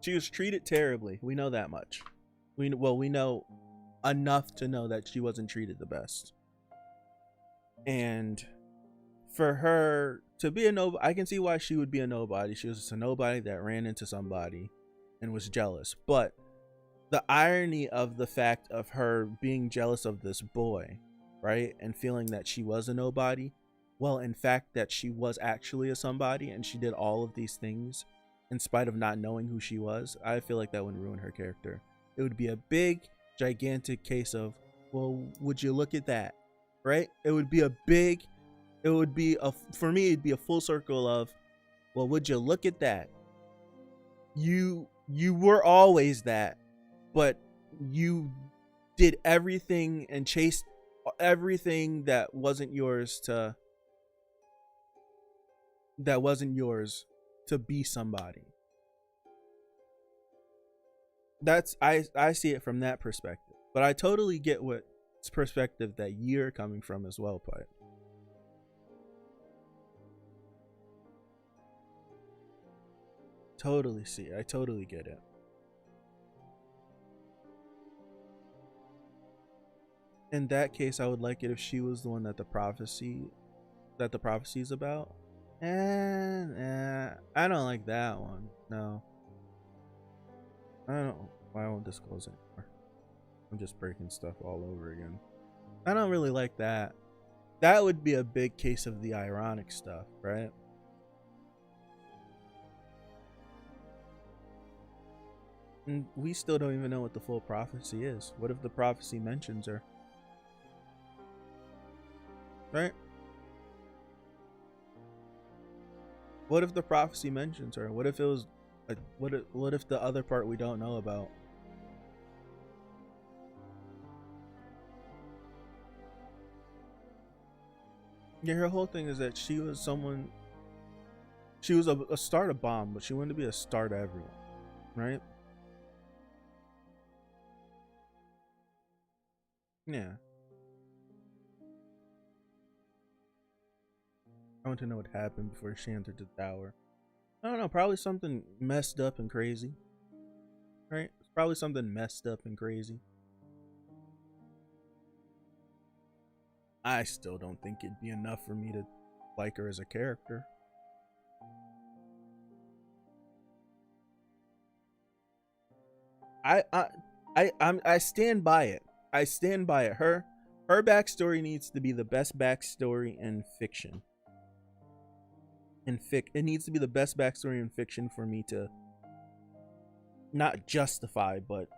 She was treated terribly. We know that much. We know enough to know that she wasn't treated the best. And for her to be a nobody, I can see why she would be a nobody. She was a nobody that ran into somebody and was jealous. But the irony of the fact of her being jealous of this boy, right, and feeling that she was a nobody, well, in fact, that she was actually a somebody, and she did all of these things in spite of not knowing who she was, I feel like that would ruin her character. It would be a big, gigantic case of, well, would you look at that, right? For me, it'd be a full circle of, well, would you look at that? You were always that, but you did everything and chased everything that wasn't yours to be somebody. That's I see it from that perspective, but I totally get what perspective that you're coming from as well, Pipe. Totally see it. I totally get it. In that case, I would like it if she was the one that the prophecy is about. And I don't like that one. No, I won't disclose it anymore. I'm just breaking stuff all over again. I don't really like that. That would be a big case of the ironic stuff, right? And we still don't even know what the full prophecy is. What if the prophecy mentions her? Right? What if the prophecy mentions her? What if it was what if the other part we don't know about? Yeah, her whole thing is that she was a star to bomb, but she wanted to be a star to everyone, right? Yeah. I want to know what happened before she entered the tower. I don't know, probably something messed up and crazy. Right? It's probably something messed up and crazy. I still don't think it'd be enough for me to like her as a character. I stand by it. I stand by it. Her backstory needs to be the best backstory in fiction. It needs to be the best backstory in fiction for me to not justify, but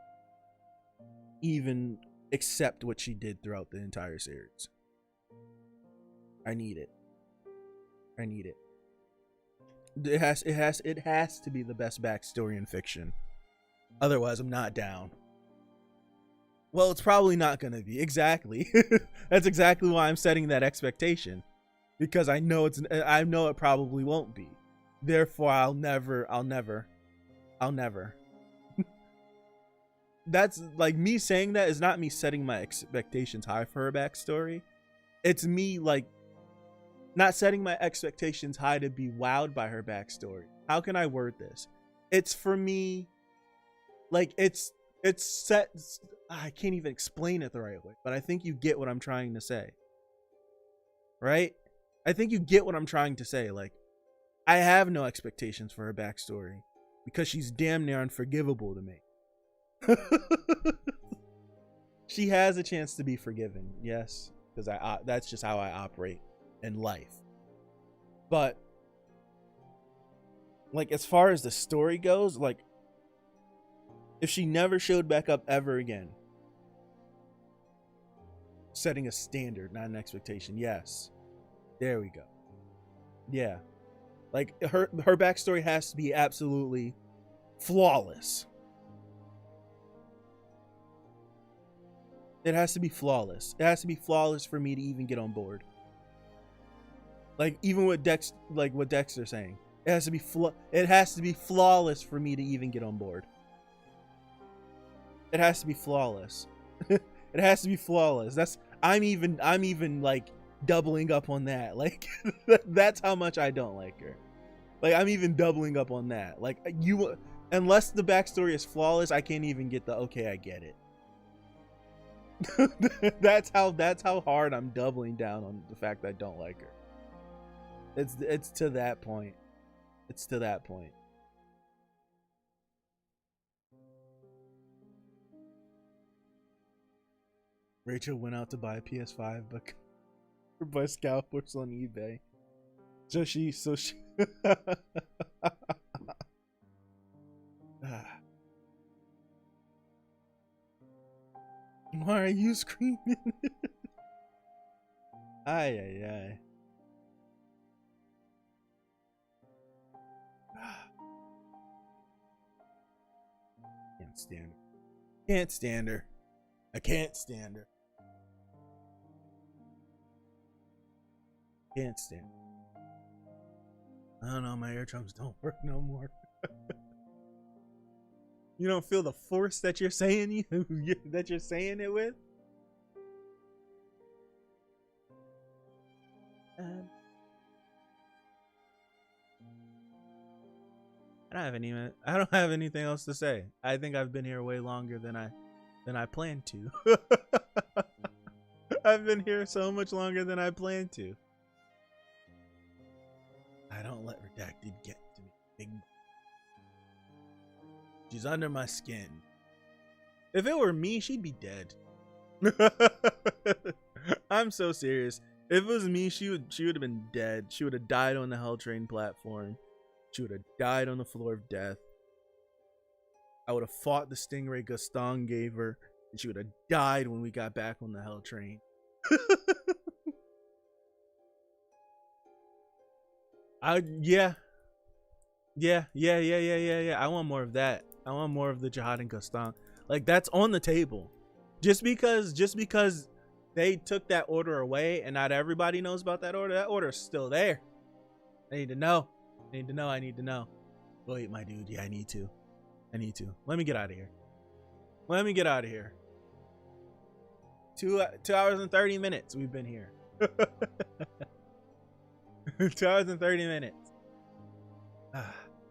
even accept what she did throughout the entire series. I need it. It has to be the best backstory in fiction. Otherwise, I'm not down. Well, it's probably not going to be. Exactly. That's exactly why I'm setting that expectation, because I know I know it probably won't be. Therefore, I'll never. That's like, me saying that is not me setting my expectations high for her backstory. It's me like not setting my expectations high to be wowed by her backstory. How can I word this? It's for me, like, it's set. I can't even explain it the right way, but I think you get what I'm trying to say. Right? I think you get what I'm trying to say. Like, I have no expectations for her backstory because she's damn near unforgivable to me. She has a chance to be forgiven, yes, because that's just how I operate in life. But like, as far as the story goes, like, if she never showed back up ever again, setting a standard, not an expectation. Yes, there we go. Yeah, like, her backstory has to be absolutely flawless. It has to be flawless. It has to be flawless for me to even get on board. Like, even with what Dexter's saying, it has to be flawless for me to even get on board. It has to be flawless. It has to be flawless. I'm even like doubling up on that. Like, that's how much I don't like her. Like, I'm even doubling up on that. Like, unless the backstory is flawless, I can't even get the okay, I get it. that's how hard I'm doubling down on the fact that I don't like her. It's to that point. It's to that point. Rachel went out to buy a PS5 but buy scalpers on eBay. So she Why are you screaming? Ay. Can't stand her. Can't stand her. I can't stand her. Can't stand her. I don't know, my eardrums don't work no more. You don't feel the force that you're saying that you're saying it with? I don't have anything else to say. I think I've been here way longer than I planned to. I've been here so much longer than I planned to. I don't let Redacted get to me. Big. She's under my skin. If it were me, she'd be dead. I'm so serious. If it was me, she would have been dead. She would have died on the Hell Train platform. She would have died on the floor of death. I would have fought the stingray Gaston gave her, and she would have died when we got back on the Hell Train. Yeah. I want more of that. I want more of the Jihad and Gaston. Like, that's on the table. Just because they took that order away and not everybody knows about that order is still there. I need to know. I need to know. Wait, my dude. Yeah, I need to. Let me get out of here. 2 hours and 30 minutes we've been here. 2 hours and 30 minutes.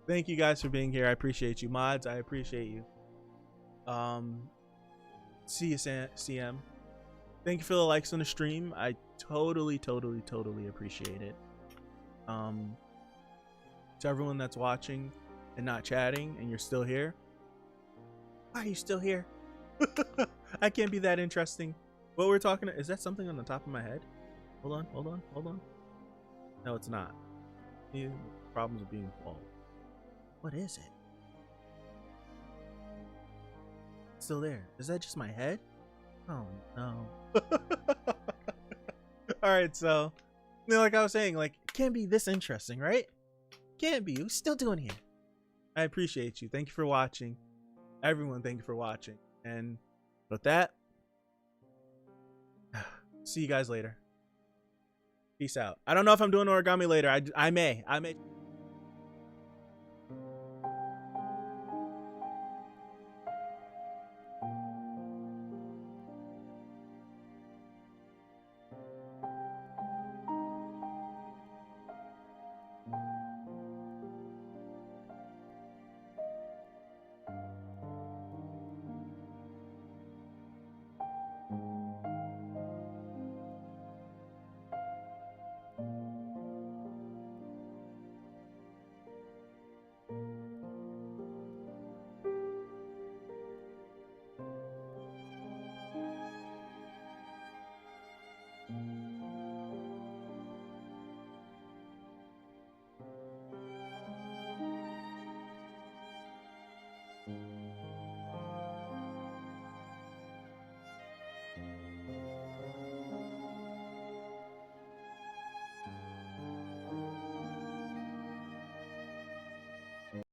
Thank you guys for being here. I appreciate you. Mods, I appreciate you. See you, CM. Thank you for the likes on the stream. I totally appreciate it. To everyone that's watching and not chatting and you're still here. Why are you still here? I can't be that interesting. What we're talking about, is that something on the top of my head? Hold on. No, it's not. Problems of being bald. What is it? It's still there. Is that just my head? Oh no. Alright, so like I was saying, like, it can't be this interesting, right? Can't be. We're still doing here. I appreciate you. Thank you for watching. Everyone, thank you for watching. And with that, See you guys later. Peace out. I don't know if I'm doing origami later. I may.